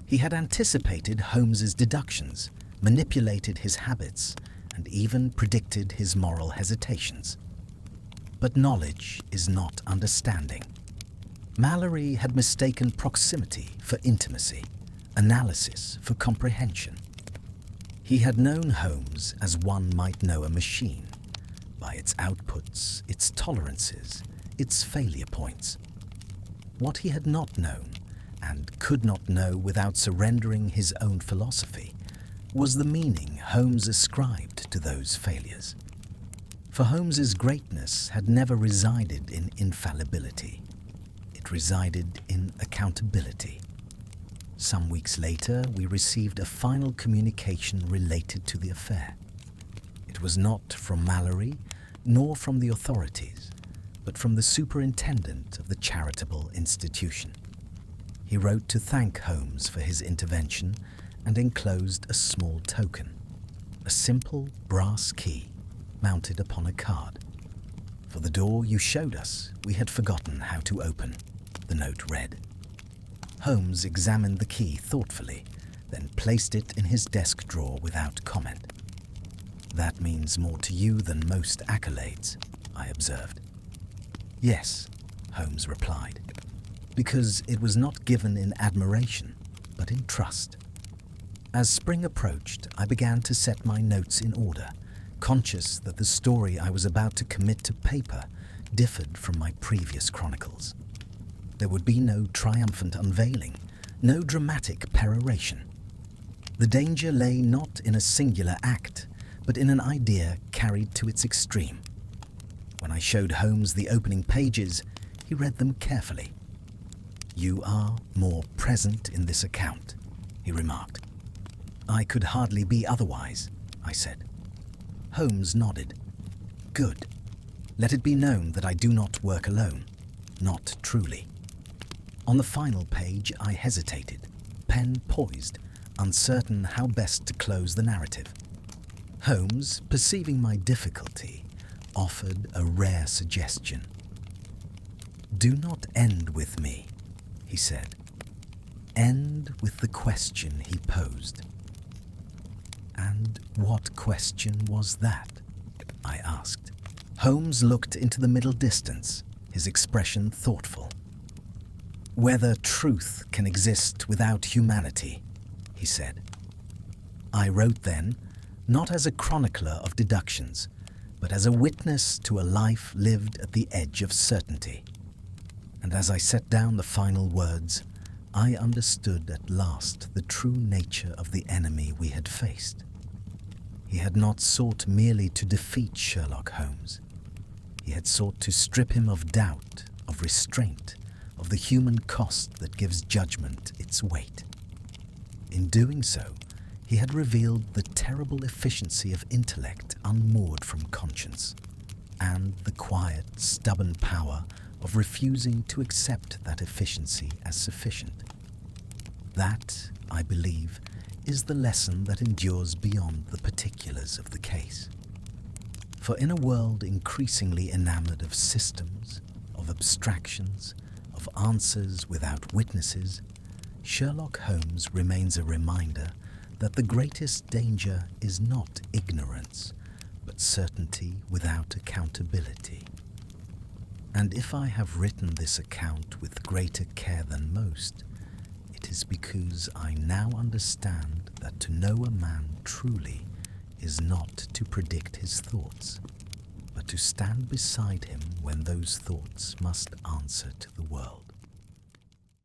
S1: He had anticipated Holmes's deductions, manipulated his habits, and even predicted his moral hesitations. But knowledge is not understanding. Mallory had mistaken proximity for intimacy, analysis for comprehension. He had known Holmes as one might know a machine, by its outputs, its tolerances, its failure points. What he had not known, and could not know without surrendering his own philosophy, was the meaning Holmes ascribed to those failures. For Holmes's greatness had never resided in infallibility. It resided in accountability. Some weeks later, we received a final communication related to the affair. It was not from Mallory, nor from the authorities, but from the superintendent of the charitable institution. He wrote to thank Holmes for his intervention and enclosed a small token, a simple brass key mounted upon a card. "For the door you showed us, we had forgotten how to open," the note read. Holmes examined the key thoughtfully, then placed it in his desk drawer without comment. "That means more to you than most accolades," I observed. "Yes," Holmes replied, "because it was not given in admiration, but in trust." As spring approached, I began to set my notes in order, conscious that the story I was about to commit to paper differed from my previous chronicles. There would be no triumphant unveiling, no dramatic peroration. The danger lay not in a singular act, but in an idea carried to its extreme. When I showed Holmes the opening pages, he read them carefully. "You are more present in this account," he remarked. "I could hardly be otherwise," I said. Holmes nodded. "Good. Let it be known that I do not work alone. Not truly." On the final page, I hesitated, pen poised, uncertain how best to close the narrative. Holmes, perceiving my difficulty, offered a rare suggestion. "Do not end with me," he said. "End with the question he posed." "And what question was that?" I asked. Holmes looked into the middle distance, his expression thoughtful. "Whether truth can exist without humanity," he said. I wrote then, not as a chronicler of deductions, but as a witness to a life lived at the edge of certainty. And as I set down the final words, I understood at last the true nature of the enemy we had faced. He had not sought merely to defeat Sherlock Holmes. He had sought to strip him of doubt, of restraint, of the human cost that gives judgment its weight. In doing so, he had revealed the terrible efficiency of intellect unmoored from conscience, and the quiet, stubborn power of refusing to accept that efficiency as sufficient. That, I believe, is the lesson that endures beyond the particulars of the case. For in a world increasingly enamored of systems, of abstractions, of answers without witnesses, Sherlock Holmes remains a reminder that the greatest danger is not ignorance, but certainty without accountability. And if I have written this account with greater care than most, it is because I now understand that to know a man truly is not to predict his thoughts, but to stand beside him when those thoughts must answer to the world.